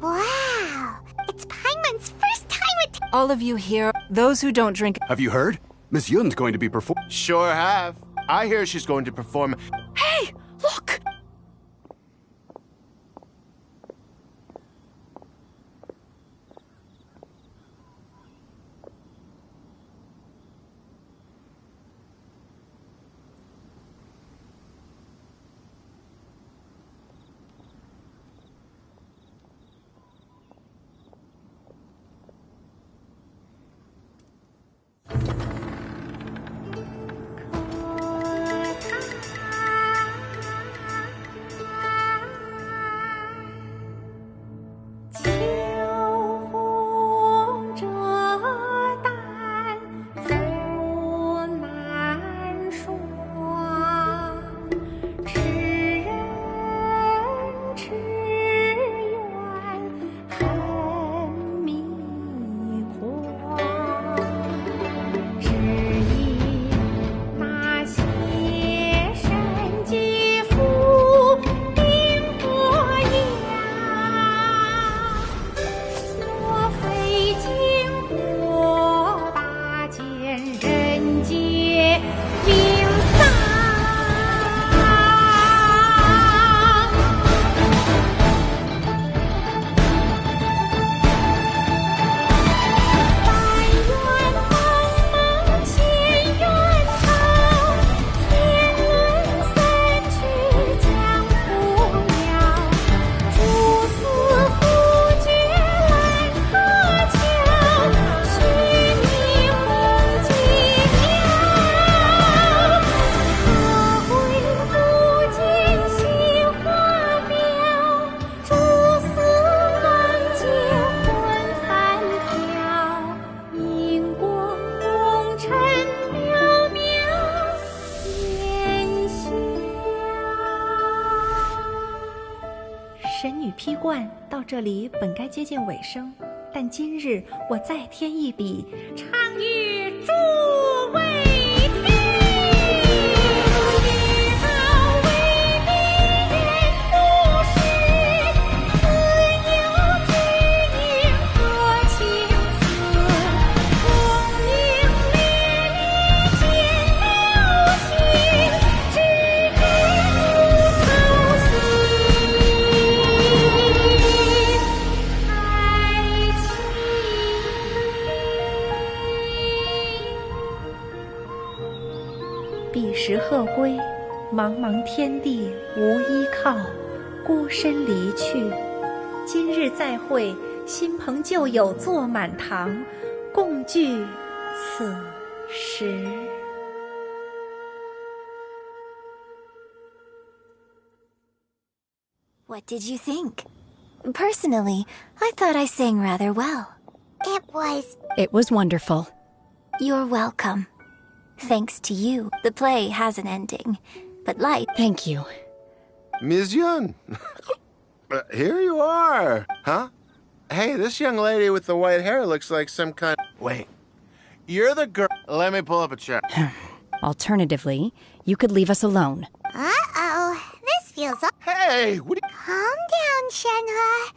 Wow! It's Paimon's first time at... All of you here, those who don't drink... Have you heard? Miss Yun's going to be performing. Sure have. I hear she's going to perform. Hey! Look! 批冠到这里本该接近尾声，但今日我再添一笔，唱与诸位听。彼时鹤归，茫茫天地无依靠，孤身离去。今日再会，新朋旧友坐满堂，共聚此时。What did you think? Personally, I thought I sang rather well. It was wonderful. You're welcome. Thanks to you, the play has an ending. But life... Thank you. Ms. Yun. Here you are. Huh? Hey, this young lady with the white hair looks like some kind... Wait. You're the girl... Let me pull up a check. Alternatively, you could leave us alone. Uh-oh. This feels... Hey! What Calm down, Shenhe.